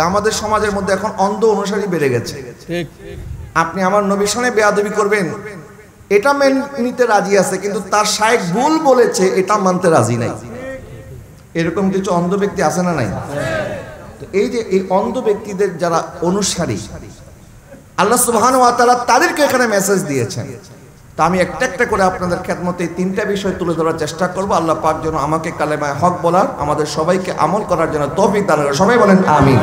আমাদের সমাজের মধ্যে এখন অন্ধ অনুসারী বেড়ে গেছে। আপনি আমার নবীর সামনে বেয়াদবি করবেন, এটা মেনে নিতে রাজি আছে, কিন্তু তার শায়েখ ভুল বলেছে এটা মানতে রাজি নাই। এরকম কিছু অন্ধ ব্যক্তি আছে না নাই? এই যে এই অন্ধ ব্যক্তিদের যারা অনুসারী, আল্লাহ সুবহানাহু ওয়া তাআলা তাদেরকে এখানে মেসেজ দিয়েছেন। তা আমি একটা একটা করে আপনাদের খেদমতে এই তিনটা বিষয় তুলে ধরার চেষ্টা করব। আল্লাহ পাক যেন আমাকে কালেমায়ে হক বলার, আমাদের সবাইকে আমল করার জন্য তৌফিক দান করেন। সবাই বলেন আমিন।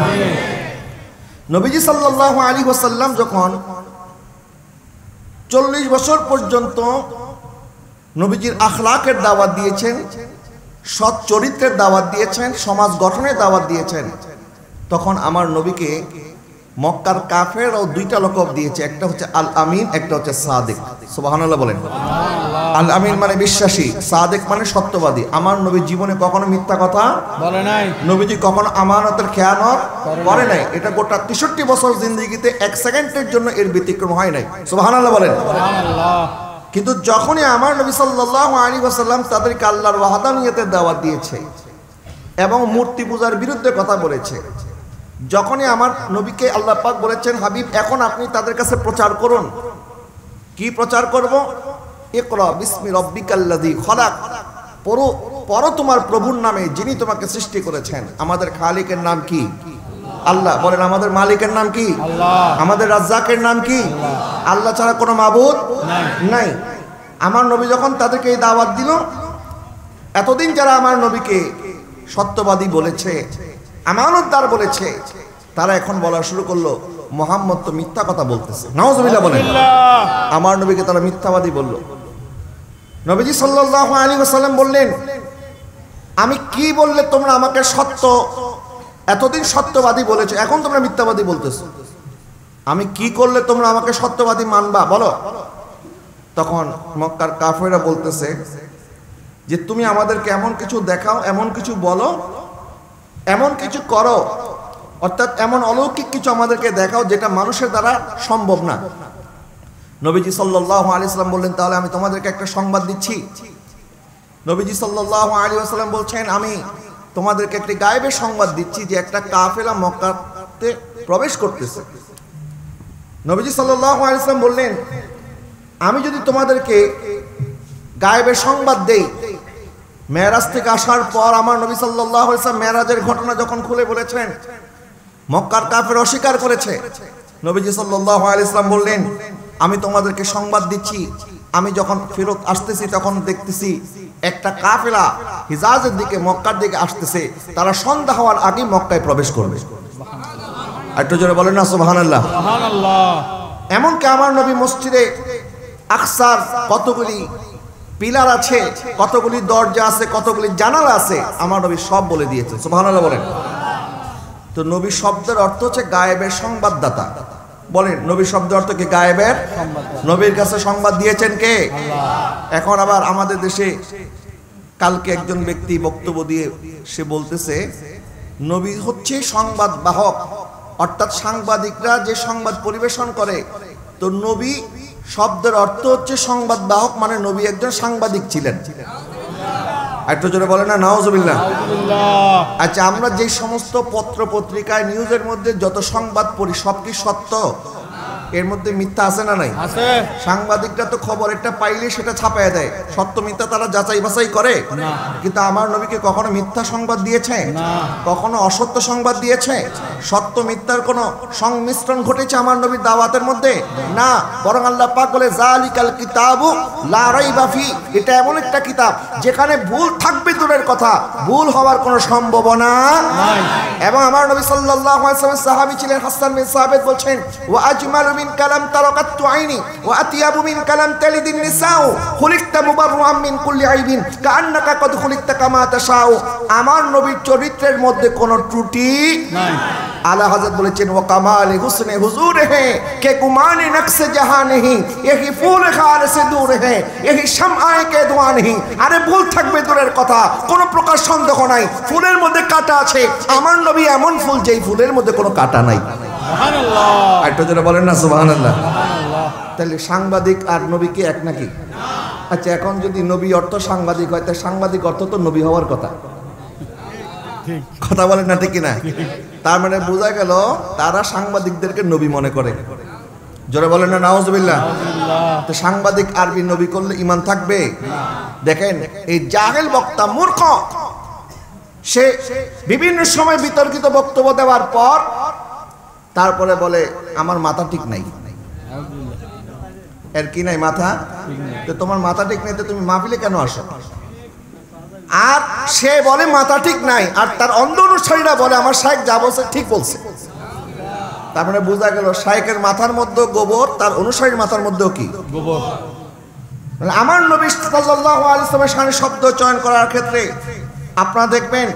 নবীজি সাল্লাল্লাহু আলাইহি ওয়াসাল্লাম যখন 40 বছর পর্যন্ত নবীজির আখলাকের দাওয়াত দিয়েছেন, সৎ চরিত্রের দাওয়াত দিয়েছেন, সমাজ গঠনের দাওয়াত দিয়েছেন, তখন আমার নবীকে মক্কার কাফেররাও দুইটা লকব দিয়েছে। একটা হচ্ছে আল আমিন, একটা হচ্ছে সাদিক। সুবহানাল্লাহ বলেন। আল আমিন মানে বিশ্বাসী, সাদিক মানে সত্যবাদী। আমার নবী জীবনে কখনো মিথ্যা কথা বলে নাই, নবীজি কখনো আমানতের খেয়ানত করে নাই। এটা গোটা 63 বছর জিন্দেগিতে এক সেকেন্ডের জন্য এর ব্যতিক্রম হয় নাই। সুবহানাল্লাহ বলেন। কিন্তু যখনই আমার নবী সাল্লাল্লাহু আলাইহি ওয়াসাল্লাম তাদেরকে আল্লাহর ওয়াহদানিয়তের দাওয়াত দিয়েছে এবং মূর্তি পূজার বিরুদ্ধে কথা বলেছে, যখনই আমার নবীকে আল্লাহ পাক বলেছেন, হাবিব এখন আপনি তাদের কাছে প্রচার করুন। কি প্রচার করব? ইকরা বিসমি রাব্বিকাল্লাযী খলাক, পড়ো তোমার প্রভুর নামে যিনি তোমাকে সৃষ্টি করেছেন। আমাদের খালিকের নাম কি? আল্লাহ। বলেন আমাদের মালিকের নাম কি? আল্লাহ। আমাদের রাজ্জাকের নাম কি? আল্লাহ ছাড়া কোনো মাবুদ নাই। আমার নবী যখন তাদেরকে এই দাওয়াত দিল, এতদিন যারা আমার নবীকে সত্যবাদী বলেছে, আমানতদার বলেছে, তারা এখন বলা শুরু করলো মুহাম্মদ তো মিথ্যা কথা বলতেছে। নাউজুবিল্লাহ বলেন। আমার নবীকে তারা মিথ্যাবাদী বলল। নবীজি সাল্লাল্লাহু আলাইহি ওয়াসাল্লাম বললেন, আমি কি বললে তোমরা আমাকে সত্য, এতদিন সত্যবাদী বলেছো, এখন তোমরা মিথ্যাবাদী বলতেছো? আমি কি করলে তোমরা আমাকে সত্যবাদী মানবা বলো? তখন মক্কার কাফেররা বলতেছে যে তুমি আমাদেরকে এমন কিছু দেখাও, এমন কিছু বলো, এমন কিছু করো, অর্থাৎ এমন অলৌকিক কিছু আমাদেরকে দেখাও যেটা মানুষের দ্বারা সম্ভব না। নবীজি সাল্লাল্লাহু আলাইহি ওয়াসাল্লাম বললেন, তাহলে আমি তোমাদেরকে একটা সংবাদ দিচ্ছি। নবীজি সাল্লাল্লাহু আলাইহি ওয়াসাল্লাম বলছেন, আমি তোমাদেরকে একটি গায়েবের সংবাদ দিচ্ছি যে একটা কাফেলা মক্কাতে প্রবেশ করতেছে। নবীজি সাল্লাল্লাহু আলাইহি ওয়াসাল্লাম বললেন, আমি যদি তোমাদেরকে গায়েবের সংবাদ দেই, মেরাজ থেকে আসার পর আমার নবী সাল্লাল্লাহু আলাইহি ওয়াসাল্লাম মেরাজের ঘটনা যখন খুলে বলেছেন, মক্কার কাফের অস্বীকার করেছে। নবীজি সাল্লাল্লাহু আলাইহি ওয়াসাল্লাম বললেন, আমি তোমাদেরকে সংবাদ দিচ্ছি, আমি যখন ফেরত আসতেছি তখন দেখতেছি একটা কাফেলা হিজাজের দিকে, মক্কার দিকে আসতেছে। তারা সন্ধ্যা হওয়ার আগে মক্কায় প্রবেশ করবে। একটু জোরে বলেন না সুবহানাল্লাহ। এমনকি আমার নবী মসজিদে আকসার কতগুলি পিলার আছে, কতগুলি দরজা আছে, কতগুলি জানালা আছে, আমার নবী সব বলে দিয়েছে। সুবহানাল্লাহ বলেন। তো নবী শব্দের অর্থ হচ্ছে গায়েবের সংবাদদাতা। বলেন নবী শব্দের অর্থ কি? গায়েবের। নবীর কাছে সংবাদ দিয়েছেন কে? আল্লাহ। এখন আবার আমাদের দেশে কালকে একজন ব্যক্তি বক্তব্য দিয়ে সে বলতেছে নবী হচ্ছে সংবাদ বাহক, অর্থাৎ সাংবাদিকরা যে সংবাদ পরিবেশন করে, তো নবী শব্দের অর্থ হচ্ছে সংবাদ বাহক, মানে নবী একজন সাংবাদিক ছিলেন। একটু জোরে বলে না নাউজুবিল্লাহ। আচ্ছা, আমরা যে সমস্ত পত্র পত্রিকায় নিউজের মধ্যে যত সংবাদ পড়ি সব কি সত্য? এর মধ্যে মিথ্যা আছে না নাই? আছে। সাংবাদিকরা তো খবর একটা পাইলে সেটা ছাপায় দেয়, সত্য মিথ্যা তারা যাচাই বাছাই করে না। কিন্তু আমার নবীকে কখনো মিথ্যা সংবাদ দিয়েছে না, কখনো অসত্য সংবাদ দিয়েছে? সত্য মিথ্যার কোনো সংমিশ্রণ ঘটেছে আমার নবীর দাওয়াতের মধ্যে? না। বরং আল্লাহ পাক বলে যালিকাল কিতাবু লা রাইবা ফি, এটা এমন একটা কিতাব যেখানে ভুল থাকবে দূরের কথা, ভুল হওয়ার কোনো সম্ভাবনা নাই। এবং আমার নবী সাল্লাল্লাহু আলাইহি ওয়াসাল্লাম সাহাবী ছিলেন হাসান বিন সাবিত, বলছেন ওয়া আজমালু মিন কালাম তারাকাতু আইনি ওয়া আতিয়াবু মিন কালাম তালিদিন নিসাউ খুলিকতা মুবাররাম মিন কুল্লি আইবিন কাআন্নাকা কদ খুলিকতা কামা তাশাউ। আমার নবীর চরিত্রের মধ্যে কোনো ত্রুটি নাই। আলা হযরত বলেছেন ওয়া কামালে হুসনে হুজুর হে কে গুমানে নকশে জাহান নেহি यही ফুল খাল সে দূর হে यही শামআয়ে কে দুয়া নেহি। আরে ভুল থাকবে দূরের কথা, কোনো প্রকার সন্দেহ নাই ফুলের মধ্যে কাঁটা আছে। আমার নবী এমন ফুল যেই ফুলের মধ্যে কোনো কাঁটা নাই। সুবহানাল্লাহ। একটু জোরে বলেন না সুবহানাল্লাহ। তাহলে সাংবাদিক আর নবী কি এক নাকি? আচ্ছা, এখন যদি নবী অর্থ সাংবাদিক হয়, তাহলে সাংবাদিক অর্থ তো নবী হওয়ার কথা। কথা বলেন না ঠিক কিনা? তার মানে বোঝা গেল তারা সাংবাদিকদেরকে নবী মনে করে। জোরে বলেন না নাউজুবিল্লাহ। তো সাংবাদিক আরবি নবী করলে ঈমান থাকবে? দেখেন এই জাহেল বক্তা মূর্খ, সে বিভিন্ন সময় বিতর্কিত বক্তব্য দেওয়ার পর তারপরে বলে আমার মাথা ঠিক নাই। এর কি নাই মাথা? তো তোমার মাথা ঠিক নাই তো তুমি মাহফিলে কেন আসো? আর সে বলে মাথা ঠিক নাই, আর তার অন্ধ অনুসারীরা বলে আমার শাইখ যা বলছে ঠিক বলছে। তার মানে বোঝা গেল শাইখের মাথার মধ্যে গোবর, তার অনুসারীর মাথার মধ্যেও কি গোবর। আমার নবী সাল্লাল্লাহু আলাইহি ওয়াসাল্লামের শানে শব্দ চয়ন করার ক্ষেত্রে আপনারা দেখবেন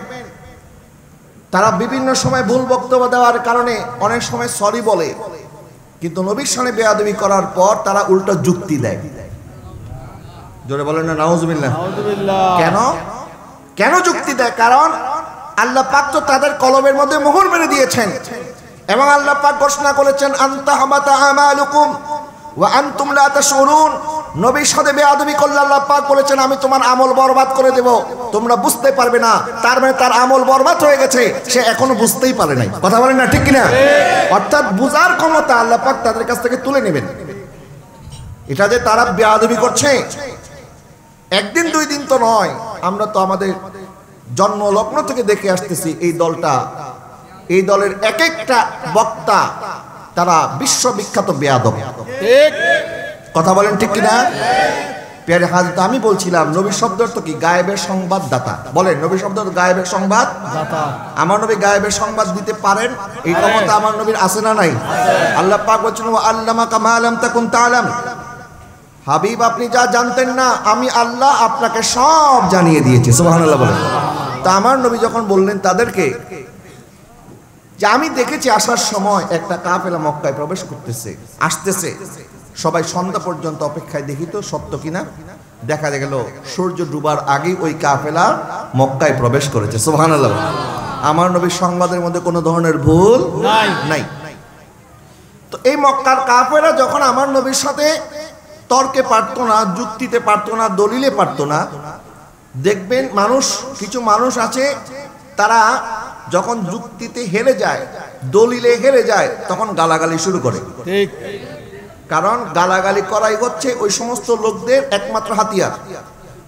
তারা বিভিন্ন সময় ভুল বক্তব্য দেওয়ার কারণে অনেক সময় সরি বলে, কিন্তু নবীর শানে বেয়াদবি করার পর তারা উল্টো যুক্তি দেয়। জোরে বলেন না নাউজুবিল্লাহ। কেন কেন যুক্তি দেয়? কারণ আল্লাহ পাক তো তাদের কলবের মধ্যে মোহর মেরে দিয়েছেন, এবং আল্লাহ পাক ঘোষণা করেছেন আনতা হামাতা আমালুকুম ওয়া আনতুম লা তাশউরুন। নবীর সাথে বেয়াদবি করলে আল্লাহ পাক বলেছেন আমি তোমার আমল বরবাদ করে দেব, তোমরা বুঝতে পারবে না। তার মানে তার আমল বরবাদ হয়ে গেছে, সে এখনো বুঝতেই পারে নাই। কথা বলেন না ঠিক কিনা? অর্থাৎ বুঝার ক্ষমতা আল্লাহ পাক তাদের কাছ থেকে তুলে নেবেন। এটা যে তারা বেয়াদবি করছে একদিন দুই দিন তো নয়, আমরা তো আমাদের জন্ম লগ্ন থেকে দেখে আসতেছি এই দলটা, এই দলের এক একটা বক্তা তারা বিশ্ববিখ্যাত বেয়াদব। কথা বলেন ঠিক কিনা? প্যারে হাজরত আমি বলছিলাম নবী শব্দ তো কি? গায়েবের সংবাদদাতা। বলেন নবী শব্দ গায়েবের সংবাদদাতা। আমার নবী গায়েবের সংবাদ দিতে পারেন, এই ক্ষমতা আমার নবীর আছে না নাই? আল্লাহ পাক বলেছেন ওয়া আল্লামাকা মা লাম তাকুন তাআলাম। হাবিব আপনি যা জানতেন না আমি আল্লাহ আপনাকে সব জানিয়ে দিয়েছি। সুবহানাল্লাহ বলেন। তা আমার নবী যখন বললেন তাদেরকে যে আমি দেখেছি আসার সময় একটা কাফেলা মক্কায় প্রবেশ করতেছে, আসতেছে, সবাই সন্ধ্যা পর্যন্ত অপেক্ষায় দেখি তো সত্য কিনা। দেখা গেল সূর্য ডুবার আগে ওই কাফেলা মক্কায় প্রবেশ করেছে। সুবহানাল্লাহ। আমার নবীর সংবাদের মধ্যে কোনো ধরনের ভুল নাই। তো এই মক্কার কাফেরা যখন আমার নবীর সাথে তর্কে পারতো না, যুক্তিতে পারতো না, দলিলে পারতো না, দেখবেন মানুষ, কিছু মানুষ আছে তারা যখন যুক্তিতে হেরে যায়, দলিলে হেরে যায়, তখন গালাগালি শুরু করে। ঠিক। কারণ গালাগালি করাই হচ্ছে ওই সমস্ত লোকদের একমাত্র হাতিয়ার।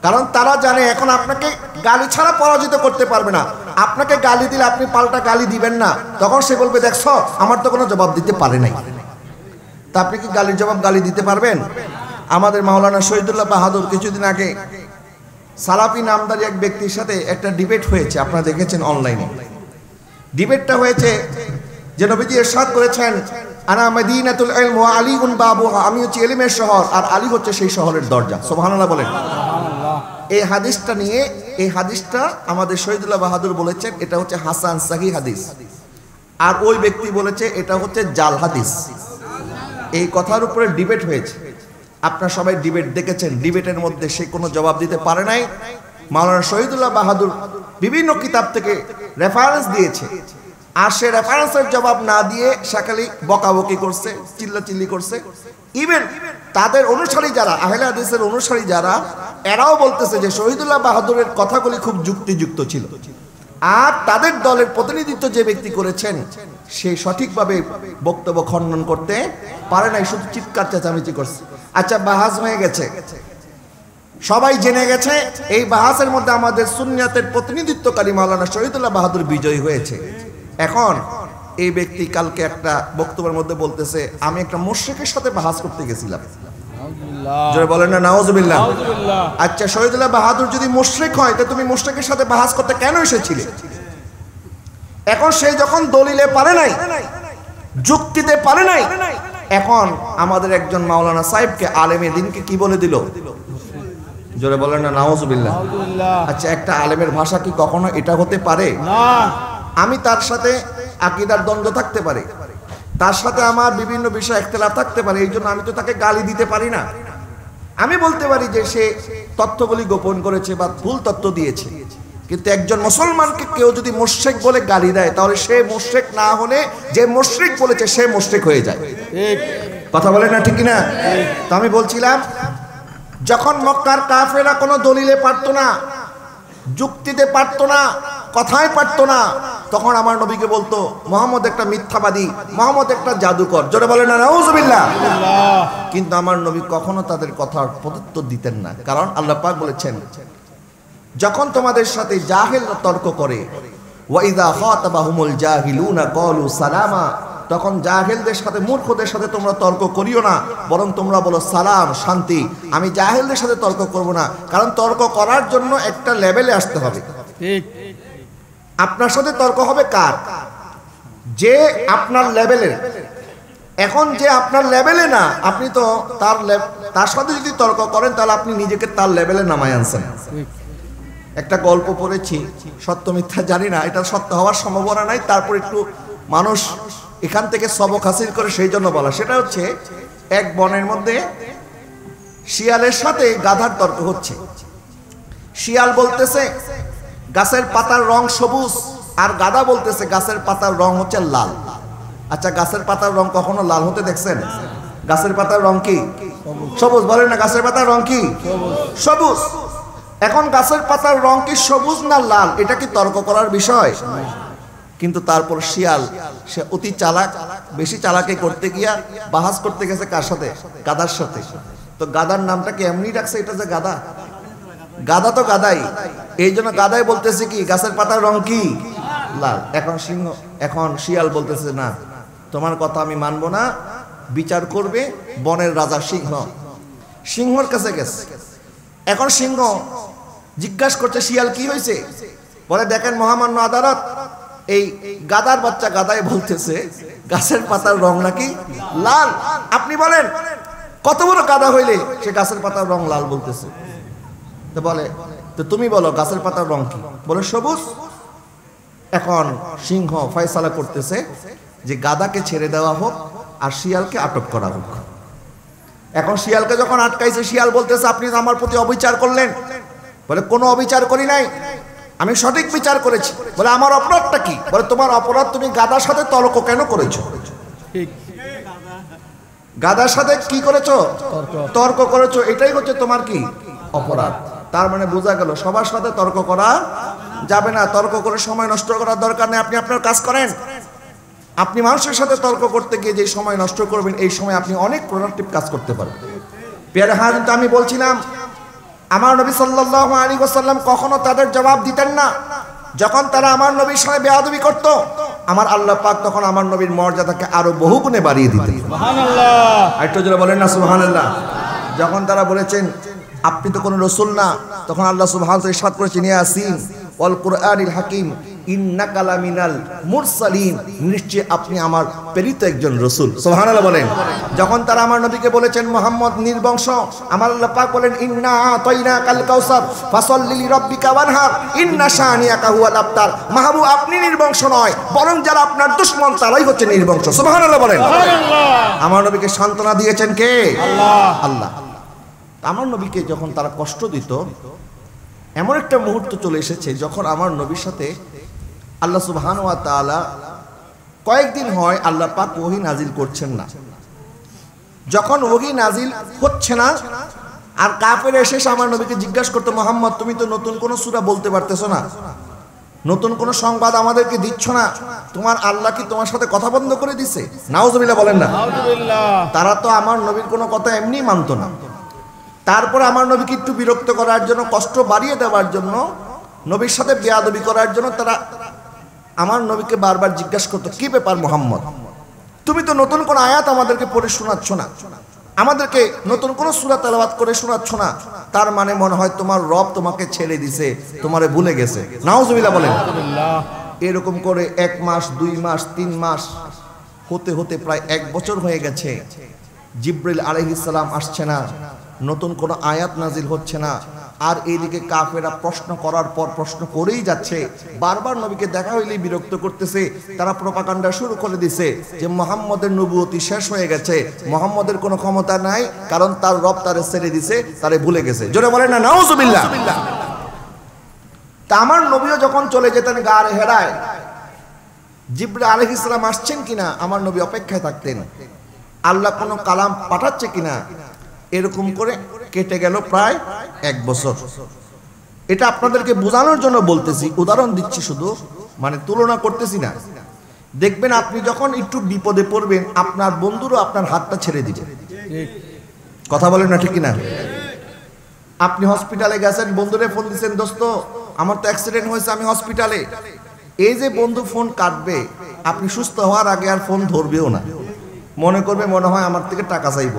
কারণ তারা জানে এখন আপনাকে গালি ছাড়া পরাজিত করতে পারবে না। আপনাকে গালি দিলে আপনি পাল্টা গালি দিবেন না, তখন সে বলবে দেখছো আমার তো কোনো জবাব দিতে পারে নাই। তা আপনি কি গালির জবাব গালি দিতে পারবেন? আমাদের মাওলানা শহীদুল্লাহ বাহাদুর কিছুদিন আগে সালাফি নামদারি এক ব্যক্তির সাথে একটা ডিবেট হয়েছে, আপনারা দেখেছেন অনলাইনে। ডিবেটটা হয়েছে যে নবীজি ইরশাদ করেছেন আনা মদিনাতুল ইলম ওয়া আলীউন বাবুহা, আমি হচ্ছে ইলমের শহর আর আলী হচ্ছে সেই শহরের দরজা। সুবহানাল্লাহ বলেন। এই হাদিসটা নিয়ে, এই হাদিসটা আমাদের শহীদুল্লাহ বাহাদুর বলেছেন এটা হচ্ছে হাসান সহিহ হাদিস, আর ওই ব্যক্তি বলেছে এটা হচ্ছে জাল হাদিস। এই কথার উপরে ডিবেট হয়েছে। আপনারা সবাই ডিবেট দেখেছেন, ডিবেটের মধ্যে সে কোনো জবাব দিতে পারে নাই। মাওলানা শহীদুল্লাহ বাহাদুর বিভিন্ন কিতাব থেকে রেফারেন্স দিয়েছে, আর সে রেফারেন্সের জবাব না দিয়ে সাকালি বকাবকি করছে, চিল্লাচিল্লি করছে। ইভেন তাদের অনুসারী যারা, আহলে হাদিসের অনুসারী যারা, এরাও বলতেছে যে শহীদুল্লাহ বাহাদুরের কথাগুলি খুব যুক্তিযুক্ত ছিল, আর তাদের দলের প্রতিনিধিত্ব যে ব্যক্তি করেছেন সে সঠিকভাবে বক্তব্য খণ্ডন করতে পারে নাই, শুধু চিৎকার চেঁচামেচি করছে। আচ্ছা, বাহাস হয়ে গেছে, সবাই জেনে গেছে এই বাহাসের মধ্যে আমাদের সুন্নিয়াতের প্রতিনিধিত্বকারী মাওলানা শহীদুল্লাহ বাহাদুর বিজয়ী হয়েছে। এখন এই ব্যক্তি কালকে একটা বক্তব্যের মধ্যে বলতেছে আমি একটা মুশরিকের সাথে বাহাস করতে গেছিলাম। জোরে বলেন না নাউজুবিল্লাহ। আচ্ছা, শহীদুল্লাহ বাহাদুর যদি মুশরিক হয় তো তুমি মুশরিকের সাথে বাহাস করতে কেন এসেছিলে? এখন সে যখন দলিলে পারে নাই, যুক্তিতে পারে নাই, এখন আমাদের একজন মাওলানা সাহেবকে আলেমে দ্বীনকে কি বলে দিল? জোরে বলেন না নাউজুবিল্লাহ। আচ্ছা, একটা আলেমের ভাষা কি কখনো এটা হতে পারে? না। আমি তার সাথে আকীদার দ্বন্দ্ব থাকতে পারে, তার সাথে আমার বিভিন্ন বিষয় ইখতিলাফ থাকতে পারে, এই জন্য আমি তো তাকে গালি দিতে পারি না। আমি বলতে পারি যে সে তথ্যগুলি গোপন করেছে বা ভুল তথ্য দিয়েছে, কিন্তু একজন মুসলমানকে কেউ যদি মুশরিক বলে গালি দেয় তাহলে সে মুশরিক না হলে যে মুশরিক বলেছে সে মুশরিক হয়ে যায়। ঠিক কথা বলেন না ঠিক কিনা? তো আমি বলছিলাম যখন মক্কার কাফেররা কোনো দলিলে পারতো না, যুক্তিতে পারতো না, কথায় পারতো না, তখন আমার নবীকে বলতো মুহাম্মদ একটা মিথ্যাবাদী, মুহাম্মদ একটা জাদুকর। জোরে বলেন না নাউজুবিল্লাহ। কিন্তু আমার নবী কখনো তাদের কথার প্রত্যুত্তর দিতেন না, কারণ আল্লাহ পাক বলেছেন যখন তোমাদের সাথে জাহেলরা তর্ক করে, ওয়াইদা খাতাবাহুমুল জাহিলুনা ক্বালু সালামা, তখন জাহেলদের সাথে মূর্খদের সাথে তোমরা তর্ক করিও না, বরং তোমরা বলো সালাম, শান্তি। আমি জাহেলদের সাথে তর্ক করব না, কারণ তর্ক করার জন্য একটা লেভেলে আসতে হবে। ঠিক, আপনার সাথে তর্ক হবে কার? যে আপনার লেভেলের। এখন যে আপনার লেভেলে না, আপনি তো তার সাথে যদি তর্ক করেন তাহলে আপনি নিজেকে তার লেভেলে নামায় আনছেন। একটা গল্প পড়েছি, সত্য মিথ্যা জানি না, এটা সত্য হওয়ার সম্ভাবনা নাই, তারপর একটু মানুষ এখান থেকে সবক হাসিল করে সেই জন্য বলা। সেটা হচ্ছে এক বনের মধ্যে শিয়ালের সাথে গাধার তর্ক হচ্ছে। শিয়াল বলতেছে গাছের পাতার রং সবুজ, আর গাধা বলতেছে গাছের পাতার রং হচ্ছে লাল। আচ্ছা, গাছের পাতার রং কখনো লাল হতে দেখছেন? গাছের পাতার রং কি? সবুজ। বলেন না, গাছের পাতার রং কি? সবুজ। এখন গাছের পাতার রং কি সবুজ না লাল, এটা কি তর্ক করার বিষয়? কিন্তু তারপর শিয়াল, সে অতি চালাক, বেশি চালাকি করতে গিয়া বাহাস করতে গেছে কার সাথে? গাধার সাথে। তো গাধার নামটা কি এমনি রাখছে, এটা যে গাধা? গাধা তো গাধাই, এই জন্য গাধাই বলতেছে কি গাছের পাতার রং কি? লাল। এখন শিয়াল বলতেছে না, তোমার কথা আমি মানবো না, বিচার করবে বনের রাজা সিংহ। সিংহর কাছে গেছে। এখন সিংহ জিজ্ঞাসা করছে শিয়াল কি হয়েছে? বলে দেখেন মহামান্য আদালত, এই গাদার বাচ্চা গাদাই বলতেছে গাছের পাতার রং নাকি লাল। আপনি বলেন কত বড় গাদা হইলে সে গাছের পাতার রং লাল বলতেছে? তো বলে তো তুমি বলো গাছের পাতার রং কি? বলে সবুজ। এখন সিংহ ফয়সালা করতেছে যে গাদাকে ছেড়ে দেওয়া হোক আর শিয়ালকে আটক করা হোক। এখন শিয়ালকে যখন আটকাইছে, শিয়াল বলতেছে আপনি আমার প্রতি অবিচার করলেন। বলে কোনো অবিচার করি নাই, আমি সঠিক বিচার করেছি। বলে আমার অপরাধটা কি? বলে তোমার অপরাধ তুমি গাদার সাথে তর্ক কেন করেছো? গাদার সাথে কি করেছো? তর্ক করেছো, এটাই হচ্ছে তোমার কি অপরাধ। তার মানে বোঝা গেল সবার সাথে তর্ক করা যাবে না। তর্ক করে সময় নষ্ট করার দরকার নেই, আপনি আপনার কাজ করেন। আপনি মানুষের সাথে তর্ক করতে গিয়ে যে সময় নষ্ট করবেন, এই সময় আপনি অনেক প্রোডাক্টিভ কাজ করতে পারবেন। পেয়ারে হাজরাত, আমি বলছিলাম আমার নবী সাল্লাল্লাহু আলাইহি ওয়াসাল্লাম কখনো তাদের জবাব দিতেন না। যখন তারা আমার নবীর সাথে বেয়াদবি করত, আমার আল্লাহ পাক তখন আমার নবীর মর্যাদাকে আরো বহুগুণে বাড়িয়ে দিতেন। সুবহানাল্লাহ। আরেকটু জোরে বলেন না সুবহানাল্লাহ। যখন তারা বলেছেন আপনি তো কোনো রাসূল না, তখন আল্লাহ সুবহানাহু ওয়া তাআলা ইরশাদ করেছেন ইয়াসিন ওয়াল কুরআনিল হাকিম ইন্নাকা লামিনাল মুরসালিন, নিশ্চয় আপনি আমার প্রেরিত একজন রাসূল। সুবহানাল্লাহ বলেন। যখন তারা আমার নবীকে বলেছেন মুহাম্মদ নির্বংশ, আমার আল্লাহ পাক বলেন ইন্না আতাইনাকাল কাউসার ফাসাল্লি লিরাব্বিকা ওয়ানহার ইন্না শানিয়াকা হুয়াল আবতার। মাহবুব আপনি নির্বংশ নয়, বরং যারা আপনার দুশমন তারাই হচ্ছে নির্বংশ। সুবহানাল্লাহ বলেন। সুবহানাল্লাহ। আমার নবীকে সান্ত্বনা দিয়েছেন কে? আল্লাহ। আল্লাহ। আমার নবীকে যখন তারা কষ্ট দিত, এমন একটা মুহূর্ত চলে এসেছে যখন আমার নবীর সাথে আল্লাহ সুবহানাহু ওয়া তাআলা কয়েকদিন হয় আল্লাহ পাক ওহী নাজিল করছেন না। যখন ওহী নাজিল হচ্ছে না, আর কাফের এসে আমার নবীকে জিজ্ঞাসা করতো মুহাম্মদ তুমি তো নতুন কোন সূরা বলতে পারতেছো না, নতুন কোন সংবাদ আমাদেরকে দিচ্ছ না, তোমার আল্লাহ কি তোমার সাথে কথা বন্ধ করে দিছে? নাউজুবিল্লাহ বলেন না। নাউজুবিল্লাহ। তারা তো আমার নবীর কোনো কথা এমনি মানতো না। তারপর আমার নবীকে একটু বিরক্ত করার জন্য, কষ্ট বাড়িয়ে দেওয়ার জন্য, নবীর সাথে বেয়াদবি করার জন্য তারা আমার নবীকে বারবার জিজ্ঞাসা করতো কি ব্যাপার মুহাম্মদ, তুমি তো নতুন কোন আয়াত আমাদেরকে পড়ে শোনাচ্ছ না, আমাদেরকে নতুন কোন সূরা তেলাওয়াত করে শোনাচ্ছ না, তার মানে মনে হয় তোমার রব তোমাকে ছেড়ে দিছে, তোমারে ভুলে গেছে। নাউজুবিল্লাহ বলেন। এরকম করে 1 মাস 2 মাস 3 মাস হতে হতে প্রায় 1 বছর হয়ে গেছে। জিবরিল আলাইহিস সালাম আসছে না, নতুন কোন আয়াত নাজিল হচ্ছে না, আর এইদিকে কাফেরা প্রশ্ন করার পর প্রশ্ন করেই যাচ্ছে। বারবার নবীকে দেখা হইলেই বিরক্ত করতেছে। তারা প্রোপাগান্ডা শুরু করে দিছে যে মুহাম্মদের নবুয়তি শেষ হয়ে গেছে, মুহাম্মদের কোনো ক্ষমতা নাই, কারণ তার রব তারে ছেড়ে দিছে, তারে ভুলে গেছে। জোরে বলেন না নাউজুবিল্লাহ। তা আমার নবীও যখন চলে যেতেন গার হেরায়, জিবরিল আলাইহিস সালাম আসছেন কিনা আমার নবী অপেক্ষায় থাকতেন, আল্লাহ কোনো কালাম পাঠাচ্ছে কিনা, এরকম করে কেটে গেল প্রায় 1 বছর। এটা আপনাদেরকে বোঝানোর জন্য বলতেছি, উদাহরণ দিচ্ছি শুধু। মানে তুলনা করতেছি না। দেখবেন আপনি যখন একটু বিপদে পড়বেন আপনার বন্ধুরও আপনার হাতটা ছেড়ে দিবে। কথা বলেন না ঠিক কিনা? আপনি হসপিটালে গেছেন, বন্ধুরে ফোন দিচ্ছেন, দোস্ত আমার তো অ্যাক্সিডেন্ট হয়েছে, আমি হসপিটালে। এই যে বন্ধু ফোন কাটবে, আপনি সুস্থ হওয়ার আগে আর ফোন ধরবেও না, মনে করবে মনে হয় আমার থেকে টাকা চাইব।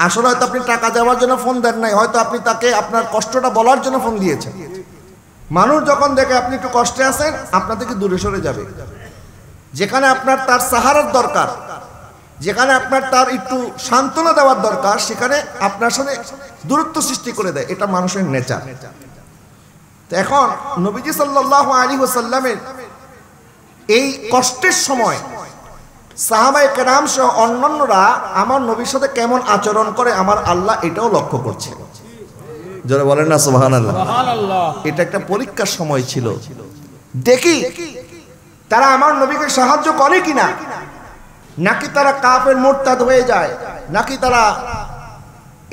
আসলে হয়তো আপনি টাকা দেওয়ার জন্য ফোন দেন নাই, হয়তো আপনি তাকে আপনার কষ্টটা বলার জন্য ফোন দিয়েছেন। মানুষ যখন দেখে আপনি একটু কষ্টে আছেন, আপনার থেকে দূরে সরে যাবে। যেখানে আপনার তার সাহারার দরকার, যেখানে আপনার তার একটু সান্ত্বনা দেওয়ার দরকার, সেখানে আপনার সাথে দূরত্ব সৃষ্টি করে দেয়। এটা মানুষের নেচার। তো এখন নবীজি সাল্লাল্লাহু আলাইহি ওয়াসাল্লামের এই কষ্টের সময় সাহাবায়ে কেরাম সহ অন্যান্যরা আমার নবীর সাথে কেমন আচরণ করে আমার আল্লাহ এটাও লক্ষ্য করছে। যারা বলেন না সুবহানাল্লাহ। এটা একটা পরীক্ষার সময় ছিল, দেখি তারা আমার নবীকে সাহায্য করে কিনা, নাকি তারা কাফের মুরতাদ হয়ে যায়, নাকি তারা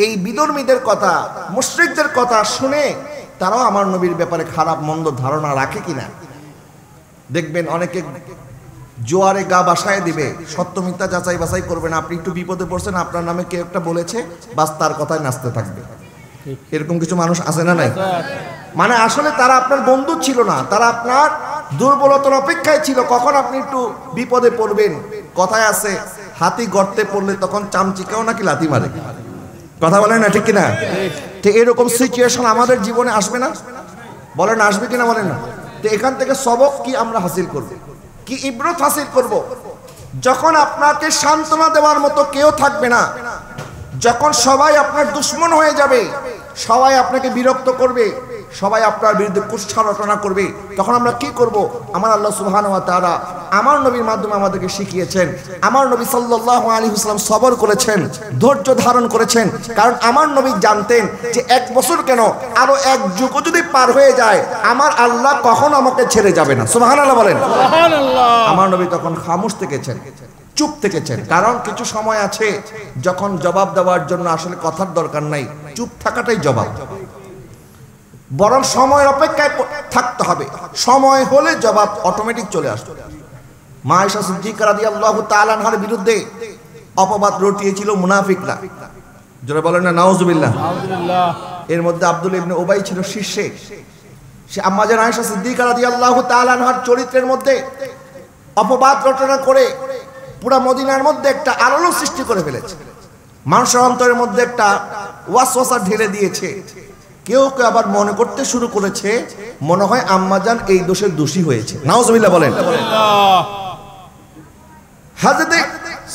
এই বিধর্মীদের কথা, মুশরিকদের কথা শুনে তারাও আমার নবীর ব্যাপারে খারাপ মন্দ ধারণা রাখে কিনা। দেখবেন অনেকে জোয়ারে গা বাসায় দিবে, সত্য মিথ্যা যাচাই বাছাই করবে না। আপনি একটু বিপদে পড়ছেন, আপনার নামে কেউ একটা বলেছে, বাস তার কথায় নাচতে থাকবে। এরকম কিছু মানুষ আছে না নাই? মানে আসলে তারা আপনার বন্ধু ছিল না, তারা আপনার দুর্বলতার অপেক্ষায় ছিল কখন আপনি একটু বিপদে পড়বেন। কথায় আছে, হাতি গর্তে পড়লে তখন চামচিকেও নাকি লাথি মারে। কথা বলেন না ঠিক কিনা? ঠিক এরকম সিচুয়েশন আমাদের জীবনে আসবে না? বলেন আসবে কিনা বলেন না? তো এখান থেকে সবক কি আমরা হাসিল করব, কি ইবরত হাসিল করব? যখন আপনাকে সান্ত্বনা দেওয়ার মতো কেউ থাকবে না, যখন সবাই আপনার দুশ্মন হয়ে যাবে, সবাই আপনাকে বিরক্ত করবে, সবাই আপনার বিরুদ্ধে কুৎসা রটনা করবে, তখন আমরা কি করব? আমার আল্লাহ সুবহানাহু ওয়া তাআলা আমার নবীর মাধ্যমে আমাদেরকে শিখিয়েছেন। আমার নবী সাল্লাল্লাহু আলাইহি ওয়াসাল্লাম সবর করেছেন, ধৈর্য ধারণ করেছেন। কারণ আমার নবী জানতেন যে এক বছর কেন, আরো এক যুগও যদি পার হয়ে যায়, আমার আল্লাহ কখনো আমাকে ছেড়ে যাবে না। সুবহানাল্লাহ বলেন। সুবহানাল্লাহ। আমার নবী তখন খামোশ থেকেছেন, চুপ থেকেছেন। কারণ কিছু সময় আছে যখন জবাব দেওয়ার জন্য আসলে কথার দরকার নাই, চুপ থাকাটাই জবাব। বরং সময়ের অপেক্ষায় থাকতে হবে, সময় হলে জবাব অটোমেটিক চলে আসবে। মা আয়েশা সিদ্দিকা রাদিয়াল্লাহু তাআলা আনহার বিরুদ্ধে অপবাদ রটিয়েছিল মুনাফিকরা। যারা বলেন না নাউজুবিল্লাহ। এর মধ্যে আব্দুল্লাহ ইবনে উবাই ছিল শীর্ষে। সে আম্মা জান আয়েশা সিদ্দিকা রাদিয়াল্লাহু তাআলা আনহার চরিত্রের মধ্যে অপবাদ রটনা করে পুরা মদিনার মধ্যে একটা আলোড়ন সৃষ্টি করে ফেলেছে। মানুষের অন্তরের মধ্যে একটা ওয়াসওয়াসা ঢেলে দিয়েছে। কেউ কেউ আবার মনে করতে শুরু করেছে মনে হয় আম্মাজান এই দোষের দোষী হয়েছে। নাউজুবিল্লাহ বলেন। হযরত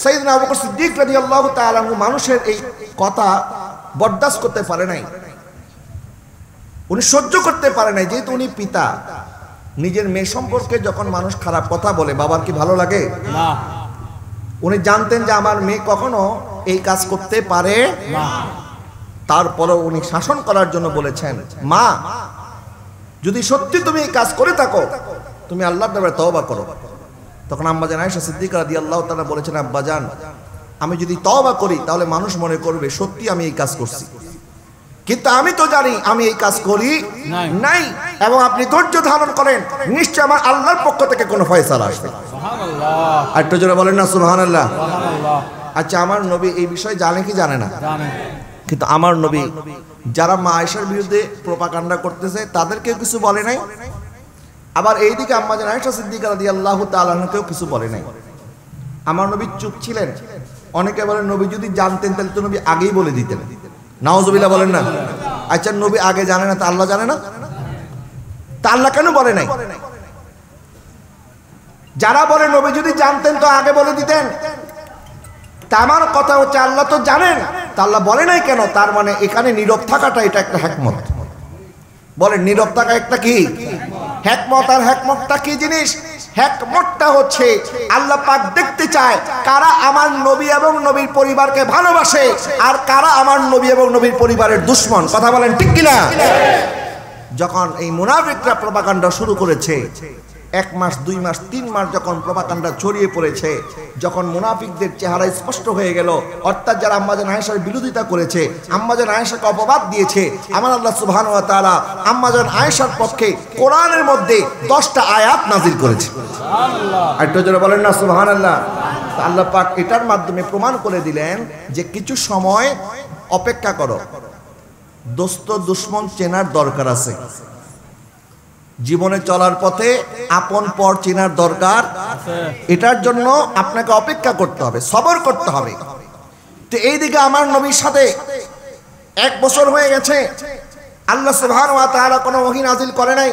সাইয়েদনা আবু বকর সিদ্দিক রাদিয়াল্লাহু তাআলা আনহু মানুষের এই কথা বরদাস্ত করতে পারে নাই, উনি সহ্য করতে পারে নাই। যেহেতু উনি পিতা, নিজের মেয়ে সম্পর্কে যখন মানুষ খারাপ কথা বলে বাবার কি ভালো লাগে? না। উনি জানতেন যে আমার মেয়ে কখনো এই কাজ করতে পারে না। তারপরও উনি শাসন করার জন্য বলেছেন, মা যদি সত্যি তুমি এই কাজ করে থাকো, তুমি আল্লাহর দরবারে তওবা করো। তখন আম্মা জান আয়েশা সিদ্দিকা রাদিয়াল্লাহু তাআলা বলেছেন, আব্বা জান আমি যদি তওবা করি তাহলে মানুষ মনে করবে সত্যি আমি এই কাজ করছি, কিন্তু আমি তো জানি আমি এই কাজ করি নাই। এবং আপনি ধৈর্য ধারণ করেন, নিশ্চয় আমার আল্লাহর পক্ষ থেকে কোনো ফয়সালা আসবে। সুবহানাল্লাহ। আর একটু জোরে বলেন না সুবহানাল্লাহ। সুবহানাল্লাহ। আচ্ছা, আমার নবী এই বিষয়ে জানে কি জানে না? জানে। কিন্তু আমার নবী যারা মা আয়েশার বিরুদ্ধে প্রোপাগান্ডা করতেছে তাদেরকেও কিছু বলে নাই, আবার এইদিকে আম্মা জান আয়েশা সিদ্দিকা রাদিয়াল্লাহু তাআলা আনহাকেও কিছু বলে নাই। আমার নবী চুপ ছিলেন। অনেকে বলেন নবী যদি জানতেন তাহলে তো নবী আগেই বলে দিতেন। নাউজুবিল্লাহ বলেন না। আচ্ছা, নবী আগে জানে না তা আল্লাহ জানে না? তা আল্লাহ কেন বলে নাই? যারা বলে নবী যদি জানতেন তো আগে বলে দিতেন, তা আমার কথা হচ্ছে আল্লাহ তো জানেন, তা আল্লাহ বলে নাই কেন? তার মানে এখানে নীরব থাকাটা এটা একটা হিকমত। বলেন নীরব থাকা একটা কি হিকমত? আর হিকমতটা কি জিনিস? হিকমতটা হচ্ছে আল্লাহ পাক দেখতে চায় কারা আমার নবী এবং নবীর পরিবারকে ভালোবাসে আর কারা আমার নবী এবং নবীর পরিবারের দুশমন। কথা বলেন ঠিক কিনা? যখন এই মুনাফিকরা প্রপাগান্ডা শুরু করেছে, 1 মাস 2 মাস 3 মাস যখন প্রপাগান্ডা ছড়িয়ে পড়েছে, যখন মুনাফিকদের চেহারা স্পষ্ট হয়ে গেল, অর্থাৎ যারা আম্মাজান আয়েশার বিরোধিতা করেছে, আম্মাজান আয়েশাকে অপবাদ দিয়েছে, আমার আল্লাহ সুবহানাহু ওয়া তাআলা আম্মাজান আয়েশার পক্ষে কোরআনের মধ্যে 10টা আয়াত নাজিল করেছে। সুবহানাল্লাহ, একটু জোরে বলেন না সুবহানাল্লাহ। আল্লাহ পাক এটার মাধ্যমে প্রমাণ করে দিলেন যে কিছু সময় অপেক্ষা করো, দোস্ত দুশ্মন চেনার দরকার আছে। জীবনে চলার পথে আপন পর চেনার দরকার আছে, এটার জন্য আপনাকে অপেক্ষা করতে হবে, সবর করতে হবে। তো এইদিকে আমার নবীর সাথে 1 বছর হয়ে গেছে, আল্লাহ সুবহানাহু ওয়া তাআলা কোনো ওহী নাজিল করে নাই,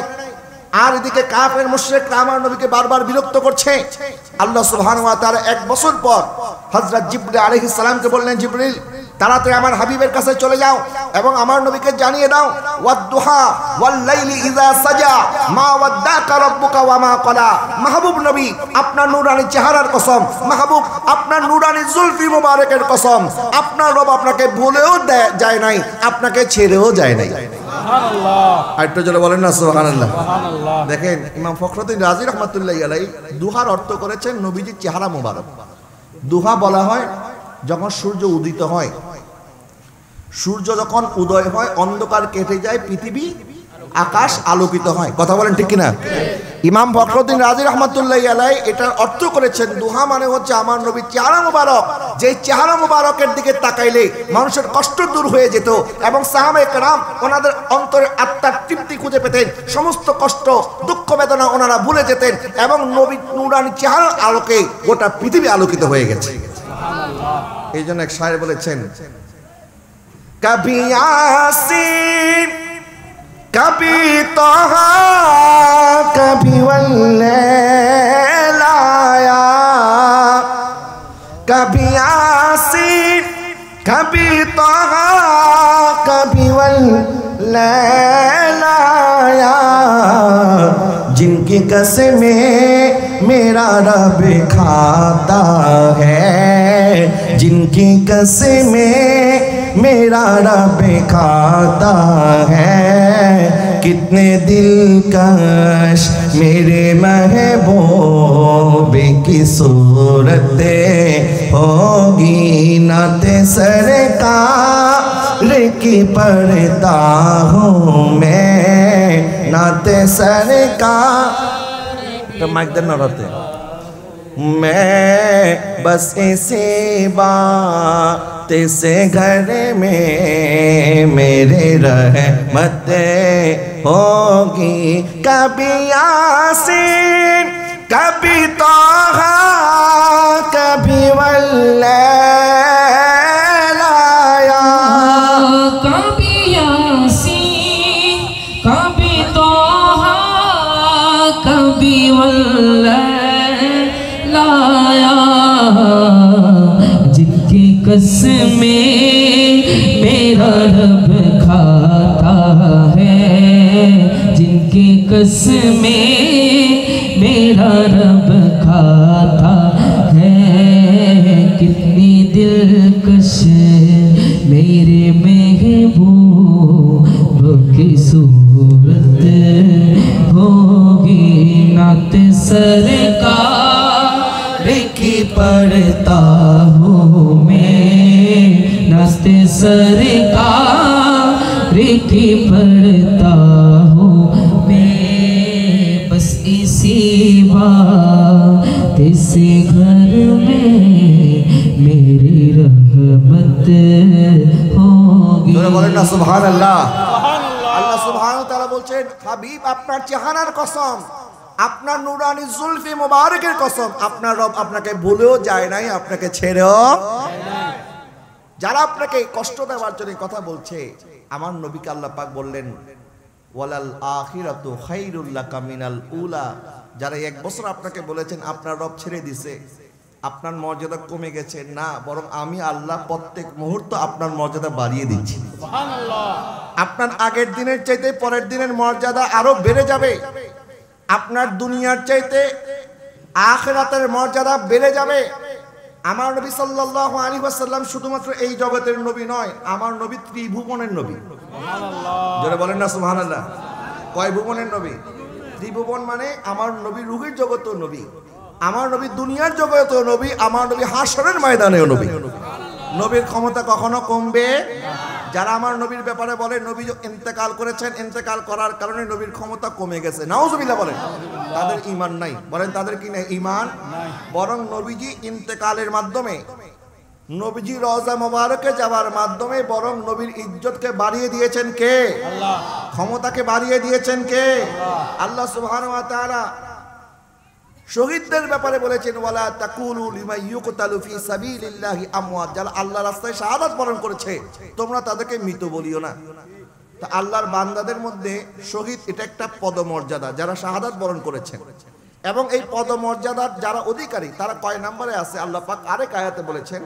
আর এদিকে কাফের মুশরিকরা আমার নবীকে বারবার বিরক্ত করছে। আল্লাহ সুবহানাহু ওয়া তাআলা 1 বছর পর হযরত জিবরিল আলাইহিস সালামকে বললেন, জিবরিল তাড়াতাড়ি আমার হাবিবের কাছে চলে যাও এবং আমার নবীকে জানিয়ে দাও, ওয়াদ-দুহা ওয়াল-লাইলি ইযা সাজা মা ওয়াদ্দাকা রাব্বুকা ওয়া মা ক্বালা। মাহবুব নবী, আপনার নূরানী চেহারার কসম, মাহবুব আপনার নূরানী জুলফি মুবারকের কসম, আপনার রব আপনাকে ভুলেও যায় নাই, আপনাকে ছেড়েও যায় নাই। সুবহানাল্লাহ, আরেকটু জোরে বলেন না সুবহানাল্লাহ। সুবহানাল্লাহ। দেখেন ইমাম ফখরুদ্দিন রাজি রাহমাতুল্লাহি আলাইহি দুহার অর্থ করেছেন নবীজির চেহারা মুবারক। দুহা বলা হয় যখন সূর্য উদিত হয়, সূর্য যখন উদয় হয় অন্ধকার কেটে যায়, পৃথিবী আকাশ আলোকিত হয়। কথা বলেন ঠিক কিনা? ইমাম ফখরুদ্দিন রাজি রাহমাতুল্লাহি আলাইহি এটার অর্থ করেছেন দুহা মানে হচ্ছে আমার নবীর চেহারা মুবারক, যে চেহারা মুবারকের দিকে তাকাইলে মানুষের কষ্ট দূর হয়ে যেত এবং সাহাবায়ে কেরাম ওনাদের অন্তরে আত্মার তৃপ্তি খুঁজে পেতেন, সমস্ত কষ্ট দুঃখ বেদনা ওনারা ভুলে যেতেন এবং নবীর নূরানী চেহারার আলোকে গোটা পৃথিবী আলোকিত হয়ে গেছে। এই জন্য এক শায়ের বলেছেন, কবি ইয়াসিন কবি তাহা কবি ওয়াল্লায়া, কবি ইয়াসিন কবি তাহা কবি ওয়াল্লায়া, जिनकी कसमें मेरा रब खाता है, जिनकी कसमें मेरा रब खाता है, कितने दिलकश मेरे महबूब की सूरत होगी, नाते सरकार की पढ़ता हूँ मैं, नाते सरकार तो माइक देना रहते, मैं बस इसी बात से घर में मेरे रहमत होगी, कभी यासीन कभी ताहा कभी वल्लाया, कभी यासीन कभी ताहा कभी वल्लाया, जिनकी कसमें मेरा रब खाता है, जिनकी कसमें मेरा रब खाता है, कितनी दिलकश मेरे महबूब की सूरत होगी, नाते सरकार की पढ़ता हूँ मैं, नाते सरकार की पढ़ता हूँ मैं, बस इसी बात से घर में मेरी रहमत होगी। বলেন না সুবহানাল্লাহ। আল্লাহ সুবহানাহু ওয়া তাআলা বলছেন, হাবিব আপনার চেহারার কসম, আপনার নূরানী জুলফি মুবারকের কসম, আপনার রব আপনাকে ভুলেও যায় নাই, আপনাকে ছেড়েও নাই। যারা আপনাকে কষ্ট দেওয়ার জন্য কথা বলছে, আমার নবীকে আল্লাহ পাক বললেন, ওয়ালাল আখিরাতু খায়রুল লাকা মিনাল উলা। যারা 1 বছর আপনাকে বলেছেন আপনার রব ছেড়ে দিছে, আপনার মর্যাদা কমে গেছে, না বরং আমি আল্লাহ প্রত্যেক মুহূর্ত আপনার মর্যাদা বাড়িয়ে দিচ্ছি। সুবহানাল্লাহ। আপনার আগের দিনের চাইতে পরের দিনের মর্যাদা আরো বেড়ে যাবে, আপনার দুনিয়ার চাইতে আখিরাতের মর্যাদা বেড়ে যাবে। আমার নবী সাল্লাল্লাহু আলাইহি ওয়াসাল্লাম শুধুমাত্র এই জগতের নবী নয়, আমার নবী ত্রিভুবনের নবী। সুবহানাল্লাহ, জোরে বলেন না সুবহানাল্লাহ। কয় ভুবনের নবী? ত্রিভুবন মানে আমার নবী রূহের জগতেও নবী, আমার নবী দুনিয়ার জগতেও নবী, আমার নবী হাশরের ময়দানেও নবী। নবীর ক্ষমতা কখনো কমবে। যারা আমার নবীর ব্যাপারে বলে নবী ইন্তেকাল করেছেন, ইন্তেকাল করার কারণে নবীর ক্ষমতা কমে গেছে, নাউজুবিল্লাহ বলেন, তাদের ঈমান নাই। বলেন তাদের কি নাই? ঈমান। বরং নবীজি ইন্তেকালের মাধ্যমে, নবীজি রওজা মোবারকে যাওয়ার মাধ্যমে বরং নবীর ইজ্জতকে বাড়িয়ে দিয়েছেন কে? আল্লাহ। ক্ষমতাকে বাড়িয়ে দিয়েছেন কে? আল্লাহ সুবহানাহু ওয়া তাআলা শহীদদের ব্যাপারে বলেছেন, ওয়ালা তাকুলু লিমান ইউকতালু ফি সাবিলিল্লাহি আমওয়াত, যারা আল্লাহর রাস্তায় শাহাদাত বরণ করেছে তোমরা তাদেরকে মৃত বলিও না। তা আল্লাহর বান্দাদের মধ্যে শহীদ এটা একটা পদমর্যাদা, যারা শাহাদাত বরণ করেছেন। এবং এই পদমর্যাদার যারা অধিকারী তারা কয় নম্বরে আছে? আল্লাহ পাক আরেক আয়াতে বলেছেন,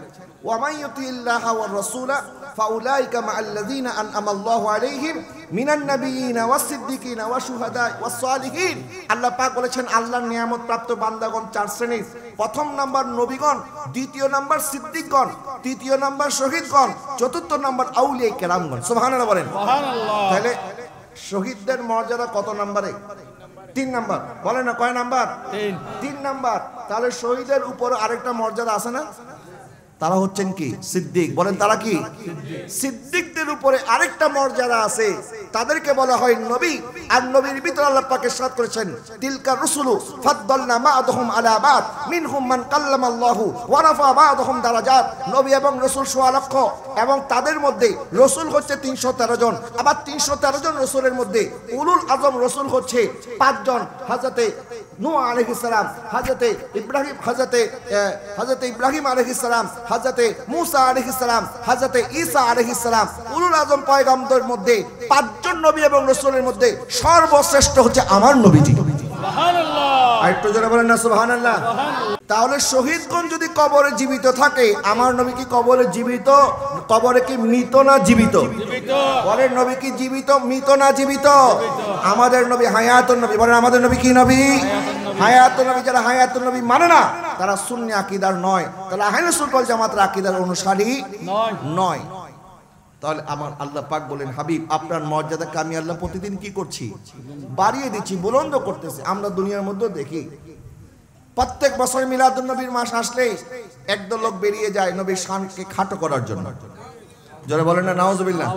ওয়া মাইয়ুতিল্লাহা ওয়ার রাসূলা ফাউলাইকা মাআল্লাযীনা আনআমাল্লাহু আলাইহিম মিনান নাবিয়িনা ওয়াস সিদ্দিকিনা ওয়াশ শুহাদা ওয়াস সালিহিন। আল্লাহ পাক বলেছেন আল্লাহর নিয়ামত প্রাপ্ত বান্দাগণ চার শ্রেণীর। প্রথম নাম্বার নবীগণ, দ্বিতীয় নাম্বার সিদ্দিকগণ, তৃতীয় নাম্বার শহীদগণ, চতুর্থ নাম্বার আউলিয়া কেরামগণ। সুবহানাল্লাহ বলেন। সুবহানাল্লাহ। তাহলে শহীদদের মর্যাদা কত নম্বরে? 3 নাম্বার। বলেন না কয় নাম্বার? 3 নাম্বার। তাহলে শহীদের উপর আরেকটা মর্যাদা আছে না? তারা হচ্ছেন কি? সিদ্দিক। বলেন তারা কি? সিদ্দিকদের উপরে আরেকটা মর্যাদা আছে, তাদেরকে বলা হয় নবী। আর নবীর ভিতরে আল্লাহ পাক ইরশাদ করেছেন, তিলকা রুসুলু ফাদ্দালনা বা'দহুম আলা বা'দ মিনহুম মান কাল্লামাল্লাহু ওয়া রাফা বা'দহুম দারাজাত। নবী এবং রাসূল 1.5 লক্ষ, এবং তাদের মধ্যে রাসূল হচ্ছে 313 জন। আবার 313 জন রাসূলের মধ্যে উলুল আজম রাসূল হচ্ছে 5 জন। হযরতে নূহ আলাইহিস সালাম, হযরতে ইব্রাহিম আলাইহিস সালাম, হযরতে মূসা আলাইহিস সালাম, হযরতে ঈসা আলাইহিস সালাম। উলুল আজম পয়গম্বরদের মধ্যে 5 জন নবী এবং রাসূলের মধ্যে সর্বশ্রেষ্ঠ হচ্ছে আমার নবীজি। সুবহানাল্লাহ। আর একটু জোরে বলেন না সুবহানাল্লাহ। তাহলে শহীদগণ যদি কবরে জীবিত থাকে, আমার নবী কি কবরে জীবিত? কবরে কি মৃত না জীবিত? জীবিত। বলেন নবী কি জীবিত, মৃত না জীবিত? আমাদের নবী হায়াতুন নবী। বলেন আমাদের নবী কি নবী? হায়াতুন নবী। যারা হায়াতুন নবী মানে না তারা সুন্নি আকীদার নয়, তারা আহলে সুন্নাত ওয়াল জামাতের আকীদার অনুসারী নয়। তাহলে আমার আল্লাহ পাক বলেন, হাবিব আপনার মর্যাদাকে আমি আল্লাহ প্রতিদিন কি করছি? বাড়িয়ে দিচ্ছি, বুলন্দ করতেছি। আমরা দুনিয়ার মধ্যে দেখি প্রত্যেক বছর মিলাদুন নবীর মাস আসলে একদল লোক বেরিয়ে যায় নবীর শানকে খাটো করার জন্য। যারা বলেন না নাউজুবিল্লাহ,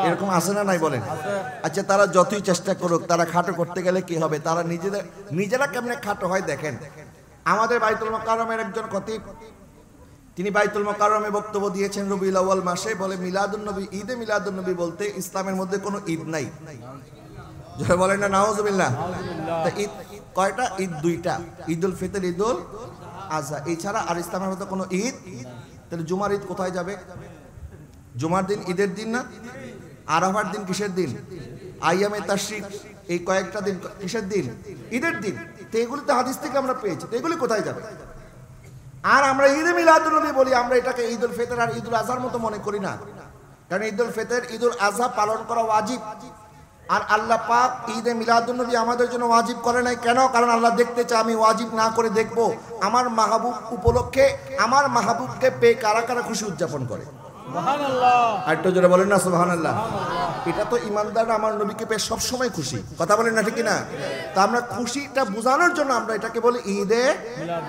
এরকম আছে না নাই? বলেন। আচ্ছা, তারা যতই চেষ্টা করুক, তারা খাটো করতে গেলে কি হবে? তারা নিজেরা কেমনে খাটো হয় দেখেন। আমাদের বাইতুল মুকাররমের একজন খতিব, তিনি বাইতুল মুকাররমে বক্তব্য দিয়েছেন রবিউল আউয়াল মাসে। বলে মিলাদুন নবী, ঈদে মিলাদুন নবী বলতে ইসলামের মধ্যে কোনো ঈদ নাই। যারা বলেন না নাউজুবিল্লাহ। তা ঈদ কয়টা? ঈদ 2টা, ঈদুল ফিতর, ঈদুল আজহা। এছাড়া আর ইসলামের মধ্যে কোনো ঈদ। তাহলে জুমার ঈদ কোথায় যাবে? জুমার দিন ঈদের দিন না? আরাফার দিন কিসের দিন? আইয়ামে তাশরিক, এই কয়েকটা দিন কিসের দিন? ঈদের দিন। তো এগুলি তো হাদিস থেকে আমরা পেয়েছি, তো এগুলি কোথায় যাবে? আর আমরা ঈদে মিলাদুন নবী বলি, আমরা এটাকে ঈদুল ফিতর আর ঈদুল আজহার মতো মনে করি না। কারণ ঈদুল ফিতর, ঈদুল আজহা পালন করা ওয়াজিব। আর আল্লাহ পাক ঈদে মিলাদুন নবী আমাদের জন্য ওয়াজিব করে নাই। কেন? কারণ আল্লাহ দেখতে চায় আমি ওয়াজিব না করে দেখবো আমার মাহবুব উপলক্ষে আমার মাহবুবকে পেয়ে কারা কারা খুশি উদযাপন করে। সুবহানাল্লাহ। আর একটু জোরে বলেন না সুবহানাল্লাহ। এটা তো ইমানদাররা আমার নবীকে পেয়ে সবসময় খুশি। কথা বলেন না, ঠিক না? তা আমরা খুশিটা বোঝানোর জন্য আমরা এটাকে বলি ঈদে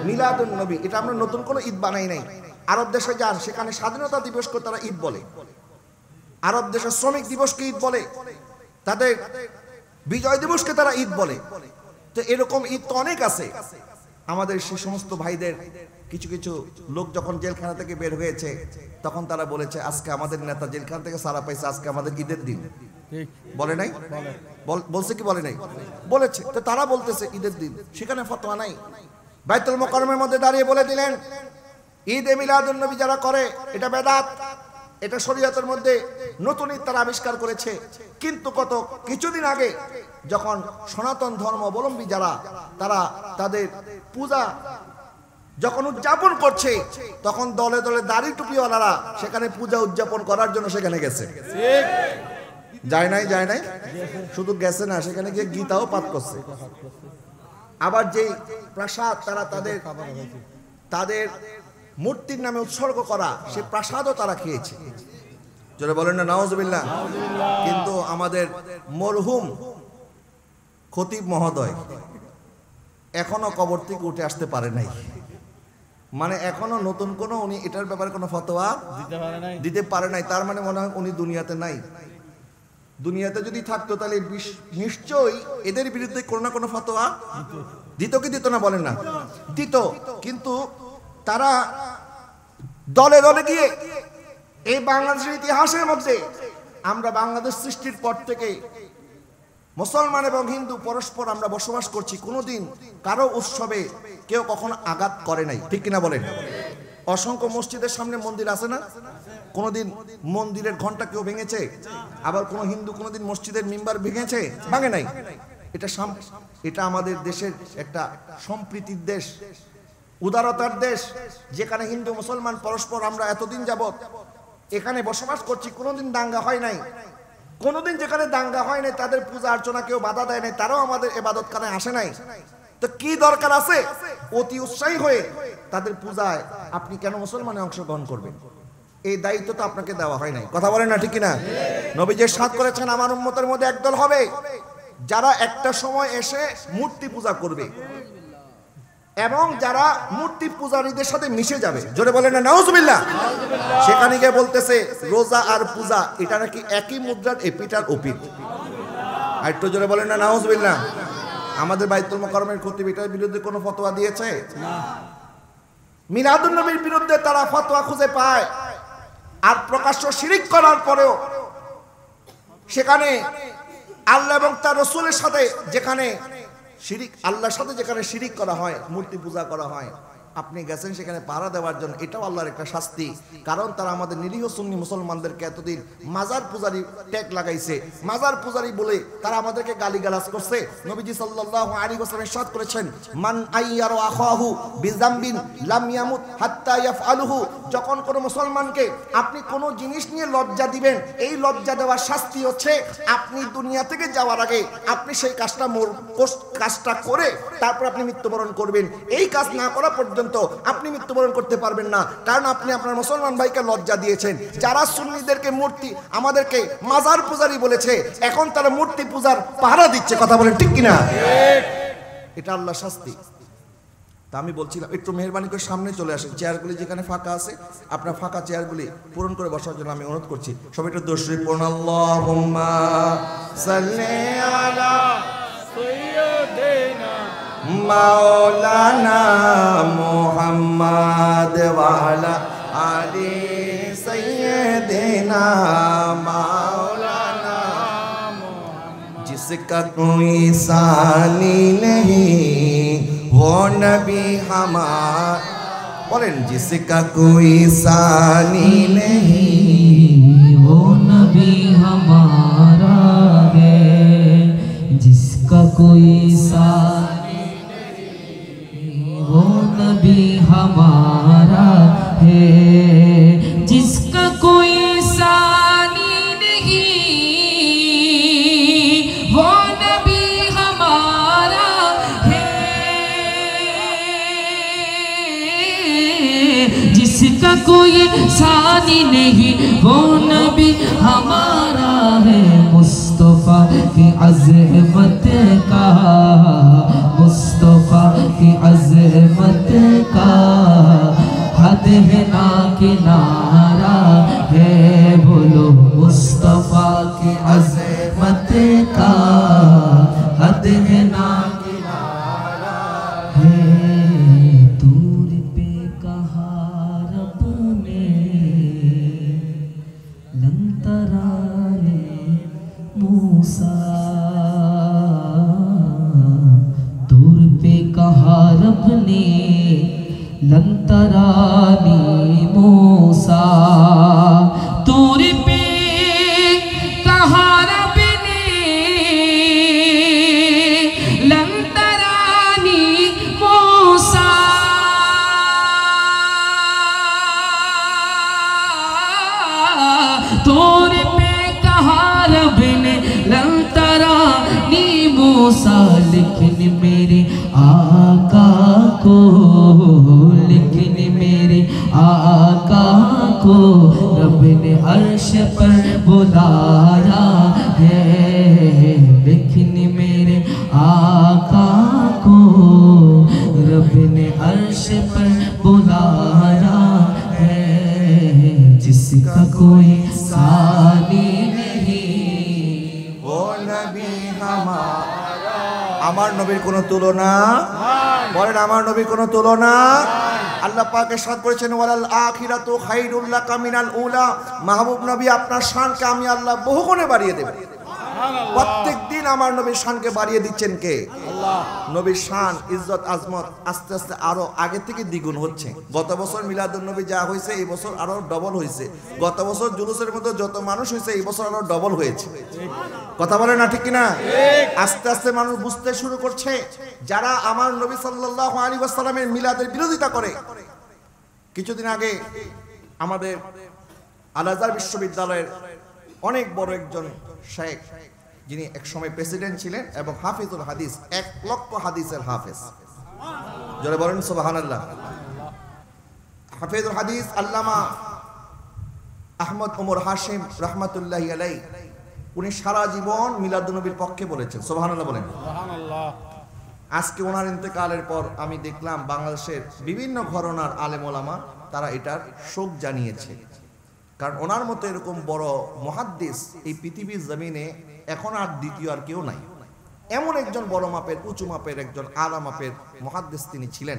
মিলাদুন নবী। এটা আমরা নতুন কোনো ঈদ বানাই নাই। আরব দেশে যান, সেখানে স্বাধীনতা দিবসকে তারা ঈদ বলে, আরব দেশের শ্রমিক দিবসকে ঈদ বলে, তাদের বিজয় দিবসকে তারা ঈদ বলে। তো এরকম ঈদ তো অনেক আছে। আমাদের সেই সমস্ত ভাইদের কিছু কিছু লোক যখন জেলখানা থেকে বের হয়েছে, তখন তারা বলেছে আজকে আমাদের নেতা জেলখানা থেকে সারা পাইছে, আজকে আমাদের ঈদের দিন। বলে নাই? বলছে কি বলে নাই? বলেছে। তো তারা বলতেছে ঈদের দিন, সেখানে ফতোয়া নাই। বাইতুল মুকাররমের মধ্যে দাঁড়িয়ে বলে দিলেন ঈদে মিলাদুন নবী যারা করে এটা বেদাত, এটা শরীয়তের মধ্যে নতুন ঈদ তারা আবিষ্কার করেছে। কিন্তু কত কিছুদিন আগে যখন সনাতন ধর্ম অবলম্বী যারা তারা তাদের পূজা যখন উদযাপন করছে, তখন দলে দলে দাড়ি টুপিওয়ালারা সেখানে পূজা উদযাপন করার জন্য সেখানে গেছে। যায় নাই? যায় নাই? শুধু গেছে না, সেখানে গিয়ে গীতাও পাঠ করছে। আবার যে প্রাসাদ তারা তাদের মূর্তির নামে উৎসর্গ করা, সে প্রাসাদও তারা খেয়েছে। যারা বলেন না নাউজুবিল্লাহ। কিন্তু আমাদের মরহুম খতিব মহোদয় এখনো কবর থেকে উঠে আসতে পারে নাই, মানে এখনো নতুন কোনো উনি এটার ব্যাপারে কোনো ফতোয়া দিতে পারে নাই। তার মানে মনে হয় উনি দুনিয়াতে নাই। দুনিয়াতে যদি থাকতো তাহলে নিশ্চয়ই এদের বিরুদ্ধে কোনো না কোনো ফতোয়া দিত কি দিত না বলেন না? দিত। কিন্তু তারা দলে দলে গিয়ে এই বাংলাদেশের ইতিহাসের মধ্যে আমরা বাংলাদেশ সৃষ্টির পর থেকে মুসলমান এবং হিন্দু পরস্পর আমরা বসবাস করছি, কোনোদিন কারো উৎসবে কেউ কখনো আঘাত করে নাই, ঠিক কিনা বলেন? অসংখ্য মসজিদের সামনে মন্দির আছে না? কোনোদিন মন্দিরের ঘন্টা কেউ ভেঙেছে? আবার কোনো হিন্দু কোনোদিন মসজিদের মিম্বার ভেঙেছে? ভাঙে নাই। এটা আমাদের দেশের একটা সম্প্রীতির দেশ, উদারতার দেশ, যেখানে হিন্দু মুসলমান পরস্পর আমরা এতদিন যাবত এখানে বসবাস করছি, কোনোদিন দাঙ্গা হয় নাই। কোনোদিন যেখানে দাঙ্গা হয় নাই, তাদের পূজা অর্চনা কেউ বাধা দেয় নাই, তারাও আমাদের ইবাদতখানে আসে নাই। তো কি দরকার আছে অতি উৎসাহী হয়ে তাদের পূজায় আপনি কেন মুসলমানে অংশগ্রহণ করবেন? এই দায়িত্ব তো আপনাকে দেওয়া হয় নাই, কথা বলেন না, ঠিক কিনা? নবীজি ইরশাদ করেছেন আমার উম্মতের মধ্যে একদল হবে যারা একটা সময় এসে মূর্তি পূজা করবে এবং যারা মূর্তি পূজারীদের সাথে মিশে যাবে। জোরে বলেন না নাউজুবিল্লাহ। সেখানে গিয়ে বলতেছে রোজা আর পূজা এটা নাকি একই মুদ্রার এপিঠ আর ওপিঠ। আর একটু জোরে বলেন না নাউজুবিল্লাহ। আমাদের বাইতুল মুকাররমের খতিব এটার বিরুদ্ধে কোনো ফতোয়া দিয়েছে না। মিলাদুন নবীর বিরুদ্ধে তারা ফতোয়া খুঁজে পায়, আর প্রকাশ্য শিরিক করার পরেও সেখানে আল্লাহ এবং তার রাসূলের সাথে যেখানে শিরিক, আল্লাহর সাথে যেখানে শিরিক করা হয়, মূর্তি পূজা করা হয়, আপনি গেছেন সেখানে পাহারা দেওয়ার জন্য, এটাও আল্লাহর একটা শাস্তি। কারণ তারা আমাদের নিরীহ সুন্নি মুসলমানদেরকে এতদিন মাজার পূজারি ট্যাগ লাগাইছে, মাজার পূজারি বলে তারা আমাদেরকে গালিগালাজ করছে। নবীজি সাল্লাল্লাহু আলাইহি ওয়াসাল্লাম ইরশাদ করেছেন মান আইয়ারু আখাহু বিযামবিন লাম ইয়ামুত হাত্তা ইয়াফআলুহু। যখন কোনো মুসলমানকে আপনি কোনো জিনিস নিয়ে লজ্জা দিবেন, এই লজ্জা দেওয়ার শাস্তি হচ্ছে আপনি দুনিয়া থেকে যাওয়ার আগে আপনি সেই কাজটা করে তারপর আপনি মৃত্যুবরণ করবেন। এই কাজ না করা পর্যন্ত আপনি মৃত্যুবরণ করতে পারবেন না, কারণ আপনি আপনার মুসলমান ভাইকে লজ্জা দিয়েছেন। যারা সুন্নিদেরকে মূর্তি, আমাদেরকে মাজার পূজারি বলেছে, এখন তারা মূর্তি পূজার পাহারা দিচ্ছে, কথা বলেন ঠিক কিনা? এটা আল্লাহর শাস্তি। তা আমি বলছিলাম একটু মেহেরবানি করে সামনে চলে আসেন, চেয়ারগুলি যেখানে ফাঁকা আছে আপনার ফাঁকা চেয়ারগুলি পূরণ করে বসার জন্য আমি অনুরোধ করছি। সবাই একটু দরুদ শরীফ পড়ুন। আল্লাহুম্মা সাল্লি আলা সাইয়্যিদিনা মাওলানা মুহাম্মদ ওয়া আলা আলি সাইয়্যিদিনা মাওলানা মুহাম্মদ। जिसका कोई सानी नहीं वो नबी हमारा, बोलें जिसका कोई सानी नहीं वो नबी हमारा है, जिसका कोई सानी नहीं वो नबी हमारा है, जिसका कोई सानी नहीं वो नबी हमारा है, जिसका कोई सानी नहीं वो नबी हमारा है। मुस्तफा की अज़मत का, मुस्तफा की अज़मत का हद है ना किनारा है, बोलो मुस्तफा की अज़मत का हद है ना किनारा है। दूर पे कहा रब ने लंतराने मूसा, दूर पे कहा रब ने लंतरानी मूसा, दूर पे कहा रब ने लंतरानी मूसा, दूर पे कहा रब ने लंतरानी मूसा, लेकिन मेरे आका को, लेकिन मेरे आका को रब ने अर्श पर बुलाया है, लेकिन मेरे अपने अर्श पर बुलाया है जिसका कोई सानी नहीं वो नबी हमारा। আমার নবীর কোনো তুলনা বলেন, আমার নবীর কোনো তুলনা। আল্লাহ পাক ইরশাদ করেছেন ওয়ালাল আখিরাতু খায়রুল লাকা মিনাল উলা। মাহবুব নবী আপনার শানকে আমি আল্লাহ বহুগুণে বাড়িয়ে দেব। প্রত্যেক দিন আমার নবীর শানকে বাড়িয়ে দিচ্ছেন কে? আল্লাহ। নবীর শান ইজ্জত আজমত আস্তে আস্তে আরো আগে থেকে দ্বিগুণ হচ্ছে। গত বছর মিলাদুন নবী যা হয়েছে এই বছর আরো ডবল হয়েছে। গত বছর জুলুসের মধ্যে যত মানুষ হয়েছে এই বছর আরো ডবল হয়েছে। কথা বলে না ঠিক কিনা? আস্তে আস্তে মানুষ বুঝতে শুরু করছে যারা আমার নবী সাল্লাল্লাহু আলাইহি ওয়াসাল্লামের মিলাদের বিরোধিতা করে। কিছুদিন আগে আমাদের আল আজহার বিশ্ববিদ্যালয়ের অনেক বড় একজন শেখ, যিনি একসময় প্রেসিডেন্ট ছিলেন এবং হাফিজুল হাদিস, 1 লক্ষ হাদিসের হাফেজ, জোরে বলেন সুবহানাল্লাহ। হাফিজুল হাদিস আল্লামা আহমদ ওমর হাশিম রাহমাতুল্লাহি আলাইহি, উনি সারা জীবন মিলাদুন নবীর পক্ষে বলেছেন। সুবহানাল্লাহ বলেন। আজকে ওনার ইন্তেকালের পর আমি দেখলাম বাংলাদেশের বিভিন্ন ঘরানার আলেম ওলামা তারা এটার শোক জানিয়েছে। কারণ ওনার মতো এরকম বড় মুহাদ্দিস এই পৃথিবীর জমিনে এখন আর দ্বিতীয় আর কেউ নাই। এমন একজন বড় মাপের উঁচু মাপের একজন আলা মাপের মুহাদ্দিস তিনি ছিলেন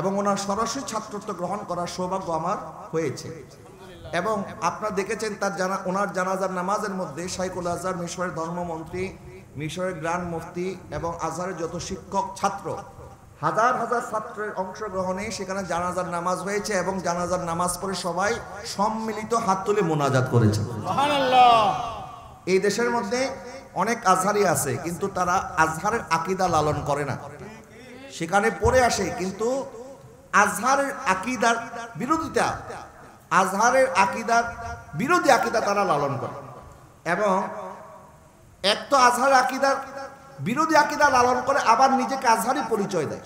এবং ওনার সরাসরি ছাত্রত্ব গ্রহণ করার সৌভাগ্য আমার হয়েছে। এবং আপনারা দেখেছেন তার ওনার জানাজার নামাজের মধ্যে শাইখুল আজহার, মিশরের ধর্মমন্ত্রী, মিশরের গ্র্যান্ড মুফতি এবং আজহারের যত শিক্ষক ছাত্র, হাজার হাজার ছাত্রের অংশগ্রহণে সেখানে জানাজার নামাজ হয়েছে এবং জানাজার নামাজ পড়ে সবাই সম্মিলিত হাত তুলে মোনাজাত করেছে। সুবহানাল্লাহ। এই দেশের মধ্যে অনেক আজহারি আছে কিন্তু তারা আজহারের আকীদা লালন করে না, সেখানে পড়ে আসে কিন্তু আজহারের আকীদার বিরোধিতা, আজহারের আকীদার বিরোধী আকীদা তারা লালন করে। এবং এক তো আজহার আকীদার বিরোধী আকীদা লালন করে আবার নিজেকে আজহারি পরিচয় দেয়।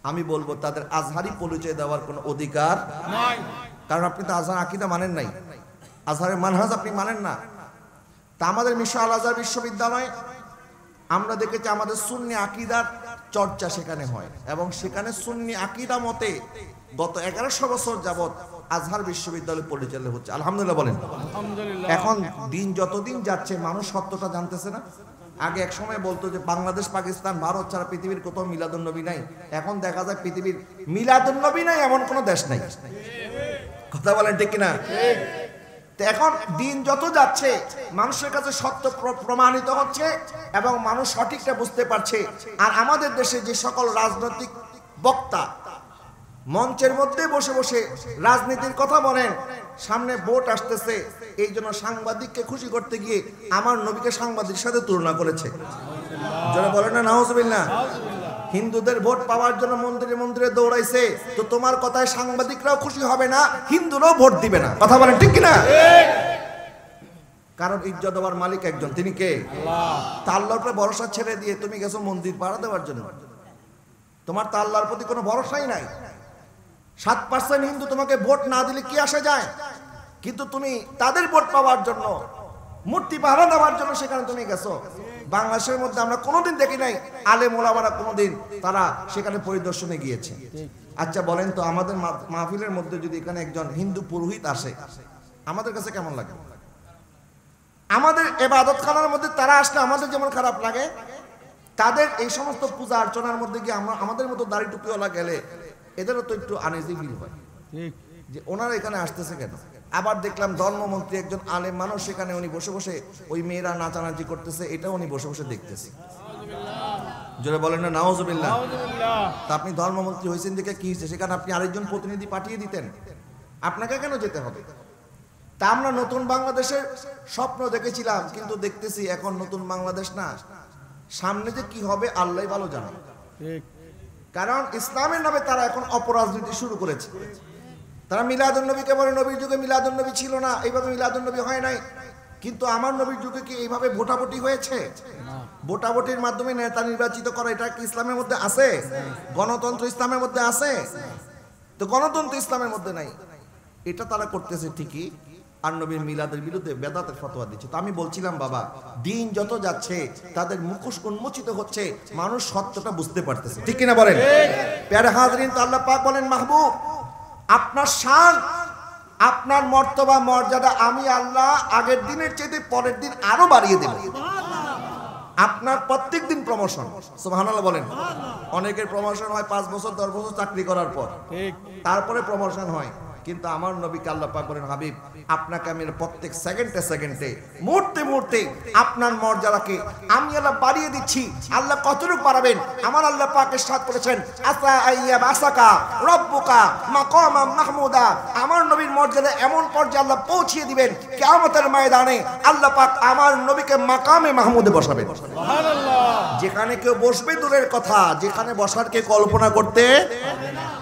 আমি বলবো তাদের আজহারি পরিচয় দেওয়ার কোনো অধিকার নাই, কারণ আপনি তো আজহার আকীদা মানেন নাই, আজহারের মানহাজ আপনি মানেন না। তা আমাদের মিশর আল আজহার বিশ্ববিদ্যালয়ে আমরা দেখেছি আমাদের সুন্নি আকীদার চর্চা সেখানে হয় এবং সেখানে সুন্নি আকীদা মতে গত 1100 বছর যাবত আজহার বিশ্ববিদ্যালয় পরিচালিত হচ্ছে। আলহামদুলিল্লাহ বলেন। এখন দিন যতদিন যাচ্ছে মানুষ সত্যটা জানতেছে না। আগে এক সময় বলতো যে বাংলাদেশ, পাকিস্তান, ভারত ছাড়া পৃথিবীর কোথাও মিলাদুন নবী নাই। এখন দেখা যায় পৃথিবীর মিলাদুন নবী নাই এমন কোনো দেশ নাই। কথা বলেন ঠিক কিনা? এখন দিন যত যাচ্ছে মানুষের কাছে সত্য প্রমাণিত হচ্ছে এবং মানুষ সঠিকটা বুঝতে পারছে। আর আমাদের দেশে যে সকল রাজনৈতিক বক্তা মঞ্চের মধ্যে বসে বসে রাজনীতির কথা বলেন, সামনে ভোট আসতেছে এই জন্য সাংবাদিককে খুশি করতে গিয়ে আমার নবীকে সাংবাদিকের সাথে তুলনা করেছে। যারা বলেন না নাউজুবিল্লাহ। হিন্দুদের ভোট পাওয়ার জন্য মন্দিরে মন্দিরে দৌড়াইছে, তো তোমার কথায় সাংবাদিকরাও খুশি হবে না, হিন্দুরাও ভোট দিবে না। কথা বলেন ঠিক কিনা? কারণ ইজ্জত দেওয়ার মালিক একজন, তিনি কে? আল্লাহ। তা আল্লাহর উপরে ভরসা ছেড়ে দিয়ে তুমি গেছো মন্দির পাড়া দেওয়ার জন্য, তোমার তা আল্লাহর প্রতি কোনো ভরসাই নাই। 7% হিন্দু তোমাকে ভোট না দিলে কি আসে যায়, কিন্তু তুমি তাদের ভোট পাওয়ার জন্য, মূর্তি পাহারা দেওয়ার জন্য সেখানে তুমি গেছো। বাংলাদেশের মধ্যে আমরা কোনোদিন দেখি নাই আলেম ওলামারা কোনোদিন তারা সেখানে পরিদর্শনে গিয়েছে। আচ্ছা বলেন তো, আমাদের মাহফিলের মধ্যে যদি এখানে একজন হিন্দু পুরোহিত আসে আমাদের কাছে কেমন লাগে? আমাদের ইবাদতখানার মধ্যে তারা আসলে আমাদের যেমন খারাপ লাগে, তাদের এই সমস্ত পূজা অর্চনার মধ্যে গিয়ে আমাদের মতো দাড়ি টুপিওয়ালা গেলে এদেরও তো একটু আনইজি ফিল হয় যে ওনারা এখানে আসতেছে কেন। আবার দেখলাম ধর্মমন্ত্রী একজন আলেম মানুষ, সেখানে উনি বসে বসে ওই মেয়েরা নাচানাচি করতেছে, এটাও উনি বসে বসে দেখতেছে। জোরে বলেন না নাউজুবিল্লাহ। তা আপনি ধর্মমন্ত্রী হয়েছেন দেখে কি হয়েছে? সেখানে আপনি আরেকজন প্রতিনিধি পাঠিয়ে দিতেন, আপনাকে কেন যেতে হবে? তা আমরা নতুন বাংলাদেশের স্বপ্ন দেখেছিলাম, কিন্তু দেখতেছি এখন নতুন বাংলাদেশ না, সামনে যে কি হবে আল্লাহই ভালো জানে। কারণ ইসলামের নামে তারা এখন অপরাজনীতি শুরু করেছে। তারা মিলাদুন নবীকে বলে নবীর যুগে মিলাদুন নবী ছিল না, এইভাবে মিলাদুন নবী হয় নাই। কিন্তু আমার নবীর যুগে কি এইভাবে ভোটাভুটি হয়েছে? ভোটাভুটির মাধ্যমে নেতা নির্বাচিত করা এটা কি ইসলামের মধ্যে আছে? গণতন্ত্র ইসলামের মধ্যে আছে? তো গণতন্ত্র ইসলামের মধ্যে নাই। এটা তারা করতেছে ঠিকই, আর নবীর মিলাদের বিরুদ্ধে বেদাতের ফতোয়া দিচ্ছে। তো আমি বলছিলাম বাবা, দিন যত যাচ্ছে তাদের মুখোশ উন্মোচিত হচ্ছে, মানুষ সত্যটা বুঝতে পারতেছে, ঠিক কিনা বলেন? প্যারে হাজরিন, তো আল্লাহ পাক বলেন, মাহবুব আপনার শান, আপনার মর্তবা মর্যাদা আমি আল্লাহ আগের দিনের চেয়ে পরের দিন আরো বাড়িয়ে দেব। আপনার প্রত্যেক দিন প্রমোশন, সুবহানাল্লাহ বলেন। অনেকের প্রমোশন হয় 5 বছর 10 বছর চাকরি করার পর, তারপরে প্রমোশন হয়। কিন্তু আমার নবীকে আল্লাহ পাক বলেন, হাবিব আপনাকে আমি প্রত্যেক সেকেন্ডে মুহূর্তে মুহূর্তে আপনার মর্যাদাকে আমি আল্লাহ বাড়িয়ে দিচ্ছি। আল্লাহ কতটুকু বাড়াবেন? আমার আল্লাহ পাক ইরশাদ করেছেন, আসা আইয়াব আসাকা রব্বুকা মাকামাম মাহমুদা। আমার নবীর মর্যাদা এমন পর্যায়ে আল্লাহ পৌঁছিয়ে দিবেন, কিয়ামতের ময়দানে আল্লাহ পাক আমার নবীকে মাকামে মাহমুদে বসাবেন। সুবহানাল্লাহ। যেখানে কেউ বসবে দূরের কথা, যেখানে বসার কে কল্পনা করতে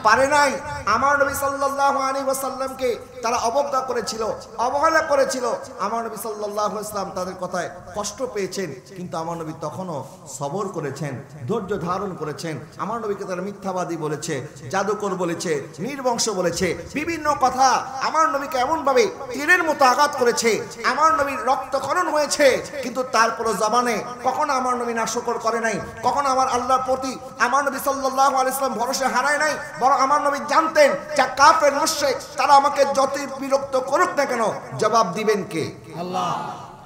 পারে নাই। আমার নবী সাল্লাল্লাহু আলাইহি ওয়াসাল্লামকে তারা অবজ্ঞা করেছিল, অবহেলা করেছিল। আমার নবী সাল্লাল্লাহু আলাইহি ওয়াসাল্লাম তাদের কথায় কষ্ট পেয়েছেন, কিন্তু আমার নবী তখনও সবর করেছেন, ধৈর্য ধারণ করেছেন। আমার নবীকে তারা মিথ্যাবাদী বলেছে, জাদুকর বলেছে, নির্বংশ বলেছে, বিভিন্ন কথা আমার নবীকে এমন ভাবে তীরের মতো আঘাত করেছে, আমার নবীর রক্তক্ষরণ হয়েছে, কিন্তু তারপরও জবানে কখনো আমার নবী নাশকর করে নাই, কখনো আমার আল্লাহর প্রতি আমার নবী সাল্লাল্লাহু আলাইহি ওয়াসাল্লাম ভরসা হারায় নাই। বরং আমার নবী জানতেন যে কাফের মুশরিক তারা আমাকে যতই বিরক্ত করুক না কেন, জবাব দিবেন কে? আল্লাহ।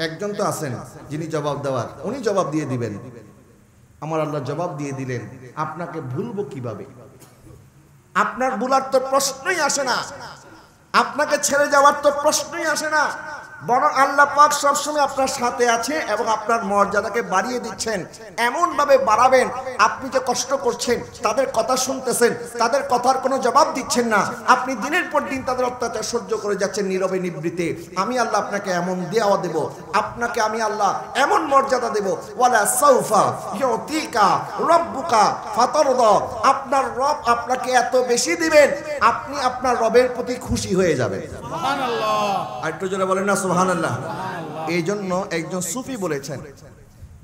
একজন তো আছেন যিনি জবাব দেওয়ার, উনি জবাব দিয়ে দিবেন। আমার আল্লাহ জবাব দিয়ে দিলেন, আপনাকে ভুলবো কিভাবে? আপনার ভুলার তো প্রশ্নই আসে না, আপনাকে ছেড়ে যাওয়ার তো প্রশ্নই আসে না। বরং আল্লাহ পাক সবসময় আপনার সাথে আছে এবং আপনার মর্যাদাকে বাড়িয়ে দিচ্ছেন। এমন ভাবে বাড়াবেন, আপনি যে কষ্ট করছেন, তাদের কথা শুনতেছেন, তাদের কথার কোনো জবাব দিচ্ছেন না, আপনি দিনের পর দিন তাদের অত্যাচার সহ্য করে যাচ্ছেন নীরবে নিবৃতে। আমি আল্লাহ আপনাকে এমন দেওয়া দেব, আপনাকে আমি আল্লাহ এমন মর্যাদা দেব, ওয়ালা সাউফা ইউতিকা রাব্বুকা ফাতারদা। আপনার রব আপনাকে এত বেশি দিবেন, আপনি আপনার রবের প্রতি খুশি হয়ে যাবেন। সুবহানাল্লাহ। আর একটু জোরে বলেন না সুবহানাল্লাহ। এই জন্য একজন সুফি বলেছেন,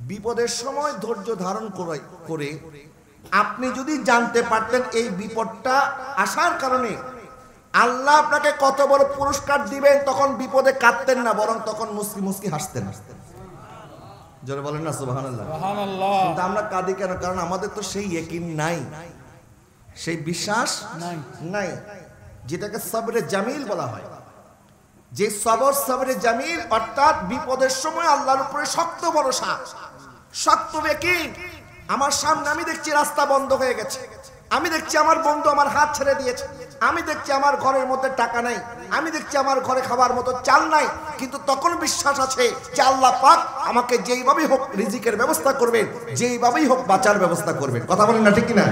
বিপদের সময় ধৈর্য ধারণ করে আপনি যদি জানতে পারতেন এই বিপদটা আসার কারণে আল্লাহ আপনাকে কত বড় পুরস্কার দিবেন, তখন বিপদে কাঁদতেন না, বরং তখন মুস্কি মুস্কি হাসতেন। জোরে বলেন না সুবহানাল্লাহ। কিন্তু আমরা কাঁদি কেন? কারণ আমাদের তো সেই ইয়াকিন নাই, সেই বিশ্বাস নাই, যেটাকে সবরে জামিল বলা হয়। যে সবরে জামিল অর্থাৎ বিপদের সময় আল্লাহর উপরে শক্ত ভরসা, শক্ত ইয়াকিন। আমার সামনে আমি দেখছি রাস্তা বন্ধ হয়ে গেছে, আমি দেখছি আমার বন্ধু আমার হাত ছেড়ে দিয়েছে, আমি দেখছি আমার ঘরের মধ্যে টাকা নাই, আমি দেখছি আমার ঘরে খাবার মতো চাল নাই, কিন্তু তখন বিশ্বাস আছে যে আল্লাহ পাক আমাকে যেইভাবেই হোক রিজিকের ব্যবস্থা করবেন, যেইভাবেই হোক বাঁচার ব্যবস্থা করবেন। কথা বলেন না ঠিক কিনা?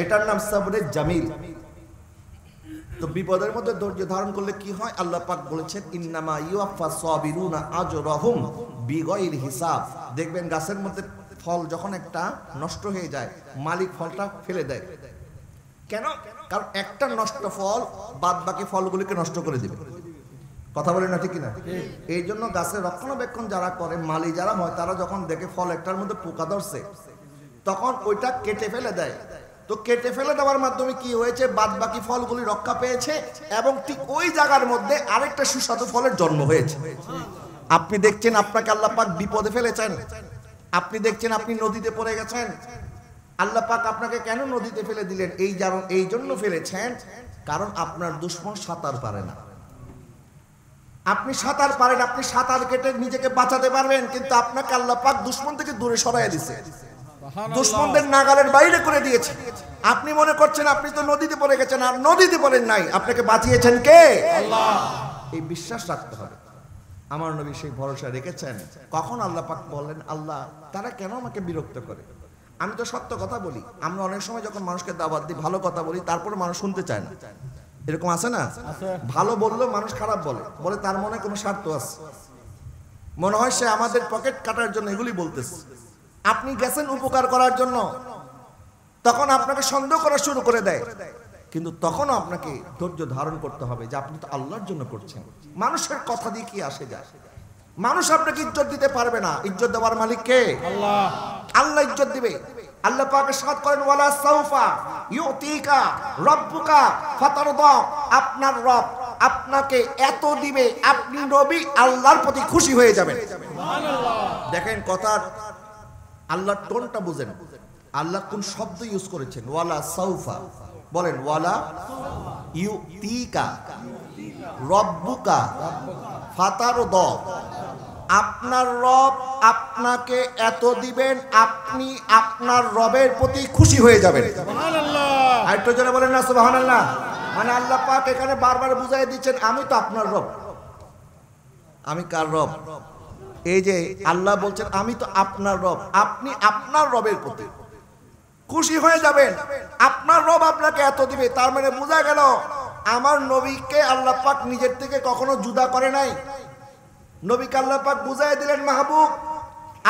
এটার নাম সবরে জামিল। তো বিপদের মধ্যে ধৈর্য ধারণ করলে কি হয়? আল্লাহ পাক বলেছেন, ইন্নামা ইউয়াফাস সাবিরুনা আজরাহুম বিগাইরি হিসাব। দেখবেন গাছের মধ্যে ফল যখন একটা নষ্ট হয়ে যায়, মালিক ফলটা ফেলে দেয়। কেন? কারণ একটা নষ্ট ফল বাদ বাকি ফলগুলিকে নষ্ট করে দিবে। কথা বলেন না ঠিক কিনা? এই জন্য গাছের রক্ষণাবেক্ষণ যারা করে, মালি যারা হয়, তারা যখন দেখে ফল একটার মধ্যে পোকা ধরছে, তখন ওইটা কেটে ফেলে দেয়। তো কেটে ফেলে দেওয়ার মাধ্যমে কি হয়েছে? বাদ বাকি ফলগুলি রক্ষা পেয়েছে এবং ঠিক ওই জায়গার মধ্যে আরেকটা সুস্বাদু ফলের জন্ম হয়েছে। আপনি দেখছেন আপনাকে আল্লাহ পাক বিপদে ফেলেছেন, আপনি দেখছেন আপনি নদীতে পড়ে গেছেন, আল্লাহ পাক আপনাকে কেন নদীতে ফেলে দিলেন? এই জন্য ফেলেছেন কারণ আপনার দুশমন সাঁতার পারে না। আপনি সাঁতার পারেন, আপনি সাঁতার কেটে নিজেকে বাঁচাতে পারবেন, কিন্তু আপনাকে আল্লাহ পাক দুশমন থেকে দূরে সরাইয়া দিয়েছে, দুশমনদের নাগালের বাইরে করে দিয়েছে। আপনি মনে করছেন আপনি তো নদীতে পড়ে গেছেন, আর নদীতে পড়েন নাই, আপনাকে বাঁচিয়েছেন কে? আল্লাহ। এই বিশ্বাস রাখতে হবে। আমার নবী সেই ভরসা রেখেছেন। কখন আল্লাহ পাক বললেন, আল্লাহ তারা কেন আমাকে বিরক্ত করে? আমি তো সত্য কথা বলি। আমরা অনেক সময় যখন মানুষকে দাওয়াত দিই, ভালো কথা বলি, তারপরে মানুষ শুনতে চায় না। এরকম আছে না? ভালো বললেও মানুষ খারাপ বলে তার মনে কোনো স্বার্থ আছে, মনে হয় সে আমাদের পকেট কাটার জন্য এগুলি বলতেছে। আপনি গেছেন উপকার করার জন্য, তখন আপনাকে সন্দেহ করা শুরু করে দেয়, কিন্তু তখনও আপনাকে ধৈর্য ধারণ করতে হবে যে আপনি তো আল্লাহর জন্য করছেন। মানুষের কথা দিয়ে কি আসে যায়? মানুষ আপনাকে ইজ্জত দিতে পারবে না, ইজ্জত দেওয়ার মালিক কে? আল্লাহ। আল্লাহ ইজ্জত দিবে। আল্লাহ পাক ইরশাদ করেন, ওয়ালা সাউফা ইউতিকা রাব্বুকা ফাতারদা। আপনার রব আপনাকে এত দিবে, আপনি নবী আল্লাহর প্রতি খুশি হয়ে যাবেন। দেখেন কথার আল্লাহর টোনটা বুঝেন, আল্লাহ কোন শব্দ ইউজ করেছেন। ওয়ালা সাউফা, বলেন ওয়ালা ইউতিকা রব্বুকা ফাতারদ, আপনার রব আপনাকে এত দিবেন, আপনি আপনার রবের প্রতি খুশি হয়ে যাবেন। সুবহানাল্লাহ, আরেকটু জোরে বলেন না সুবহানাল্লাহ। মানে আল্লাহ পাক এখানে বারবার বুঝাই দিচ্ছেন আমি তো আপনার রব। আমি কার রব? এই যে আল্লাহ বলছেন আমি তো আপনার রব, আপনি আপনার রবের প্রতি খুশি হয়ে যাবেন। আপনার রব আপনাকে এত দিবে, তার মানে বোঝা গেল আমার নবীকে আল্লাহ পাক নিজের থেকে কখনো জুদা করে নাই। নবীকে আল্লাহ পাক বুঝাই দিলেন মাহবুব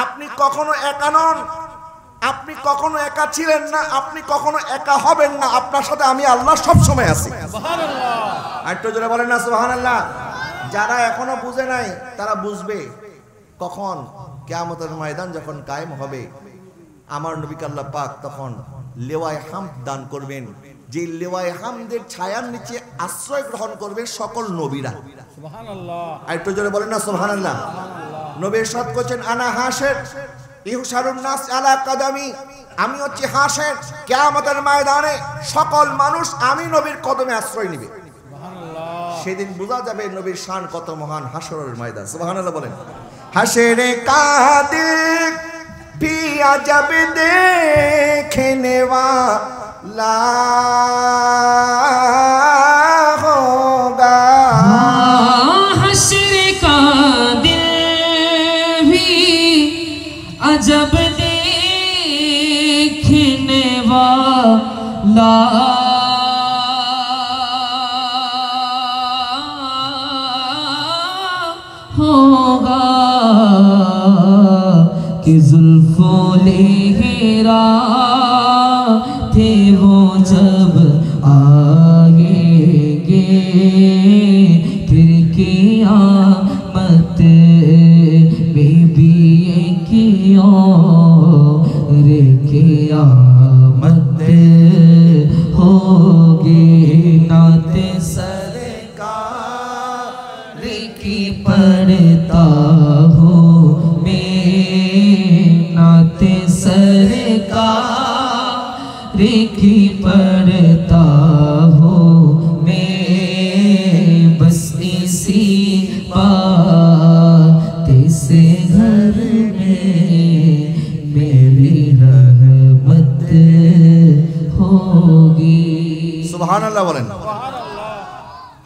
আপনি কখনো একা নন, আপনি কখনো একা ছিলেন না, আপনি কখনো একা হবেন না, আপনার সাথে আমি আল্লাহ সব সময় আছি। সুবহানাল্লাহ, আরেকটু জোরে বলেন না সুবহানাল্লাহ। যারা এখনো বুঝে নাই তারা বুঝবে কখন কিয়ামতের ময়দান যখন কায়েম হবে, আমার নবীকে আল্লাহ পাক তখন লেওয়ায়ে হামদ দান করবেন, যে লেওয়ায়ে হামদের ছায়ার নিচে আশ্রয় গ্রহণ করবেন সকল নবীরা। সুবহানাল্লাহ, আরেকটু জোরে বলেন না সুবহানাল্লাহ। নবী ইরশাদ করেছেন আনা হাসের ইহশারুন নাস আলা কদমি, আমি হচ্ছি হাসের, কিয়ামতের ময়দানে সকল মানুষ আমি নবীর কদমে আশ্রয় নেবে। সুবহানাল্লাহ, সেদিন বোঝা যাবে নবীর শান কত মহান হাসরের ময়দান। সুবহানাল্লাহ বলেন। হাসরে কাদির भी अजब देखने वाला होगा, हश्र का दिल भी अजब देखने वाला होगा कि जुल्फों लेहरा थे वो जब आएंगे, फिर क़यामत में भी रे क़यामत होगी। नाते सरकार की पढ़ता हूँ नाते सरकार की पढ़ता हूँ मैं, बस इसी बात से घर में मेरी रहमत होगी। সুবহানাল্লাহ বলেন।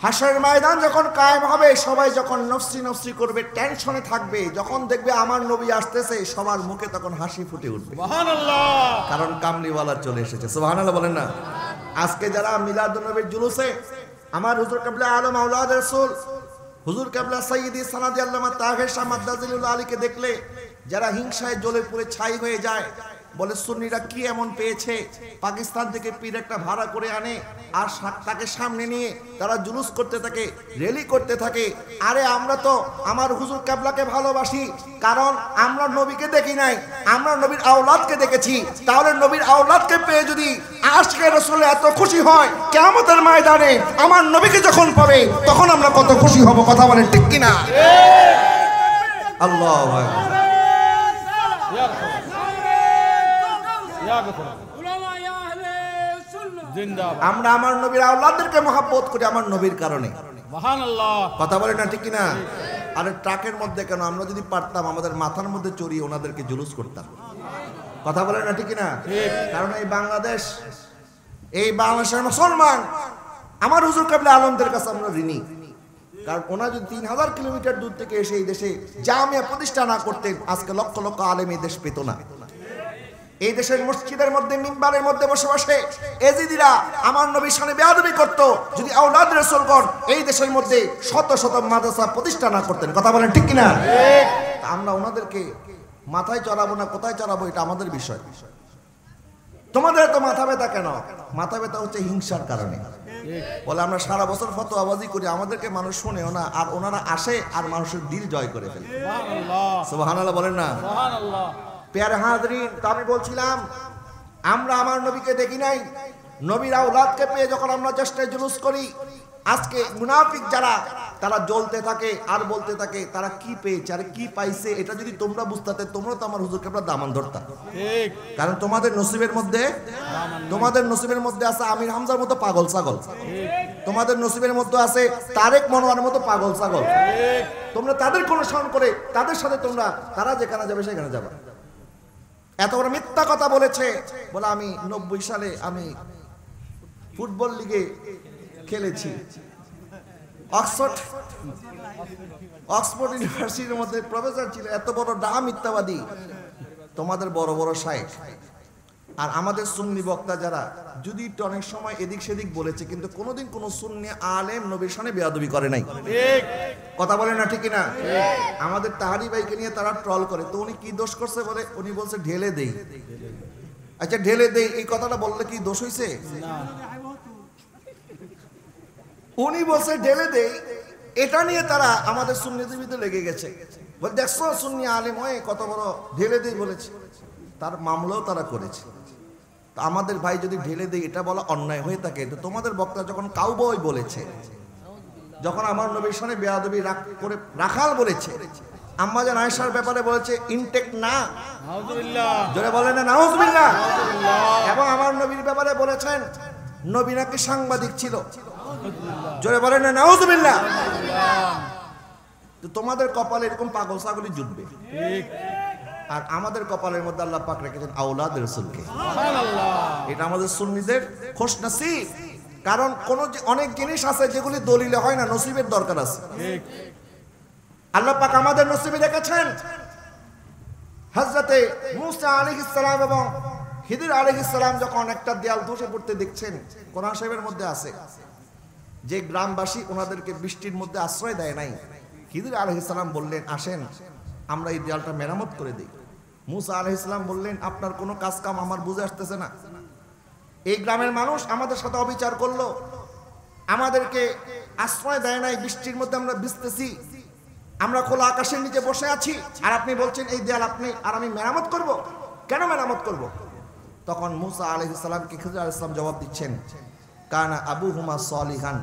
হাসরের ময়দান যখন কায়েম হবে, সবাই যখন নফসি নফসি করবে, টেনশনে থাকবে, যখন দেখবে আমার নবী আসতেছে সবার মুখে তখন হাসি ফুটে উঠবে। সুবহানাল্লাহ, কারণ কামলিওয়ালা চলে এসেছে। সুবহানাল্লাহ বলেন না। আজকে যারা মিলাদুন নবীর জুলুসে আমার হুজুর কিবলা আলম আওলাদ রাসূল হুজুর কিবলা সাইয়্যিদি সানাদি আল্লামা তাহের শাহ মাদ্দাজিলুল আলীকে দেখলে যারা হিংসায় জ্বলে পুড়ে ছাই হয়ে যায়, বলে সুন্নিরা কি এমন পেয়েছে, পাকিস্তান থেকে পীর একটা ভাড়া করে আনে আর তাকে সামনে নিয়ে তারা জুলুস করতে থাকে, র্যালি করতে থাকে। আরে আমরা তো আমার হুজুর কিবলাকে ভালোবাসি, কারণ আমরা নবীকে দেখি নাই, আমরা নবীর আওলাদকে দেখেছি। তাহলে নবীর আওলাদকে পেয়ে যদি আশিকে রাসূল এত খুশি হয়, কিয়ামতের ময়দানে আমার নবীকে যখন পাবে তখন আমরা কত খুশি হব। কথা বলেন ঠিক কিনা? আল্লাহু আকবার। আমরা আমার নবীর আওলাদদেরকে মহব্বত করি আমার নবীর কারণে। সুবহানাল্লাহ, কথা বলে না ঠিক কিনা? আরে ট্রাকের মধ্যে কেন, আমরা যদি পারতাম আমাদের মাথার মধ্যে চড়িয়ে ওনাদেরকে জুলুস করতাম। কথা বলে না ঠিক কিনা? কারণ এই বাংলাদেশের মুসলমান আমার হুজুর কিবলা আলমদের কাছে আমরা ঋণী। কারণ ওনারা যদি 3000 কিলোমিটার দূর থেকে এসে এই দেশে জামিয়া প্রতিষ্ঠা না করতেন, আজকে লক্ষ লক্ষ আলেম এই দেশ পেত না। এই দেশের মসজিদের মধ্যে মিম্বারের মধ্যে বসে বসে এজিদিরা আমার নবীর শানে বেয়াদবি করত, যদি আওলাদ রাসূলগণ এই দেশের মধ্যে শত শত মাদ্রাসা প্রতিষ্ঠা না করতেন। কথা বলেন ঠিক কিনা? আমরা ওনাদেরকে মাথায় চড়াবো না কোথায় চড়াবো এটা আমাদের বিষয়। তোমাদের তো মাথা ব্যথা কেন? মাথা ব্যথা হচ্ছে হিংসার কারণে। বলে আমরা সারা বছর ফতোয়াবাজি করি, আমাদেরকে মানুষ শুনেও না, আর ওনারা আসে আর মানুষের দিল জয় করে ফেলে। সুবহানাল্লাহ, সুবহানাল্লাহ বলেন না। সুবহানাল্লাহ। প্যারে হাজরিন, তো আমি বলছিলাম আমরা আমার নবীকে দেখি নাই, নবীর আওলাদকে পেয়ে যখন আমরা চেষ্টায় জুলুস করি, আজকে মুনাফিক যারা, তারা জ্বলতে থাকে আর বলতে থাকে তারা কি পেয়েছে আর কি পাইছে। এটা যদি তোমরা বুঝতে, তোমরা তো আমার হুজুরকে আপনার দামান ধরতা। ঠিক, কারণ তোমাদের নসিবের মধ্যে আছে আমির হামজার মতো পাগল ছাগল, তোমাদের নসিবের মধ্যে আছে তারেক মনোয়ারের মতো পাগল ছাগল। তোমরা তাদের অনুসরণ করে তাদের সাথে তোমরা, তারা যেখানে যাবে সেখানে যাবে। এত বড় মিথ্যা কথা বলেছে, বলে আমি 90 সালে আমি ফুটবল লিগে খেলেছি। অক্সফোর্ড ইউনিভার্সিটির মধ্যে প্রফেসর ছিল। এত বড় ডাহা মিথ্যাবাদী তোমাদের বড় বড় শাইখ। আর আমাদের সুন্নি বক্তা যারা, যদি একটু অনেক সময় এদিক সেদিক বলেছে, কিন্তু কোনোদিন কোনো সুন্নি আলেম নবীর সামনে বেয়াদবি করে নাই। কথা বলে না, ঠিক না? আমাদের তাহারি ভাইকে নিয়ে তারা ট্রল করে, তো উনি কি দোষ করছে বলে, উনি বলছে ঢেলে দেই। আচ্ছা ঢেলে দেই এই কথাটা বললে কি দোষ হইছে? উনি বলছে ঢেলে দেই, এটা নিয়ে তারা আমাদের সুন্নিদের ভিতরে লেগে গেছে। বল দেখছো সুন্নি আলেম হয়ে কত বড় ঢেলে দেই বলেছে, তার মামলাও তারা করেছে। আমাদের ভাই যদি ঢেলে দেই এটা বলা অন্যায় হয়ে থাকে, তো তোমাদের বক্তা যখন কাউবয় বলেছে, যখন আমার নবীর সামনে বেয়াদবি করে রাখাল বলেছে, আম্মাজান আয়েশার ব্যাপারে বলেছে ইনটেক না, নাউজুবিল্লাহ, জোরে বলেন না নাউজুবিল্লাহ। এবং আমার নবীর ব্যাপারে বলেছেন নবী নাকি সাংবাদিক ছিল, জোরে বলেন না নাউজুবিল্লাহ। তো তোমাদের কপালে এরকম পাগল ছাগলই জুটবে, ঠিক। আর আমাদের কপালের মধ্যে আল্লাহ পাক রেখেছেন আওলাদ রাসূলকে, সুবহানাল্লাহ। এটা আমাদের সুন্নিদের খুশনসিব। কারণ কোন অনেক জিনিস আছে যেগুলি দলিলে হয় না, নসিবের দরকার আছে, ঠিক। আল্লাহ পাক আমাদের নসিবে রেখেছেন হযরতে মূসা আলাইহিস সালাম এবং খিদির আলাইহিস সালাম যখন একটা দেয়াল ধসে পড়তে দেখছেন, কোরআন শরীফের মধ্যে আছে যে গ্রামবাসী ওনাদেরকে বৃষ্টির মধ্যে আশ্রয় দেয় নাই, খিদির আলাইহিস সালাম বললেন আসেন আমরা এই দেয়ালটা মেরামত করে দিই। মূসা আলাইহিস সালাম বললেন আপনার কোনো কাজ কাম আমার বুঝে আসতেছে না, এই গ্রামের মানুষ আমাদের সাথে অবিচার করলো, আমাদেরকে আশ্রয় দেয় নাই, বৃষ্টির মধ্যে আমরা ভিজতেছি, আমরা খোলা আকাশের নিচে বসে আছি, আর আপনি বলছেন এই দেয়াল আপনি আর আমি মেরামত করব, কেন মেরামত করব? তখন মূসা আলাইহিস সালামকে খিদির আলাইহিস সালাম জবাব দিচ্ছেন কানা আবুহুমা সলিহান,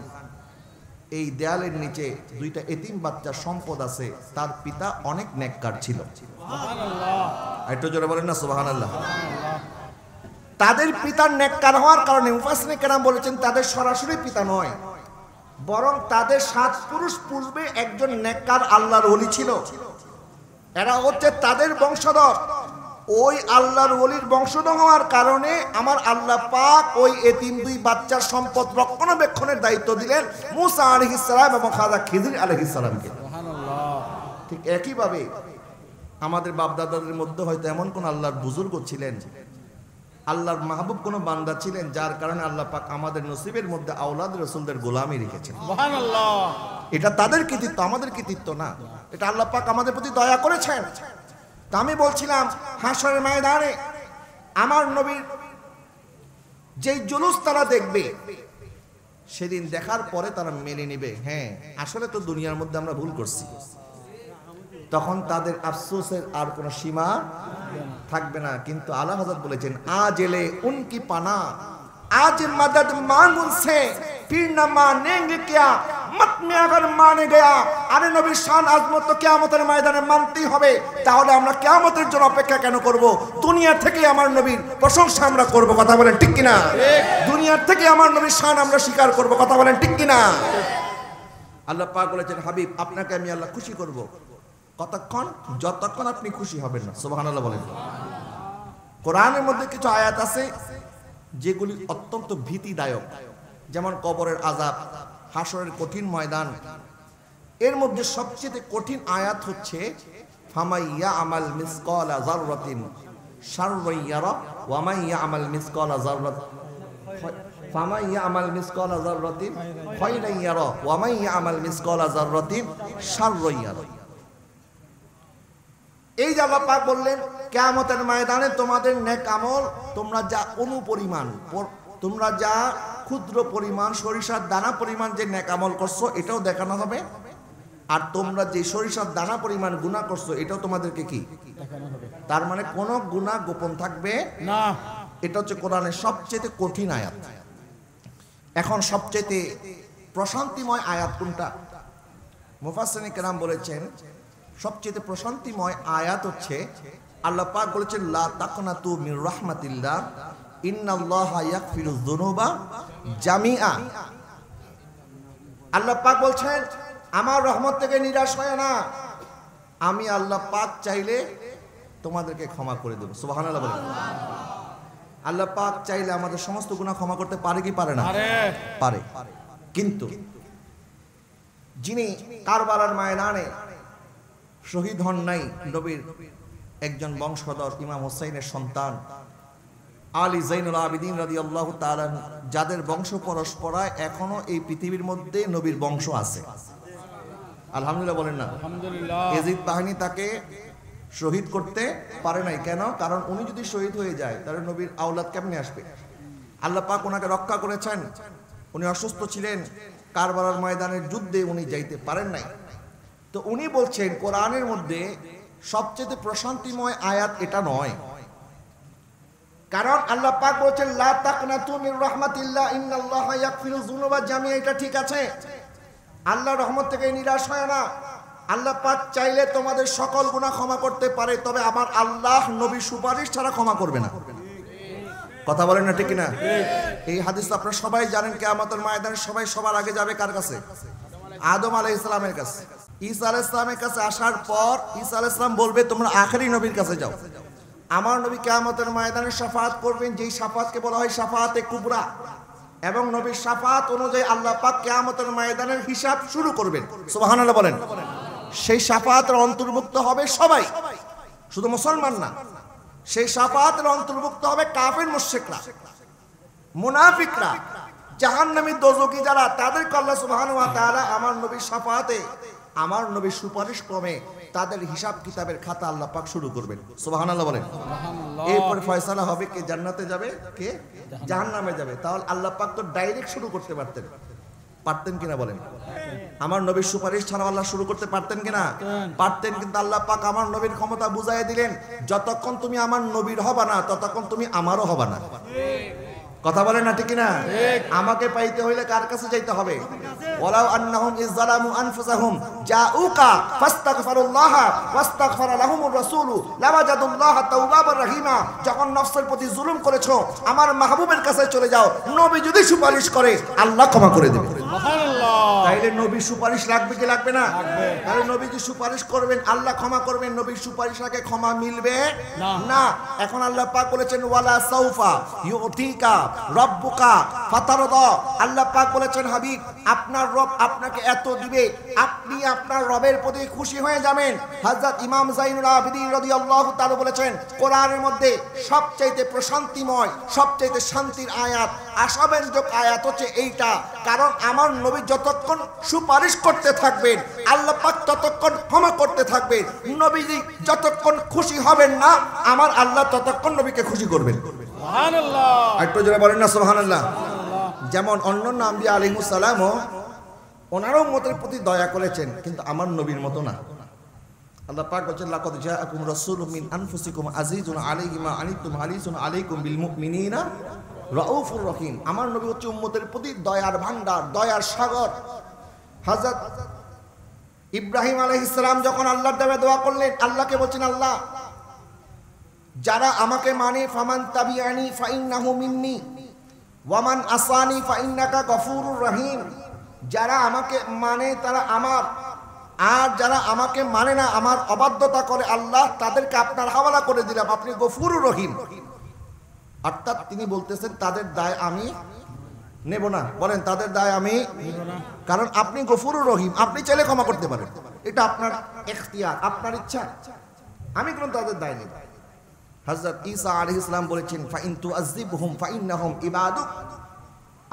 এই দেয়ালের নিচে দুইটা এতিম বাচ্চার সম্পদ আছে, তার পিতা অনেক নেককার ছিল, সুবহানাল্লাহ। একটু জোরে বলেন না সুবহানাল্লাহ। তাদের পিতার নেককার হওয়ার কারণে মুফাসসিরিনে কেরাম বলেছেন তাদের সরাসরি পিতা নয়, বরং তাদের 7 পুরুষ পূর্বে একজন নেককার আল্লাহর ওলি ছিল, এরা হচ্ছে তাদের বংশধর। ওই আল্লাহর ওলির বংশধর হওয়ার কারণে আমার আল্লাহ পাক ওই এতিম দুই বাচ্চার সম্পদ রক্ষণাবেক্ষণের দায়িত্ব দিলেন মূসা আলাইহিস সালাম এবং খাজা খিদির আলাইহিস সালামকে, সুবহানাল্লাহ। ঠিক একই ভাবে আমাদের বাপ দাদাদের মধ্যে হয়তো এমন কোন আল্লাহর বুজুর্গ ছিলেন, আল্লাহর মাহবুব কোন বান্দা ছিলেন, যার কারণে আল্লাহ পাক আমাদের নসিবের মধ্যে আওলাদ রাসূলদের গোলামি রেখেছেন, সুবহানাল্লাহ। এটা তাদের কৃতিত্ব, আমাদের কৃতিত্ব না, এটা আল্লাহ পাক আমাদের প্রতি দয়া করেছেন। তা আমি বলছিলাম হাশরের ময়দানে আমার নবীর যেই জুলুস তারা দেখবে, সেদিন দেখার পরে তারা মেনে নেবে হ্যাঁ আসলে তো দুনিয়ার মধ্যে আমরা ভুল করছি, তখন তাদের আফসোসের আর কোনো সীমা থাকবে না। কিন্তু আলা হযরত বলেছেন আজ এলে উনকি পানা, आज मदद मांग उनसे फिर न मानेंगे क्या मत में अगर माने गया। আরে নবীর শান আজমত তো কিয়ামতের ময়দানে মানতেই হবে, তাহলে আমরা কিয়ামতের জন্য অপেক্ষা কেন করব? দুনিয়া থেকে আমার নবীর প্রশংসা আমরা করব, কথা বলেন ঠিক কিনা? দুনিয়ার থেকে আমার নবীর শান আমরা স্বীকার করব, কথা বলেন ঠিক কিনা? আল্লাহ পাক বলেছেন হাবিব আপনাকে আমি আল্লাহ খুশি করব কতক্ষণ, যতক্ষণ আপনি খুশি হবেন না, সুবহানাল্লাহ বলেন। কোরআনের মধ্যে কিছু আয়াত আছে যেগুলি অত্যন্ত ভীতিদায়ক, যেমন কবরের আযাব, হাশরের কঠিন ময়দান। এর মধ্যে সবচেয়ে কঠিন আয়াত হচ্ছে ফামাইয়া আমাল মিসকালা যাররাতিন শাররান ইয়ারা ওয়া মান ইয়ামাল মিসকালা যাররাত ফামাইয়া আমাল মিসকালা যাররাতিন খায়রান ইয়ারা ওয়া মান ইয়ামাল মিসকালা যাররাতিন শাররান ইয়ারা। এই যে আল্লাহ পাক বললেন কিয়ামতের ময়দানে তোমাদের নেক আমল তোমরা যা অনুপরিমাণ, তোমরা যা ক্ষুদ্র পরিমাণ সরিষার দানা পরিমাণ যে নেক আমল করছো এটাও দেখানো হবে, আর তোমরা যে সরিষার দানা পরিমাণ গুনাহ করছো এটাও তোমাদেরকে কি দেখানো হবে। তার মানে কোনো গুনাহ গোপন থাকবে না। এটা হচ্ছে কোরআনের সবচেয়ে কঠিন আয়াত। এখন সবচেয়ে প্রশান্তিময় আয়াত কোনটা? মুফাসসিরিন কেরাম বলেছেন সবচেয়ে প্রশান্তিময় আয়াত হচ্ছে আল্লাহ পাক বলেছেন লা তাকনাতু মির রাহমাতিল্লাহ ইন্নাল্লাহা ইয়াগফিরুয যুনুবা জামিআ। আল্লাহ পাক বলছেন আমার রহমত থেকে নিরাশ হয় না, আমি আল্লাহ পাক চাইলে তোমাদেরকে ক্ষমা করে দেব। সুবহানাল্লাহ বলেন। আল্লাহ পাক চাইলে আমাদের সমস্ত গুনাহ ক্ষমা করতে পারে কি পারে না? পারে। কিন্তু যিনি কারবালার ময়দানে শহীদ হন নাই, নবীর একজন বংশধর ইমাম হুসাইনের সন্তান আলী যাইনুল আবিদিন রাদিয়াল্লাহু তাআলা, যাদের বংশ পরস্পরায় এখনো এই পৃথিবীর মধ্যে নবীর বংশ আছে। আলহামদুলিল্লাহ বলেন না? আলহামদুলিল্লাহ। ইয়াজিদ বাহিনী তাকে শহীদ করতে পারে নাই। কেন? কারণ উনি যদি শহীদ হয়ে যায় তাহলে নবীর আওলাদ কেমনে আসবে? আল্লাহ পাক ওনাকে রক্ষা করেছেন। উনি অসুস্থ ছিলেন, কারবালার ময়দানের যুদ্ধে উনি যাইতে পারেন নাই। তো উনি বলছেন কোরআনের মধ্যে সবচেয়ে প্রশান্তিময় আয়াত এটা নয়, কারণ আল্লাহ পাক বলেছেন লা তাকনাতু মির রাহমাতিল্লাহ ইন্নাল্লাহা ইয়াগফিরুয যুনুবা জামিআ। এটা ঠিক আছে, আল্লাহর রহমত থেকে নিরাশ হয় না। আল্লাহ পাক চাইলে তোমাদের সকল গুনাহ ক্ষমা করতে পারে, তবে আমার আল্লাহ নবীর সুপারিশ ছাড়া ক্ষমা করবে না। কথা বলেন না ঠিক না? এই হাদিস আপনারা সবাই জানেন, কিয়ামতের ময়দানে সবাই সবার আগে যাবে কার কাছে? আদম আলাইহিস সালামের কাছে। ঈসা আলাইহিস সালামের কাছে আসার পর ঈসা আলাইহিস সালাম বলবে তোমরা আখেরি নবীর কাছে যাও। আমার নবী কিয়ামতের ময়দানে শাফাআত করবেন, যেই শাফাআতকে বলা হয় শাফাআতে কুবরা, এবং নবীর শাফাআত অনুযায়ী আল্লাহ পাক কিয়ামতের ময়দানের হিসাব শুরু করবেন। সুবহানাল্লাহ বলেন। সেই শাফাআতের অন্তর্ভুক্ত হবে সবাই, শুধু মুসলমান না। সেই শাফাআতের অন্তর্ভুক্ত হবে কাফির মুশরিকরা, মুনাফিকরা, জাহান্নামী দোজখী যারা, তাদেরকে আল্লাহ সুবহানাহু ওয়া তাআলা আমার নবীর শাফাআতে, আমার নবীর সুপারিশ ক্রমে তাদের হিসাব কিতাবের খাতা আল্লাহ পাক শুরু করবেন। সুবহানাল্লাহ বলেন। এরপর ফয়সালা হবে কে জান্নাতে যাবে, কে জাহান্নামে যাবে। তাহলে আল্লাহ পাক তো ডাইরেক্ট শুরু করতে পারতেন কিনা বলেন? আমার নবীর সুপারিশ ছাড়া আল্লাহ শুরু করতে পারতেন কিনা? পারতেন। কিন্তু আল্লাহ পাক আমার নবীর ক্ষমতা বুঝাইয়া দিলেন, যতক্ষণ তুমি আমার নবীর হবা না ততক্ষণ তুমি আমারও হবা না। কথা বলেন না ঠিক না? আমাকে পাইতে হইলে কার কাছে যাইতে হবে? ওয়ালাউ আন্নাহুম ইযযালামু আনফুসাহুম জাউকা ফাস্তাগফিরুল্লাহা ওয়াস্তাগফারা লাহুমুর রাসূলু লাওয়াজাদুল্লাহা তাওয়াবার রহিমা। যখন নফসের প্রতি জুলুম করেছো আমার মাহবুবের কাছে চলে যাও, নবী যদি সুপারিশ করে আল্লাহ ক্ষমা করে দেবে। সুবহানাল্লাহ। তাইলে নবীর সুপারিশ লাগবে কি লাগবে না? তাহলে নবী যে সুপারিশ করবেন আল্লাহ ক্ষমা করবেন, নবীর সুপারিশ আগে ক্ষমা মিলবে না। এখন আল্লাহ পাক বলেছেন ওয়ালা সাউফা ইউতিকা রব্বুকা ফাতারদা। আল্লাহ পাক বলেছেন হাবিব আপনার রব আপনাকে এত দিবে, আপনি আপনার রবের প্রতি খুশি হয়ে যাবেন। হযরত ইমাম যাইনুল আবিদিন রাদিয়াল্লাহু তাআলা বলেছেন কোরআনের মধ্যে সবচাইতে প্রশান্তিময়, সবচাইতে শান্তির আয়াত, আশাব্যঞ্জক আয়াত হচ্ছে এইটা। কারণ আমার নবী যতক্ষণ সুপারিশ করতে থাকবেন আল্লাহ পাক ততক্ষণ ক্ষমা করতে থাকবেন। নবীজি যতক্ষণ খুশি হবেন না আমার আল্লাহ ততক্ষণ নবীকে খুশি করবেন। সুবহানাল্লাহ। একটু জোরে বলেন না সুবহানাল্লাহ। যেমন অন্যান্য আম্বিয়া আলাইহিস সালামও ওনারও উম্মতের প্রতি দয়া করেছেন, কিন্তু আমার নবীর মতো না। আল্লাহ পাক বলেন লাকাদ জাআকুম রাসূলুম মিন আনফুসিকুম আজিজুন আলাইহি মা আনিতুম হারিসুন আলাইকুম বিল মুমিনিনা রাউফুর রহিম। আমার নবী হচ্ছে উম্মতের প্রতি দয়ার ভান্ডার, দয়ার সাগর। হযরত ইব্রাহিম আলাইহিস সালাম যখন আল্লাহর দেবে দোয়া করলেন, আল্লাহকে বলছেন আল্লাহ যারা আমাকে মানে ফামান তাবিআনি ফাইন্নাহু মিন্নি ওয়ামান আসানি ফাইন্নাকা গফুরুর রহিম। যারা আমাকে মানে তারা আমার, আর যারা আমাকে মানে না আমার অবাধ্যতা করে আল্লাহ তাদেরকে আপনার হাওয়ালা করে দিলাম, আপনি গফুরুর রহিম। অর্থাৎ তিনি বলতেছেন তাদের দায় আমি নেব না। বলেন তাদের দায় আমি নেব না, কারণ আপনি গফুরুর রহিম, আপনি চাইলে ক্ষমা করতে পারেন, এটা আপনার ইখতিয়ার, আপনার ইচ্ছা, আমি কোন তাদের দায় নেব। হযরত ঈসা আলাইহিস সালাম বলেছেন ফাইন তুআযিবহুম ফাইন্নাহুম ইবাদুক।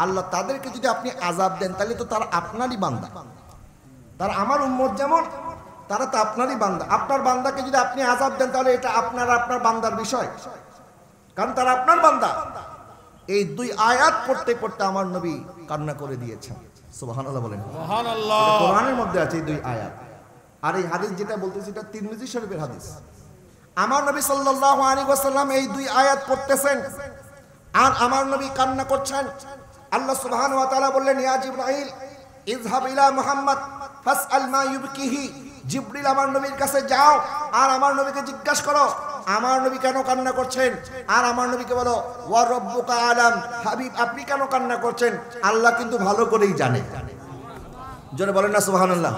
আল্লাহ তাদেরকে যদি আপনি আযাব দেন তাহলে তো তারা আপনারই বান্দা, তারা আমার উম্মত যেমন তারা তো আপনারই বান্দা। আপনার বান্দাকে যদি আপনি আযাব দেন তাহলে এটা আপনার বান্দার বিষয়, কারণ তারা আপনার বান্দা। এই দুই আয়াত পড়তে পড়তে আমার নবী কান্না করে দিয়েছেন। সুবহানাল্লাহ বলেন। সুবহানাল্লাহ। কোরআনের মধ্যে আছে এই দুই আয়াত। আর এই হাদিস যেটা বলতেছি এটা তিরমিজি শরীফের হাদিস। আমার নবী সাল্লাল্লাহু আলাইহি ওয়াসাল্লাম এই দুই আয়াত পড়তেছেন আর আমার নবী কান্না করছেন। আল্লাহ সুবহানাহু ওয়া তাআলা বললেন ইয়া জিবরাইল ইযহাব ইলা মুহাম্মদ ফাসআল মা ইউবকিহি, জিবরিল আমার নবীর কাছে যাও আর আমার নবীকে জিজ্ঞাসা করো আমার নবী কেন কান্না করছেন, আর আমার নবীকে বলো ওয়া রাব্বুকা আলাম, হাবিব আপনি কেন কান্না করছেন, আল্লাহ কিন্তু ভালো করেই জানে। জোরে বলেন না সুবহানাল্লাহ।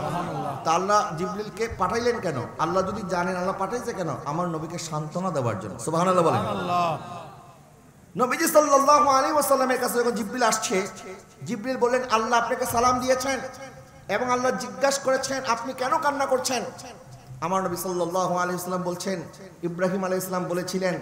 তা আল্লাহ জিবরিলকে পাঠাইলেন কেন? আল্লাহ যদি জানেন আল্লাহ পাঠাইছে কেন? আমার নবীকে সান্ত্বনা দেওয়ার জন্য। সুবহানাল্লাহ বলেন। নবীজি সাল্লাল্লাহু আলাইহি ওয়াসাল্লামের কাছে যখন জিবরিল আসছে, জিবরিল বললেন আল্লাহ আপনাকে সালাম দিয়েছেন এবং আল্লাহ জিজ্ঞাসা করেছেন আপনি কেন কান্না করছেন। আমার নবী সাল্লাল্লাহু আলাইহি ওয়াসাল্লাম বলছেন ইব্রাহিম আলাইহিস সালাম বলেছিলেন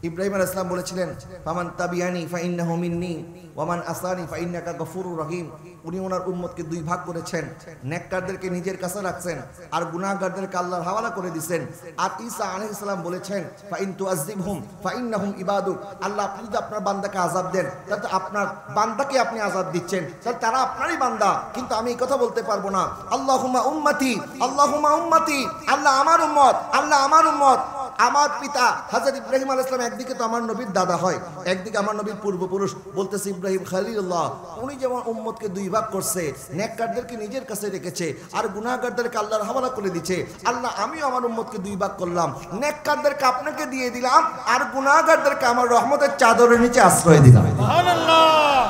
ইব্রাহিম আলাইহিস সালাম বলেছিলেন ফামান তাবিয়ানি ফাইন্নাহু মিন্নি ওয়া মান আসানি ফাইন্নাকা গফুরুর রহিম। উনি ওনার উম্মতকে দুই ভাগ করেছেন, নেককারদেরকে নিজের কাছে রাখছেন আর গুনাহগারদেরকে আল্লাহর হাওয়ালা করে দিবেন। আর ঈসা আলাইহিস সালাম বলেছেন ফাইন তুআযিবহুম ফাইন্নাহুম ইবাদুক, আল্লাহ আপনি যদি আপনার বান্দাকে আযাব দেন তাহলে আপনার বান্দাকে আপনি আযাব দিচ্ছেন, তাহলে তারা আপনারই বান্দা, কিন্তু আমি এই কথা বলতে পারবো না। আল্লাহুম্মা উম্মতি, আল্লাহুম্মা উম্মতি, আল্লাহ আমার উম্মত, আল্লাহ আমার উম্মত। আমার পিতা হযরত ইব্রাহিম আলাইহিস সালাম একদিকে তো আমার নবীর দাদা হয়, একদিকে আমার নবীর পূর্বপুরুষ, বলতেছে ইব্রাহিম খলিলুল্লাহ। উনি যেমন উম্মতকে দুই ভাগ করছে, নেককারদেরকে নিজের কাছে রেখেছে আর গুনাহগারদেরকে আল্লাহর হাওয়ালা করে দিয়েছে, আল্লাহ আমিও আমার উম্মতকে দুই ভাগ করলাম, নেককারদেরকে আপনাকে দিয়ে দিলাম আর গুনাহগারদেরকে আমার রহমতের চাদরের নিচে আশ্রয় দিলাম। সুবহানাল্লাহ।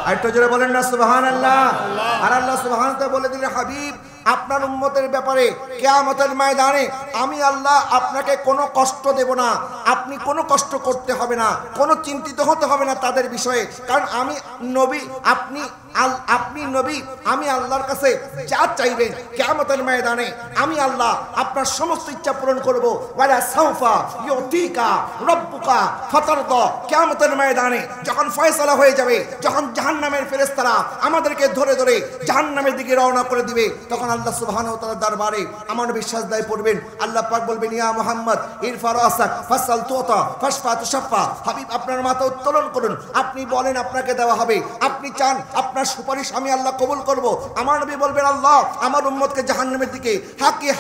আর একটু জোরে বলেন না সুবহানাল্লাহ। আর আল্লাহ সুবহানাহু ওয়া তাআলা বলে দিলেন হাবিব আপনার উম্মতের ব্যাপারে কিয়ামতের ময়দানে আমি আল্লাহ আপনাকে কোনো কষ্ট দেব না, আপনি কোনো কষ্ট করতে হবে না, কোনো চিন্তিত হতে হবে না তাদের বিষয়ে, কারণ আমি নবী, আপনি নবী, আমি আল্লাহর কাছে যা চাইবেন কিয়ামতের ময়দানে আমি আল্লাহ আপনার সমস্ত ইচ্ছা পূরণ করব। ওয়ালা সাউফা ইউতিকা রাব্বুকা ফাতারদা, কিয়ামতের ময়দানে যখন ফয়সালা হয়ে যাবে, যখন জাহান্নামের ফেরেশতারা আমাদেরকে ধরে ধরে জাহান্নামের দিকে রওনা করে দিবে, তখন আল্লাহ সুবহানাহু ওয়া তাআলার দরবারে আমার নবী সাজদায় পড়বেন। আল্লাহ পাক বলবেন ইয়া মুহাম্মদ ইরফা রাসাক ফাসাল তুতা ফাশফা তুশফা, হাবিব আপনার মাথা উত্তোলন করুন, আপনি বলেন আপনাকে দেওয়া হবে, আপনি চান আপনার সুপারিশ আমি আল্লাহ কবুল করব। আমার নবী বলবেন আল্লাহ আমার উম্মতকে জাহান্নামের দিকে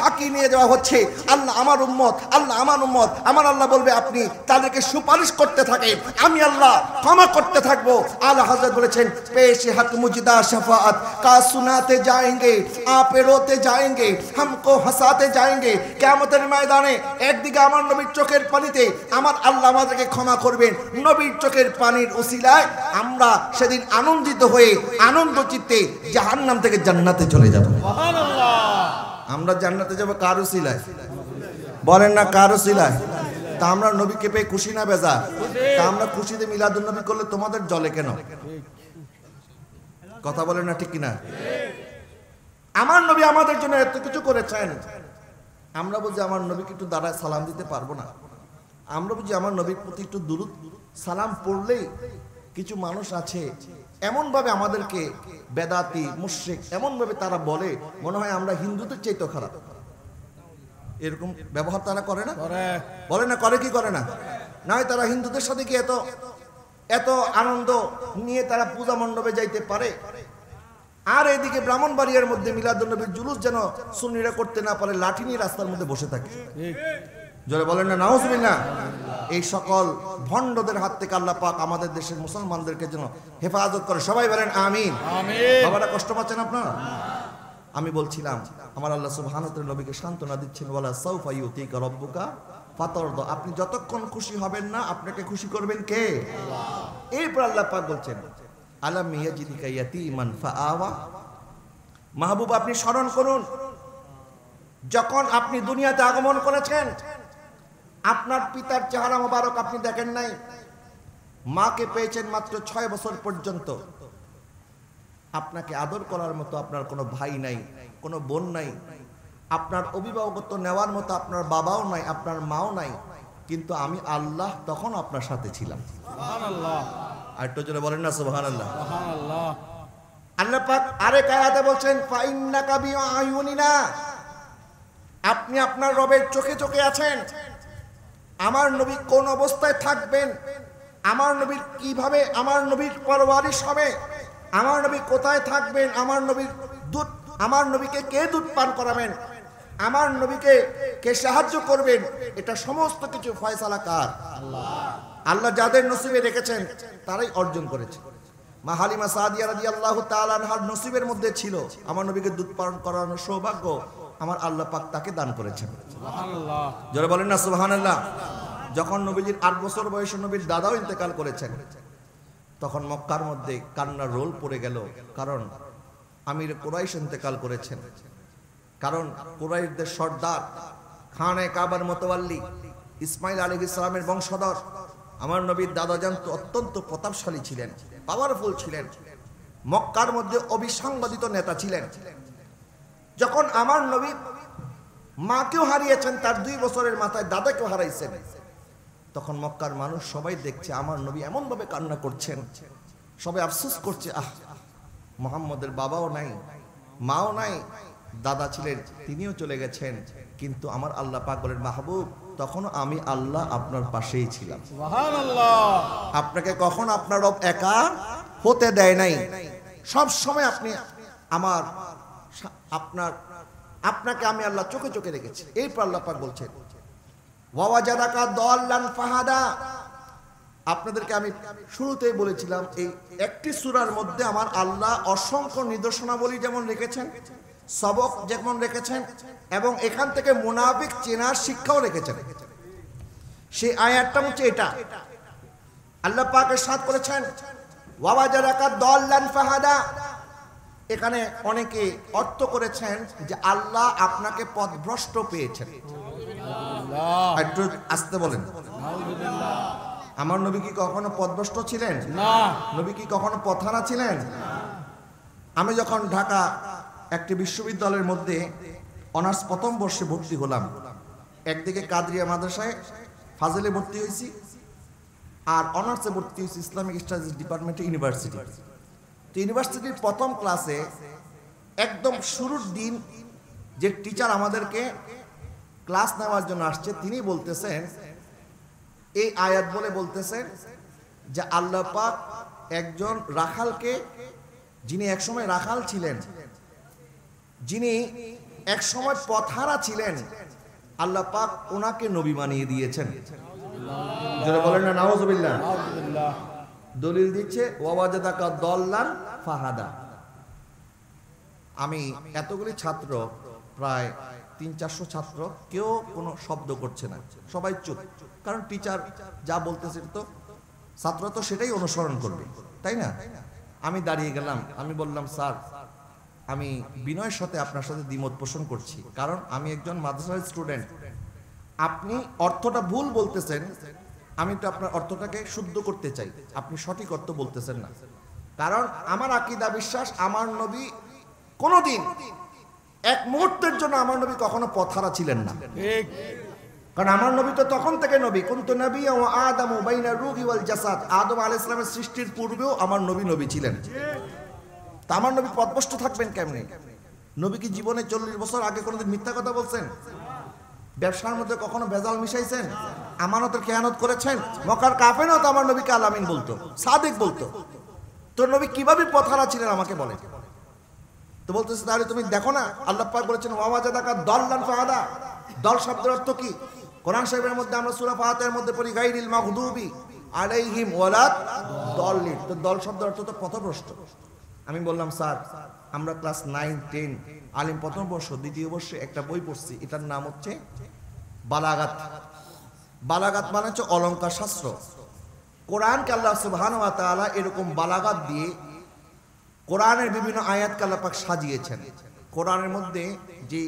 হাকি নিয়ে যাওয়া হচ্ছে, আল্লাহ আমার উম্মত, আল্লাহ আমার উম্মত, আমার আল্লাহ বলবে আপনি তাদেরকে সুপারিশ করতে থাকেন, আমি আল্লাহ ক্ষমা করতে থাকবো। আলা হযরত বলেছেন পেশে হক মুজদা শাফাআত কা সুনাতে जाएंगे आप रोते जाएंगे हमको हंसाते जाएंगे। কিয়ামতের ময়দানে একদিকে আমার নবীর চোখের পানিতে আমার আল্লাহ আমাদেরকে ক্ষমা করবেন, নবীর চোখের পানির উসিলায় আমরা সেদিন আনন্দিত হয়ে আনন্দ চিত্তে জাহান্নাম থেকে জান্নাতে চলে যাব। সুবহানাল্লাহ। আমরা জান্নাতে যাব কার উসিলায়? বলেন না কার উসিলায়? তা আমরা নবীকে পেয়ে খুশি না বেজার? তা আমরা খুশিতে মিলাদুন নবী করলে তোমাদের জ্বলে কেন? কথা বলেন না ঠিক কিনা? আমার নবী আমাদের জন্য এত কিছু করেছেন, আমরা বুঝি আমার নবীকে একটু দাঁড়ায় সালাম দিতে পারবো না? আমরা বুঝি আমার নবীর প্রতি একটু দুরূদ সালাম পড়লেই কিছু মানুষ আছে এমন ভাবে আমাদেরকে বেদাতি মুশরিক এমন ভাবে তারা বলে মনে হয় আমরা হিন্দুদের চাইতে খারাপ। এরকম ব্যবহার তারা করে না? বলে না? করে কি করে না? নয় তারা হিন্দুদের সাথে কি এত আনন্দ নিয়ে তারা পূজা মণ্ডপে যাইতে পারে, আর এদিকে ব্রাহ্মণবাড়িয়ার মধ্যে মিলাদুন নবীর জুলুস যেন সুন্নিরা করতে না পারে, লাঠি নিয়ে রাস্তার মধ্যে বসে থাকে। জোরে বলেন না নাউজুবিল্লাহ। এই সকল ভণ্ডদের হাত থেকে আল্লাহ পাক আমাদের দেশের মুসলমানদেরকে যেন হেফাজত করে, সবাই বলেন আমিন। বাবারা কষ্ট পাচ্ছেন আপনারা? আমি বলছিলাম আমার আল্লাহ সুবহানাহু ওয়া তাআলা নবীকে সান্ত্বনা দিচ্ছেন ওয়ালা সাউফা ইউতিকা রাব্বুকা ফাতারদা, আপনি যতক্ষণ খুশি হবেন না আপনাকে খুশি করবেন কে? আল্লাহ। এরপর আল্লাহ পাক বলছেন আলাম ইয়াজিদিকা ইয়াতীমান ফাআওয়া, মাহবুব আপনি স্মরণ করুন যখন আপনি দুনিয়াতে আগমন করেছেন আপনার পিতার চেহারা মোবারক আপনি দেখেন নাই, মাকে পেয়েছেন মাত্র 6 বছর পর্যন্ত, আপনাকে আদর করার মতো আপনার কোনো ভাই নাই, কোনো বোন নাই, আপনার অভিভাবকত্ব নেওয়ার মতো আপনার বাবাও নাই, আপনার মাও নাই, কিন্তু আমি আল্লাহ তখন আপনার সাথে ছিলাম। সুবহানাল্লাহ। আর একটু জোরে বলেন না সুবহানাল্লাহ। সুবহানাল্লাহ। আল্লাহ পাক আরেক আয়াতে বলছেন ফাইন্নাকা বিআয়ুনিনা, আপনি আপনার রবের চোখে চোখে আছেন। আমার নবী কোন অবস্থায় থাকবেন, আমার নবীর কিভাবে, আমার নবীর পরওয়ারিশ হবে, আমার নবী কোথায় থাকবেন, আমার নবীর দুধ, আমার নবীকে কে দুধ পান করাবেন, আমার নবীকে কে সাহায্য করবেন, এটা সমস্ত কিছু ফয়সালা কার? আল্লাহ। আল্লাহ যাদের নসিবে রেখেছেন তারাই অর্জন করেছে। মা হালিমা সাদিয়া রাদিয়াল্লাহু তাআলা আনহার নসিবের মধ্যে ছিল আমার নবীকে দুধ পান করানোর সৌভাগ্য আমার আল্লাহ পাক তাকে দান করেছেন। সুবহানাল্লাহ, জোরে বলেন না সুবহানাল্লাহ। যখন নবীজির 8 বছর বয়সে নবীর দাদাও ইন্তেকাল করেছেন, তখন মক্কার মধ্যে কান্নার রোল পড়ে গেল। কারণ আমির কুরাইশ ইন্তেকাল করেছেন, কারণ কুরাইশদের সর্দার খানে কাবার মোতাওয়াল্লি ইসমাইল আলাইহিস সালামের বংশধর আমার নবীর দাদা জান তো অত্যন্ত প্রতাপশালী ছিলেন, পাওয়ারফুল ছিলেন, মক্কার মধ্যে অবিসংবাদিত নেতা ছিলেন। যখন আমার নবী মাকেও হারিয়েছেন, তার 2 বছরের মাথায় দাদাকেও হারাইছেন, তখন মক্কার মানুষ সবাই দেখছে আমার নবী এমন ভাবে কান্না করছেন, সবাই আফসোস করছে, আহ মুহাম্মদের বাবাও নাই, মাও নাই, দাদা ছিলেন তিনিও চলে গেছেন, কিন্তু আমার আল্লাহ পাক বলেন মাহবুব তখন আমি আল্লাহ আপনার পাশেই ছিলাম। সুবহানাল্লাহ, আপনাকে কখন আপনার রব একা হতে দেয় নাই, সব সময় আপনি আমার আপনাকে আমি আল্লাহ চোখে চোখে রেখেছি। এরপর আল্লাহ পাক বলছেন ওয়াওয়াজাদাকা দাল্লান ফাহাদা। আপনাদেরকে আমি শুরুতেই বলেছিলাম এই একটি সূরার মধ্যে আমার আল্লাহ অসংখ্য নিদর্শনাবলী যেমন রেখেছেন, সবক যেমন রেখেছেন, এবং এখান থেকে মুনাফিক চেনার শিক্ষাও রেখেছেন। সেই আয়াতটা হচ্ছে এটা, আল্লাহ পাক ইরশাদ করেছেন ওয়াওয়াজাদাকা দাল্লান ফাহাদা। এখানে অনেকে অর্থ করেছেন যে আল্লাহ আপনাকে পথভ্রষ্ট পেয়েছেন। একটু আসতে বলেন। আমার নবী কি কখনো পথভ্রষ্ট ছিলেন? না। নবী কি কখনো পথহারা ছিলেন? আমি যখন ঢাকা একটি বিশ্ববিদ্যালয়ের মধ্যে অনার্স প্রথম বর্ষে ভর্তি হলাম, একদিকে কাদরিয়া মাদ্রাসায় ফাজিলে ভর্তি হয়েছি, আর অনার্সে ভর্তি হয়েছি ইসলামিক স্টাডিজ ডিপার্টমেন্টে ইউনিভার্সিটি। তো ইউনিভার্সিটির প্রথম ক্লাসে একদম শুরুর দিন যে টিচার আমাদেরকে ক্লাস নেওয়ার জন্য আসছে, তিনি বলতেছেন এই আয়াত বলে বলতেছেন যে আল্লাহ পাক একজন রাখালকে, যিনি একসময় রাখাল ছিলেন, যিনি একসময় পথহারা ছিলেন, আল্লাহ পাক ওনাকে নবী বানিয়ে দিয়েছেন। যারা বলেন না নাউজুবিল্লাহ। দলিল দিচ্ছে ওয়াওয়াজাদাকা দাল্লান ফাহাদা। আমি এতগুলি ছাত্র, প্রায় 300-400 ছাত্র, কেউ কোনো শব্দ করছে না, সবাই চুপ, কারণ টিচার যা বলতেছে তো ছাত্র তো সেটাই অনুসরণ করবে, তাই না? আমি দাঁড়িয়ে গেলাম, আমি বললাম স্যার আমি বিনয়ের সাথে আপনার সাথে দ্বিমত পোষণ করছি, কারণ আমি একজন মাদ্রাসার স্টুডেন্ট, আপনি অর্থটা ভুল বলতেছেন, আমি তো আপনার অর্থটাকে শুদ্ধ করতে চাই, আপনি সঠিক অর্থ বলতেছেন না। কারণ আমার আকীদা বিশ্বাস আমার নবী কোনোদিন এক মুহূর্তের জন্য আমার নবী কখনো পথহারা ছিলেন না। ঠিক, কারণ আমার নবী তো তখন থেকে নবী, কুনতু নাবিয়্যান ওয়া আদামু বাইনা রূহি ওয়াল জাসাদ। আদম আলাইহিস সালামের সৃষ্টির পূর্বেও আমার নবী নবী ছিলেন। তা আমার নবী পথভ্রষ্ট থাকবেন কেমনে? নবী কি জীবনে 40 বছর আগে কোনোদিন মিথ্যা কথা বলছেন? ব্যবসার মধ্যে কখনো ভেজাল মিশাইছেন? আমানতের খেয়ানত করেছেন? মক্কার কাফেরও তো আমার নবীকে আলামিন বলতো, সাদিক বলতো। তোর নবী কিভাবে পথহারা ছিলেন আমাকে বলে? তো বলতেছে তাহলে তুমি দেখো না, আল্লাহ পাক বলেছেন ওয়াওয়াজাদাকা দাল্লান ফাহাদা। দল শব্দের অর্থ কি? কোরআন শরীফের মধ্যে আমরা সূরা ফাতিহার মধ্যে পড়ি গায়রিল মাগদুবি আলাইহিম ওয়ালাদ দাল্লিন। তো দল শব্দের অর্থ তো পথভ্রষ্ট। আমি বললাম স্যার আমরা ক্লাস 9, 10 আলিম প্রথম বর্ষ, দ্বিতীয় বর্ষে একটা বই পড়ছি, এটার নাম হচ্ছে বালাগাত। বালাগাত মানে হচ্ছে অলংকার শাস্ত্র। কোরআনকে আল্লাহ সুবহানাহু ওয়া তাআলা এরকম বালাগাত দিয়ে কোরআনের বিভিন্ন আয়াতকে আল্লাহ পাক সাজিয়েছেন। কোরআনের মধ্যে যে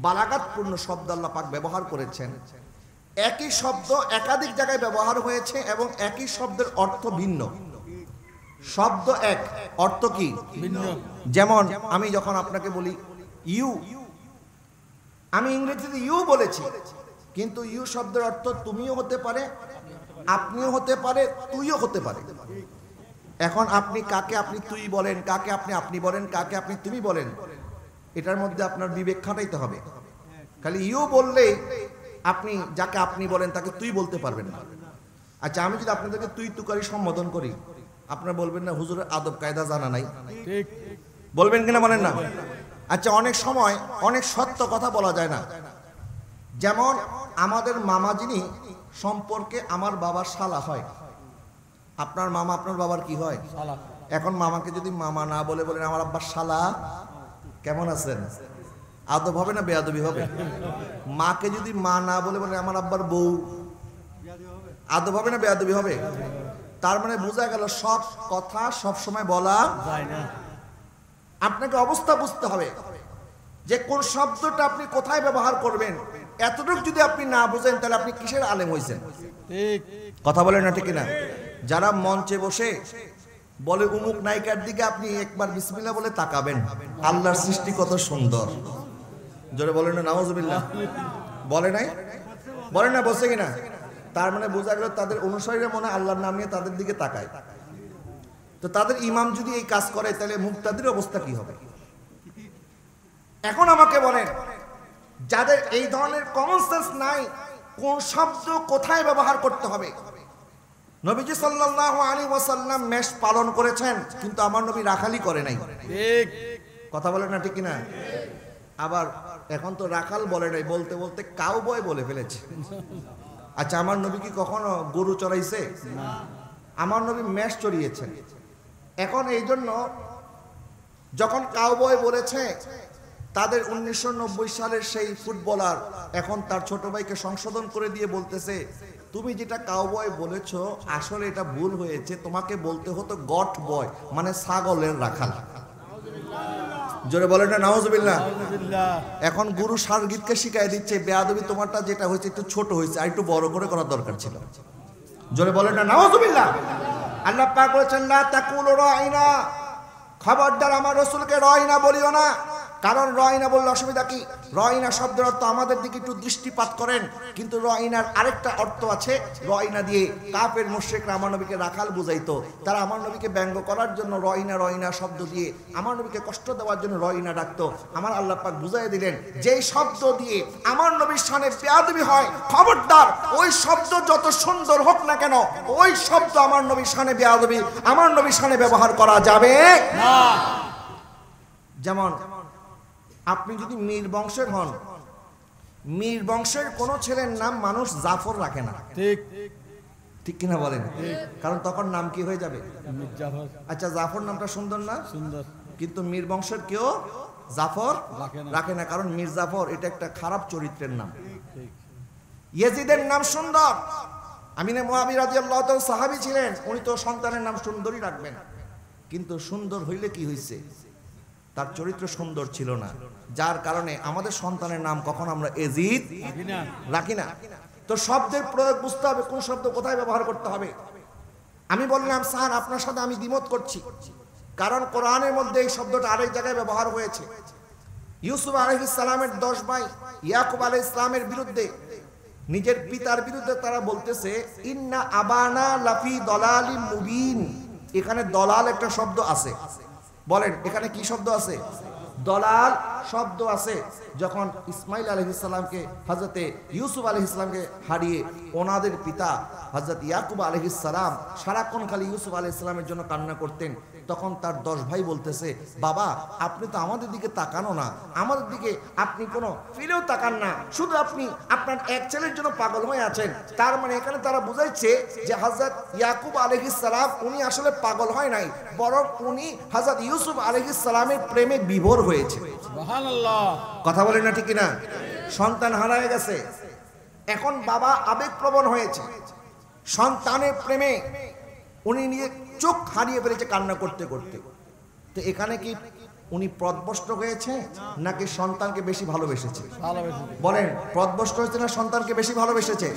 বালাগাতপূর্ণ শব্দ আল্লাহ পাক ব্যবহার করেছেন, একই শব্দ একাধিক জায়গায় ব্যবহার হয়েছে এবং একই শব্দের অর্থ ভিন্ন। শব্দ এক, অর্থ কি ভিন্ন। যেমন আমি যখন আপনাকে বলি ইউ, আমি ইংরেজিতে ইউ বলেছি, কিন্তু ইউ শব্দের অর্থ তুমিও হতে পারে, আপনিও হতে পারে, তুইও হতে পারে। এখন আপনি কাকে আপনি তুই বলেন, কাকে আপনি আপনি বলেন, কাকে আপনি তুমি বলেন, এটার মধ্যে আপনার বিবেক খাটাইতে হবে। খালি ইউ বললে আপনি যাকে আপনি বলেন তাকে তুই বলতে পারবেন না। আচ্ছা আমি যদি আপনাদেরকে তুই তুকারি সম্বোধন করি, আপনারা বলবেন না হুজুরের আদব কায়দা জানা নাই? ঠিক বলবেন কিনা বলেন না? আচ্ছা অনেক সময় অনেক সত্য কথা বলা যায় না। যেমন আমাদের মামা যিনি সম্পর্কে আমার বাবার শালা হয়, আপনার মামা আপনার বাবার কি হয়? এখন মামাকে যদি মামা না বলে বলেন আমার আব্বার শালা, কেমন আছেন? আদব হবে না বেয়াদবি হবে? মাকে যদি মা না বলে বলেন আমার আব্বার বউ, আদব হবে না বেয়াদবি হবে? তার মানে বোঝা গেল সব কথা সব সময় বলা যায় না। আপনাকে অবস্থা বুঝতে হবে যে কোন শব্দটা আপনি কোথায় ব্যবহার করবেন। এতটুকু যদি আপনি না বুঝেন তাহলে আপনি কিসের আলেম হয়েছেন? ঠিক কথা বলেন না ঠিক না? যারা মঞ্চে বসে বলে উমুক নায়িকার দিকে আপনি একবার বিসমিল্লাহ বলে তাকাবেন, আল্লাহর সৃষ্টি কত সুন্দর। জোরে বলেন না নাউজুবিল্লাহ? বলে নাই? বলে না? বসে কিনা? তার মানে বোঝা গেল তাদের অনুসারীরা মনে আল্লাহর নাম নিয়ে তাদের দিকে তাকায়। তো তাদের ইমাম যদি এই কাজ করে তাহলে মুক্তাদির অবস্থা কি হবে? এখন আমাকে বলেন, যাদের এই ধরনের কমন সেন্স নাই, কোন শব্দ কোথায় ব্যবহার করতে হবে। নবীজি সাল্লাল্লাহু আলাইহি ওয়াসাল্লাম মেষ পালন করেছেন, কিন্তু আমার নবী রাখালি করে নাই। ঠিক কথা বলেন না ঠিক কিনা? আবার এখন তো রাখাল বলে নাই, বলতে বলতে কাউবয় বলে ফেলেছে। আচ্ছা, আমার নবী কি কখনো গরু চড়াইছে? আমার নবী মেষ চড়িয়েছেন। এখন এই জন্য যখন কাউবয় বলেছে, তাদের 1990 সালের সেই ফুটবলার এখন তার ছোট ভাইকে সংশোধন করে দিয়ে বলতেছে, তুমি যেটা কাউবয় বলেছো আসলে এটা ভুল হয়েছে, তোমাকে বলতে হতো গট বয়, মানে ছাগলের রাখাল। জোরে বলেন না নাউজুবিল্লাহ? এখন গুরু সারগীতকে শিখাই দিচ্ছে, বেয়াদবি তোমারটা যেটা হয়েছে একটু ছোট হয়েছে, আর একটু বড় করে করার দরকার ছিল। জোরে বলেন না নাউজুবিল্লাহ? আল্লাহ পাক বলেছেন লা তাকুলু রাইনা, খবরদার আমার রাসূলকে রাইনা বলিও না। কারণ রাইনা বললে অসুবিধা কি? রাইনা শব্দের অর্থ আমাদের দিকে একটু দৃষ্টিপাত করেন, কিন্তু রাইনার আরেকটা অর্থ আছে। রাইনা দিয়ে কাফের মুশরিকরা আমার নবীকে রাখাল বুঝাইতো। তারা আমার নবীকে ব্যঙ্গ করার জন্য রাইনা রাইনা শব্দ দিয়ে আমার নবীকে কষ্ট দেওয়ার জন্য রাইনা ডাকতো। আমার আল্লাহ পাক বুঝাই দিলেন, যেই শব্দ দিয়ে আমার নবীর শানে বেয়াদবি হয়, খবরদার ওই শব্দ যত সুন্দর হোক না কেন, ওই শব্দ আমার নবীর শানে বেয়াদবি, আমার নবীর শানে ব্যবহার করা যাবে না। যেমন আপনি যদি মীর বংশের হন, মীর বংশের কোন ছেলের নাম মানুষ জাফর রাখে না। ঠিক ঠিক কিনা বলেন? কারণ তখন নাম কি হয়ে যাবে? আচ্ছা, জাফর নামটা সুন্দর না? সুন্দর। কিন্তু মীর বংশের কেউ জাফর রাখে না, কারণ মীর জাফর এটা একটা খারাপ চরিত্রের নাম। ইয়াজিদের নাম সুন্দর। আমিনে মুআবি রাদিয়াল্লাহু তাআলা সাহাবী ছিলেন, উনি তো সন্তানের নাম সুন্দরই রাখবেন, কিন্তু সুন্দর হইলে কি হইছে? তার চরিত্র সুন্দর ছিল না, যার কারণে আমাদের সন্তানের নাম কখন আমরা এজিদ রাখি না। তো শব্দের প্রয়োগ বুঝতে হবে, কোন শব্দ কোথায় ব্যবহার করতে হবে। আমি বললাম স্যার আপনার সাথে আমি দ্বিমত করছি, কারণ কোরআনের মধ্যে এই শব্দটা আরেক জায়গায় ব্যবহার হয়েছে। ইউসুফ আলাইহিস সালামের 10 ভাই ইয়াকুব আলাইহিস সালামের বিরুদ্ধে, নিজের পিতার বিরুদ্ধে তারা বলতেছে ইন্না আবানা লাফি দলালিম মুবিন। এখানে দলাল একটা শব্দ আছে, বলেন এখানে কি শব্দ আছে? দলাল শব্দ আছে। যখন ইসমাইল আলাইহিস সালামকে, হযরতে ইউসুফ আলাইহিস সালামকে হারিয়ে ওনাদের পিতা হযরত ইয়াকুব আলাইহিস সালাম সারাক্ষণ খালি ইউসুফ আলাইহিস সালামের জন্য কান্না করতেন, তখন তার 10 ভাই বলতেছে, বাবা আপনি তো আমাদের দিকে তাকানো না, আমাদের দিকে আপনি কোনো ফিরেও তাকান না, শুধু আপনি আপনার এক ছেলের জন্য পাগল হয়ে আছেন। তার মানে এখানে তারা বুঝাইছে যে হযরত ইয়াকুব আলাইহিস সালাম উনি আসলে পাগল হয় নাই, বরং উনি হযরত ইউসুফ আলাইহিস সালামের প্রেমে বিভোর হয়েছে। সুবহানাল্লাহ। কথা বলেন না ঠিক কিনা? সন্তান হারায় গেছে, এখন বাবা আবেগপ্রবণ হয়েছে, সন্তানের প্রেমে উনি নিজে চোখ হারিয়ে ফেলেছে কান্না করতে করতে। তো এখানে কি উনি পথভ্রষ্ট হয়েছে নাকি সন্তানকে বেশি ভালোবেসেছে? বলেন পথভ্রষ্ট হয়েছে না সন্তানকে বেশি ভালোবেসেছে?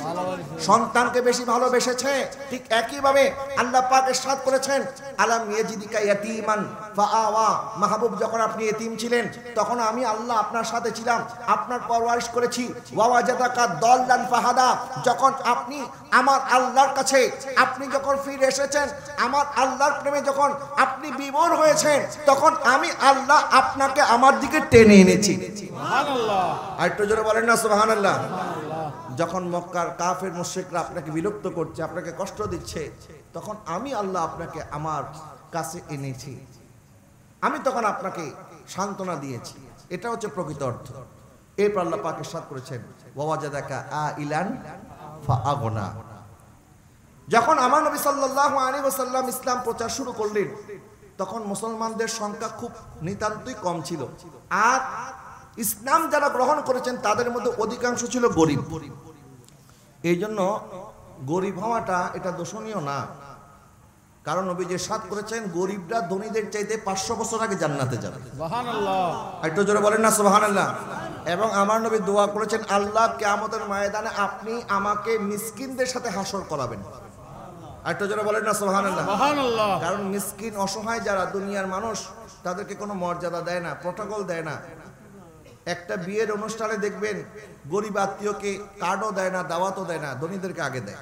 সন্তানকে বেশি ভালোবেসেছে। ঠিক একই ভাবে আল্লাহ পাক ইরশাদ করেছেন আলাম ইয়াজিদিকা ইয়াতীমান ফাআওয়া, মাহবুব যখন আপনি এতিম ছিলেন তখন আমি আল্লাহ আপনার সাথে ছিলাম, আপনার পরওয়ারিশ করেছি। ওয়া ওয়াজাদাকা দাল্লান ফাহাদা, যখন আপনি আমার আল্লাহর কাছে আপনি যখন ফিরে এসেছেন, আমার আল্লাহর প্রেমে যখন আপনি বিভোর হয়েছেন, তখন আমি আল্লাহ আপনাকে আমার দিকে টেনে এনেছি। সুবহানাল্লাহ। আর একটু জোরে বলেন না সুবহানাল্লাহ। যখন মক্কার কাফের মুশরিকরা আপনাকে বিরক্ত করছে, আপনাকে কষ্ট দিচ্ছে, তখন আমি আল্লাহ আপনাকে আমার কাছে এনেছি, আমি তখন আপনাকে সান্ত্বনা দিয়েছি। এটা হচ্ছে প্রকৃত অর্থ। এরপর আল্লাহ পাক ইরশাদ করেছেন ওয়া ওয়াজাদাকা আইলান ফাআগনা। যখন আমার নবী সাল্লাল্লাহু আলাইহি ওয়াসাল্লাম ইসলাম প্রচার শুরু করলেন, তখন মুসলমানদের সংখ্যা খুব নিতান্তই কম ছিল। আর ইসলাম যারা গ্রহণ করেছেন তাদের মধ্যে অধিকাংশ ছিল গরিব। এই জন্য গরিব হওয়াটা এটা দোষণীয় না, কারণ নবী যে সাত করেছেন গরিবরা ধনীদের চাইতে 500 বছর আগে জান্নাতে যাবে। সুবহানাল্লাহ, একটু জোরে বলেন না সুবহানাল্লাহ। এবং আমার নবী দোয়া করেছেন, আল্লাহ কিয়ামতের ময়দানে আপনি আমাকে মিসকিনদের সাথে হাসর করাবেন। একটু জোরে বলেন না সুবহানাল্লাহ। সুবহানাল্লাহ। কারণ মিসকিন অসহায় যারা দুনিয়ার মানুষ, তাদেরকে কোনো মর্যাদা দেয় না, প্রটোকল দেয় না। একটা বিয়ের অনুষ্ঠানে দেখবেন গরিব আত্মীয়কে কার্ডও দেয় না, দাওয়াতও দেয় না, ধনীদেরকে আগে দেয়।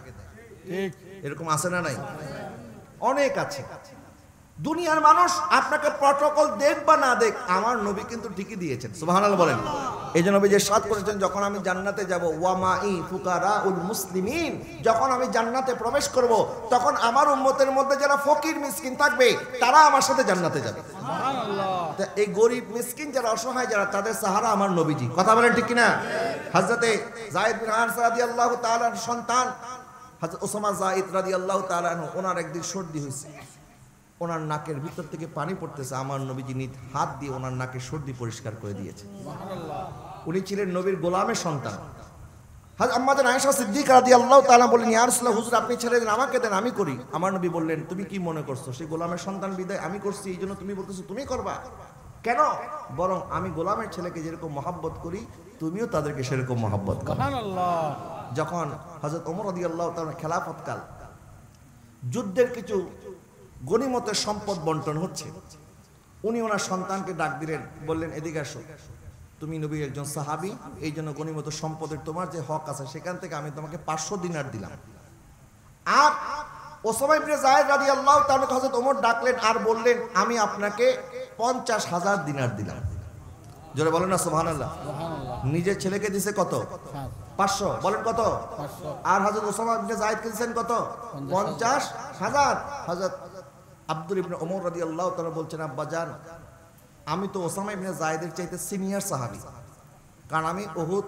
ঠিক এরকম আছে না নাই? অনেক আছে। দুনিয়ার মানুষ আপনাকে প্রটোকল দেখ বা না দেখ, আমার নবী কিন্তু ঠিকই দিয়েছেন। সুবহানাল্লাহ বলেন। এই জন্য নবী যে সাত করেছেন, যখন আমি জান্নাতে যাব, ওয়ামাই ফুকারাউল মুসলিমিন, যখন আমি জান্নাতে প্রবেশ করব, তখন আমার উম্মতের মধ্যে যারা ফকির মিসকিন থাকবে তারা আমার সাথে জান্নাতে যাবে। সুবহানাল্লাহ। এই গরিব মিসকিন যারা অসহায় যারা, তাদের সাহারা আমার নবীজি। কথা বলেন ঠিক কিনা? হযরতে যায়েদ বিন হারসা রাদিয়াল্লাহু তাআলার সন্তান হযরত ওসামা যায়েদ রাদিয়াল্লাহু তাআলা আনহু, ওনার একদিন সর্দি হয়েছে, ওনার নাকের ভিতর থেকে পানি পড়তেছে। আমার নবীজি নিজ হাত দিয়ে ওনার নাকের সর্দি পরিষ্কার করে দিয়েছে। সুবহানাল্লাহ। উনি ছিলেন নবীর গোলামের সন্তান। হযরত আম্মা জান আয়েশা সিদ্দিকা রাদিয়াল্লাহু তাআলা বলেন, ইয়া রাসূলুল্লাহ, হুজুর আপনি ছেড়ে দেন, আমাকে দেন, আমি করি। আমার নবী বললেন, তুমি কি মনে করছো সেই গোলামের সন্তান বিদায় আমি করছি, এই জন্য তুমি বলতেছো তুমি করবা? কেন? বরং আমি গোলামের ছেলেকে যেরকম মহব্বত করি, তুমিও তাদেরকে সেরকম মহব্বত করো। সুবহানাল্লাহ। যখন হযরত ওমর রাদিয়াল্লাহু তাআলা খেলাফতকাল, যুদ্ধের কিছু গনিমতের সম্পদ বন্টন হচ্ছে, উনি ওনার সন্তানকে ডাক দিলেন, বললেন, এদিকে আসো, তুমি নবীর একজন সাহাবী, এই জন্য গনিমতের সম্পদের তোমার যে হক আছে সেখান থেকে আমি তোমাকে 500 দিনার দিলাম। আর ওসামা ইবনে যায়েদ রাদিয়াল্লাহু তাআলা হযরত ওমর ডাকলেন আর বললেন, আমি আপনাকে 50,000 দিনার দিলাম। জোরে বলেন না সুবহানাল্লাহ। নিজের ছেলেকে দিছে কত? 500। বলেন কত? 500। আর হযরত ওসামা ইবনে যায়েদকে দিয়েছেন কত? 50,000। হযরত আব্দুল ইবনে ওমর রাদিয়াল্লাহু তাআলা বলছেন, আব্বাজান, আমি তো ওসামা ইবনে যায়েদের চাইতে সিনিয়র সাহাবী, কারণ আমি উহুদ,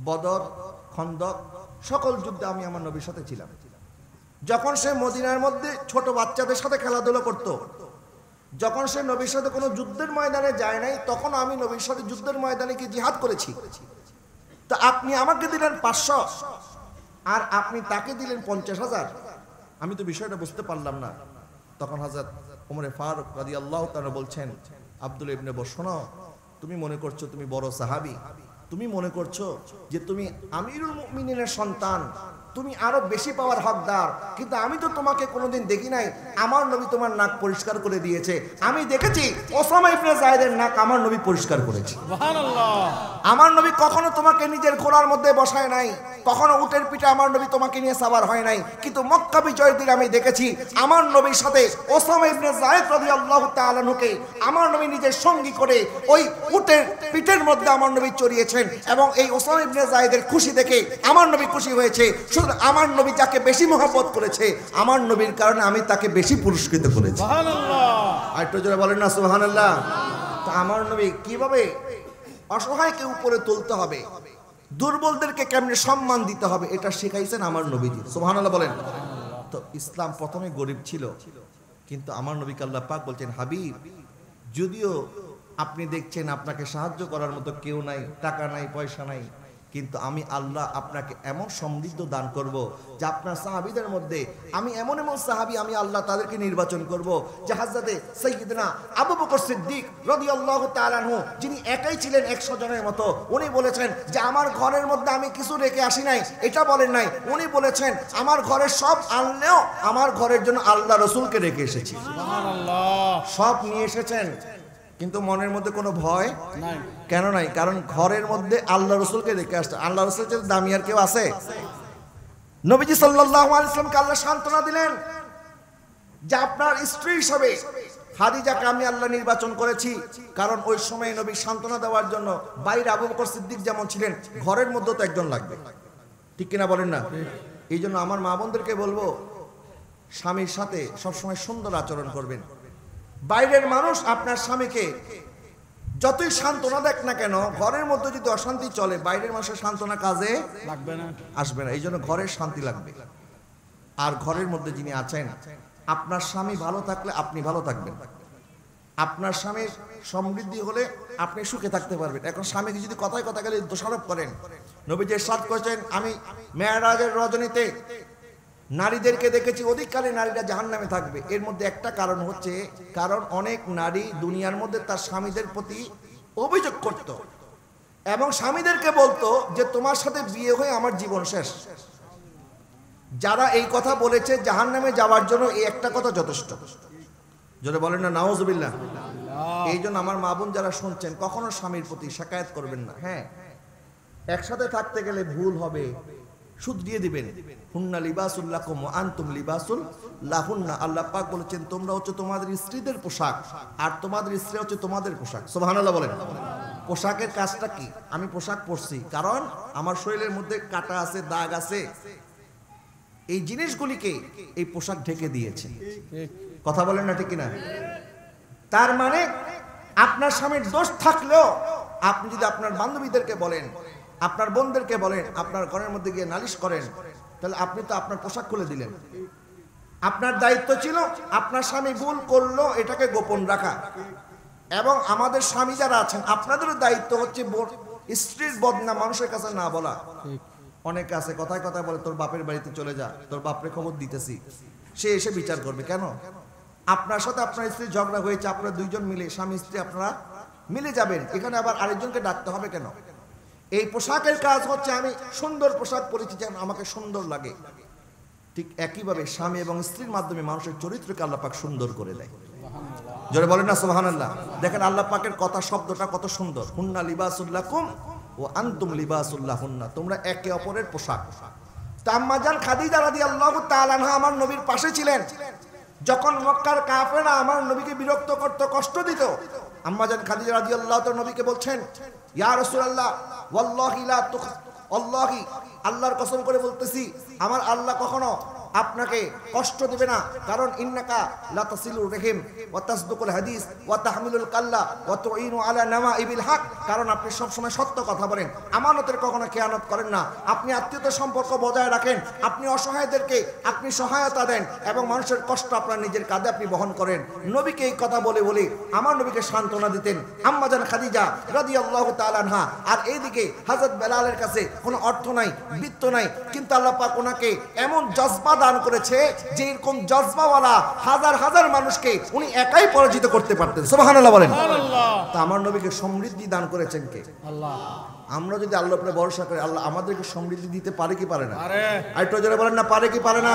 বদর, খন্দক সকল যুদ্ধে আমি আমার নবীর সাথে ছিলাম। যখন সে মদিনার মধ্যে ছোট বাচ্চাদের সাথে খেলাধুলা করত, যখন সে নবীর সাথে কোনো যুদ্ধের ময়দানে যায় নাই, তখন আমি নবীর সাথে যুদ্ধের ময়দানে কি জিহাদ করেছি। তো আপনি আমাকে দিলেন 500 আর আপনি তাকে দিলেন 50,000, আমি তো বিষয়টা বুঝতে পারলাম না। তখন হযরত ওমর ফারুক রাদিয়াল্লাহু তাআলা বলছেন, আব্দুল ইবনে শোনো, তুমি মনে করছো তুমি বড় সাহাবী, তুমি মনে করছো যে তুমি আমিরুল মুমিনিনের সন্তান, তুমি আরো বেশি পাওয়ার হকদার, কিন্তু আমি তো তোমাকে কোনোদিন দেখি নাই আমার নবী তোমার নাক পরিষ্কার করে দিয়েছে। আমি দেখেছি ওসামা ইবনে যায়েদের নাক আমার নবী পরিষ্কার করেছে। সুবহানাল্লাহ। আমার নবী কখনো তোমাকে নিজের ঘোড়ার মধ্যে বসায় নাই, কখনো উটের পিঠে আমার নবী তোমাকে নিয়ে সাওয়ার হয় নাই, কিন্তু মক্কা বিজয়ের দিন আমি দেখেছি আমার নবীর সাথে ওসামা ইবনে যায়েদ রাদিয়াল্লাহু তাআলা আনহুকে আমার নবী নিজের সঙ্গী করে ওই উটের পিঠের মধ্যে আমার নবী চড়িয়েছেন, এবং এই ওসামা ইবনে যায়েদের খুশি দেখে আমার নবী খুশি হয়েছে। আমার নবী যাকে বেশি মহব্বত করেছে, আমার নবীর কারণে আমি তাকে বেশি পুরস্কৃত করেছি। সুবহানাল্লাহ। আর একটু জোরে বলেন না সুবহানাল্লাহ। তো আমার নবী কিভাবে অসহায়কে উপরে তুলতে হবে, দুর্বলদেরকে কেমনে সম্মান দিতে হবে, এটা শেখাইছেন আমার নবীজি। সুবহানাল্লাহ বলেন। তো ইসলাম প্রথমে গরিব ছিল, কিন্তু আমার নবীকে আল্লাহ পাক বলছেন, হাবিব, যদিও আপনি দেখছেন আপনাকে সাহায্য করার মতো কেউ নাই, টাকা নাই, পয়সা নাই, কিন্তু আমি আল্লাহ আপনাকে এমন সমৃদ্ধ দান করব যে আপনার সাহাবীদের মধ্যে আমি এমন এমন সাহাবী আমি আল্লাহ তাদেরকে নির্বাচন করব যে হযরতে সাইয়্যিদনা আবু বকর সিদ্দিক রাদিয়াল্লাহু তাআলা আনহু, যিনি একাই ছিলেন 100 জনের মতো, উনি বলেছেন যে আমার ঘরের মধ্যে আমি কিছু রেখে আসি নাই, এটা বলেন নাই, উনি বলেছেন আমার ঘরের সব আনলেও আমার ঘরের জন্য আল্লাহ রাসূলকে রেখে এসেছি। সুবহানাল্লাহ। সব নিয়ে এসেছেন, কিন্তু মনের মধ্যে কোনো ভয় নাই। কেন নাই? কারণ ঘরের মধ্যে আল্লাহ রাসূলকে রেখে আসছে। আল্লাহ রাসূলের চেয়ে দামি আর কেউ আছে? নবীজি সাল্লাল্লাহু আলাইহি ওয়াসাল্লামকে আল্লাহ সান্ত্বনা দিলেন যে আপনার স্ত্রী হিসেবে খাদিজাকে আমি আল্লাহ নির্বাচন করেছি, কারণ ওই সময় নবী সান্ত্বনা দেওয়ার জন্য বাইরে আবু বকর সিদ্দিক যেমন ছিলেন, ঘরের মধ্যে তো একজন লাগবে, ঠিক কিনা বলেন না? এই জন্য আমার মা বোনদেরকে বলবো, স্বামীর সাথে সবসময় সুন্দর আচরণ করবেন। বাইরের মানুষ আপনার স্বামীকে যতই সান্ত্বনা দেখ না কেন, ঘরের মধ্যে যদি অশান্তি চলে, বাইরের মানুষের সান্ত্বনা কাজে লাগবে না, আসবে না। এই জন্য ঘরের শান্তি লাগবে। আর ঘরের মধ্যে যিনি আছেন, আপনার স্বামী ভালো থাকলে আপনি ভালো থাকবেন, আপনার স্বামীর সমৃদ্ধি হলে আপনি সুখে থাকতে পারবেন। এখন স্বামীকে যদি কথায় কথা গেলে দোষারোপ করেন, নবীজি ইরশাদ করেছেন, আমি মেরাজের রজনীতে নারীদেরকে দেখেছি অধিককালে নারীরা জাহান্নামে থাকবে। এর মধ্যে একটা কারণ হচ্ছে, কারণ অনেক নারী দুনিয়ার মধ্যে তার স্বামীদের প্রতি অভিযোগ করত এবং স্বামীদেরকে বলতো যে তোমার সাথে বিয়ে হয়ে আমার জীবন শেষ। যারা এই কথা বলেছে জাহান্নামে যাওয়ার জন্য এই একটা কথা যথেষ্ট। যদি বলেন না নাউজুবিল্লাহ। এই জন্য আমার মা বোন যারা শুনছেন, কখনো স্বামীর প্রতি শিকায়ত করবেন না। হ্যাঁ, একসাথে থাকতে গেলে ভুল হবে, শুধরিয়ে দিবেন। হুন্না লিবাসুল লাকুম ওয়া আনতুম লিবাসুল লাহুন্না। আল্লাহ পাক বলেছেন তোমরা হচ্ছে তোমাদের স্ত্রীদের পোশাক আর তোমাদের স্ত্রী হচ্ছে তোমাদের পোশাক। সুবহানাল্লাহ বলেন। পোশাকের কাজটা কি? আমি পোশাক পরছি কারণ আমার শরীরের মধ্যে কাটা আছে, দাগ আছে, এই জিনিসগুলিকে এই পোশাক ঢেকে দিয়েছে। কথা বলেন না ঠিক কিনা? তার মানে আপনার স্বামীর দোষ থাকলেও আপনি যদি আপনার বান্ধবীদেরকে বলেন, আপনার বোনদেরকে বলেন, আপনার ঘরের মধ্যে গিয়ে নালিশ করেন, তাহলে আপনি তো আপনার পোশাক খুলে দিলেন। আপনার দায়িত্ব ছিল আপনার স্বামী ভুল করলো এটাকে গোপন রাখা। এবং আমাদের স্বামী যারা আছেন আপনাদেরও দায়িত্ব হচ্ছে স্ত্রীর বদনাম মানুষের কাছে না বলা। অনেকে আছে কথায় কথায় বলে তোর বাপের বাড়িতে চলে যা, তোর বাপরে খবর দিতেছি, সে এসে বিচার করবে। কেন? আপনার সাথে আপনার স্ত্রী ঝগড়া হয়েছে, আপনারা দুইজন মিলে স্বামী স্ত্রী আপনারা মিলে যাবেন, এখানে আবার আরেকজনকে ডাকতে হবে কেন? এই পোশাকের কাজ হচ্ছে আমি সুন্দর পোশাক পরেছি যেন আমাকে সুন্দর লাগে। ঠিক একইভাবে স্বামী এবং স্ত্রীর মাধ্যমে মানুষের চরিত্রকে আল্লাহ পাক সুন্দর করে দেয়। জোরে বলেন না সুবহানাল্লাহ। দেখেন আল্লাহ পাকের কথা, শব্দটা কত সুন্দর। হুন্না লিবাসুল লাকুম ওয়া আনতুম লিবাসুল লাহুন্না। তোমরা একে অপরের পোশাক। আম্মা জান খাদিজা রাদিয়াল্লাহু তাআলা আনহা আমার নবীর পাশে ছিলেন। যখন মক্কার কাফেররা আমার নবীকে বিরক্ত করত, কষ্ট দিত, আম্মা জান খাদিজা রাদিয়াল্লাহু তাআলা নবীকে বলছেন, ইয়া রাসূলুল্লাহ ওয়াল্লাহি লা তুখ, আল্লাহি আল্লাহর কসম করে বলতেছি আমার আল্লাহ কখনো আপনাকে কষ্ট দিবে না। কারণ ইন্নাকা লা তাসিলুর রহিম ওয়া তাসদুকুল হাদিস ওয়া তাহমিলুল কাল্লা ওয়া তুইনু আলা নামাইবিল হক। কারণ আপনি সব সময় সত্য কথা বলেন, আমানতের কখনো খেয়ানত করেন না, আপনি আত্মীয়তার সম্পর্ক বজায় রাখেন, আপনি অসহায়দেরকে আপনি সহায়তা দেন এবং মানুষের কষ্ট আপনার নিজের কাঁধে আপনি বহন করেন। নবীকে এই কথা বলে বলে আমার নবীকে সান্ত্বনা দিতেন আম্মা জান খাদিজা রাদিয়াল্লাহু তাআলা আনহা। আর এইদিকে হযরত বেলালের কাছে কোনো অর্থ নাই, বিত্ত নাই, কিন্তু আল্লাহ পাক ওনাকে এমন জজবা দান করেছে যে এরকম জজবাওয়ালা হাজার হাজার মানুষকে উনি একাই পরাজিত করতে পারতেন। সুবহানাল্লাহ বলেন। তা আমার নবীকে সমৃদ্ধি দান করেছেন কে? আল্লাহ। আমরা যদি আল্লাহর উপরে ভরসা করি, আল্লাহ আমাদেরকে সমৃদ্ধি দিতে পারে কি পারে না? আর একটু জোরে বলেন না, পারে কি পারে না?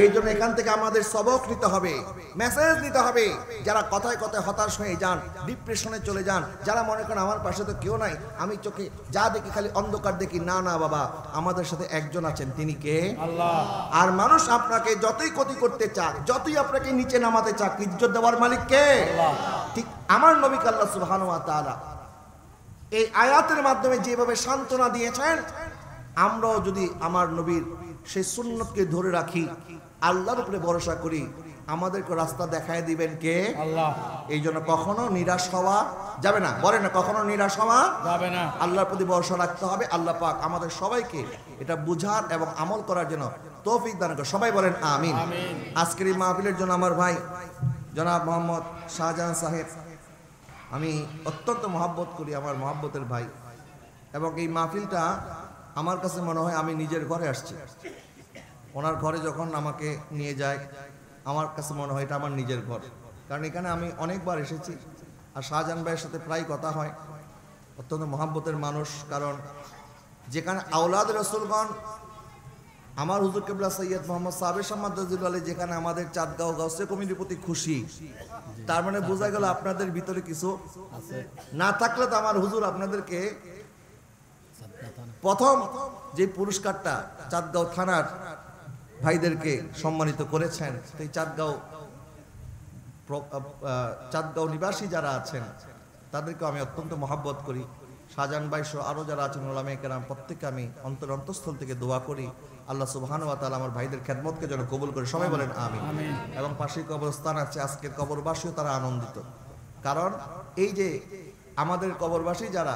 এই জন্য এখান থেকে আমাদের সবক নিতে হবে, মেসেজ নিতে হবে। যারা কথায় কথায় হতাশ হয়ে যান, ডিপ্রেশনে চলে যান, যারা মনে করেন আমার পাশে তো কেউ নাই, আমি চোখে যা দেখি খালি অন্ধকার দেখি, না না বাবা, আমাদের সাথে একজন আছেন, তিনি কে? আল্লাহ। আর মানুষ আপনাকে যতই ক্ষতি করতে চাক, যতই আপনাকে নিচে নামাতে চাক, ইজ্জত দেওয়ার মালিক কে? আল্লাহ। ঠিক আমার নবীকে আল্লাহ সুবহানাহু ওয়া তাআলা এই আয়াতের মাধ্যমে যেভাবে সান্ত্বনা দিয়েছেন, আমরাও যদি আমার নবীর সেই সুন্নতকে ধরে রাখি, আল্লাহর উপরে ভরসা করি, আমাদেরকে রাস্তা দেখায় দিবেন কে? আল্লাহ। এই জন্য কখনো নিরাশ হওয়া যাবে না। বলেন না, কখনো নিরাশ হওয়া যাবে না। আল্লাহর প্রতি ভরসা রাখতে হবে। আল্লাহ পাক আমাদের সবাইকে এটা বুঝার এবং আমল করার জন্য তৌফিক দান করুন। সবাই বলেন আমিন। আজকের এই মাহফিলের জন্য আমার ভাই জনাব মোহাম্মদ শাহজাহান সাহেব, আমি অত্যন্ত মহাব্বত করি, আমার মহাব্বতের ভাই, এবং এই মাহফিলটা আমার কাছে মনে হয় আমি নিজের ঘরে আসছি। ওনার ঘরে যখন আমাকে নিয়ে যায়, আমার কাছে মনে হয় এটা আমার নিজের ঘর, কারণ এখানে আমি অনেকবার এসেছি। আর শাহজাহান ভাইয়ের সাথে প্রায় কথা হয়, অত্যন্ত মহাব্বতের মানুষ। কারণ যেখানে আওলাদ রাসূলগণ, আমার হুজুর কিবলা সৈয়দ মোহাম্মদ সাবের সাম্মাদ রাদিয়াল্লাহু, যেখানে আমাদের চাঁদগাঁও গাউসিয়া কমিটির প্রতি খুশি, তার মানে বোঝা গেল আপনাদের ভিতরে কিছু আছে। না থাকলে তো আমার হুজুর আপনাদেরকে প্রথম যে পুরস্কারটা চাঁদগাঁও থানার ভাইদেরকে সম্মানিত করেছেন। এই চাঁদগাঁও নিবাসী যারা আছেন তাদেরকে আমি অত্যন্ত মহাব্বত করি। শাহজাহান ভাই সহ আরো যারা আছেন ওলামায়ে কেরাম, প্রত্যেককে আমি অন্তঃস্থল থেকে দোয়া করি আল্লাহ সুবহানাহু ওয়া তাআলা আমার ভাইদের খেদমতকে যেন কবুল করে। সবাই বলেন আমিন। এবং পাশেই কবরস্থান আছে, আজকের কবরবাসীও তারা আনন্দিত, কারণ এই যে আমাদের কবরবাসী যারা,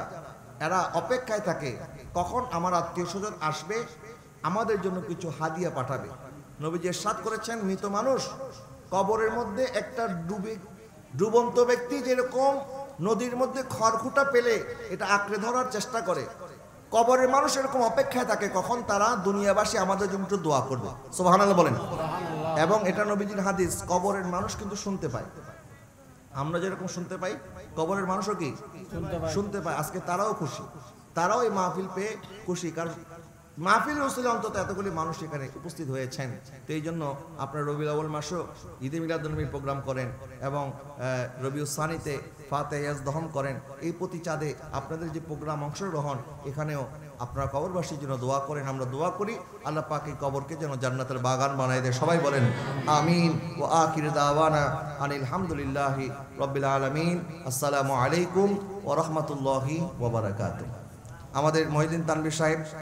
এরা অপেক্ষায় থাকে কখন আমার আত্মীয় স্বজন আসবে, আমাদের জন্য কিছু হাদিয়া পাঠাবে। নবীজি ইরশাদ করেছেন, মৃত মানুষ কবরের মধ্যে একটা ডুবন্ত ব্যক্তি যেরকম নদীর মধ্যে খড়কুটা পেলে এটা আঁকড়ে ধরার চেষ্টা করে, কবরের মানুষ এরকম অপেক্ষায় থাকে কখন তারা দুনিয়াবাসী আমাদের জন্য একটু দোয়া করবে। সুবহানাল্লাহ বলেন। এবং এটা নবীজির হাদিস, কবরের মানুষ কিন্তু শুনতে পায়। আমরা যেরকম শুনতে পাই, কবরের মানুষও কি শুনতে পায়। আজকে তারাও খুশি, তারাও এই মাহফিল পেয়ে খুশি, কারণ মাহফিল রসুল অন্তত এতগুলি মানুষ এখানে উপস্থিত হয়েছেন। তো এই জন্য আপনার রবিউল আউয়াল মাসেও ঈদে মিলাদুন্নবীর প্রোগ্রাম করেন এবং রবিউল সানিতে ফাতিহা দহন করেন। এই প্রতি চাঁদে আপনাদের যে প্রোগ্রাম অংশগ্রহণ, এখানেও আপনারা কবরবাসীর জন্য দোয়া করেন। আমরা দোয়া করি আল্লাহ পাক এই কবরকে যেন জান্নাতের বাগান বানায় দেয়। সবাই বলেন আমিন। ওয়া আখির দাওয়ানা আনিল হামদুলিল্লাহি রাব্বিল আলামিন। আসসালামু আলাইকুম ওয়া রাহমাতুল্লাহি ওয়া বারাকাতুহু। আমাদের মহিউদ্দিন তানভীর সাহেব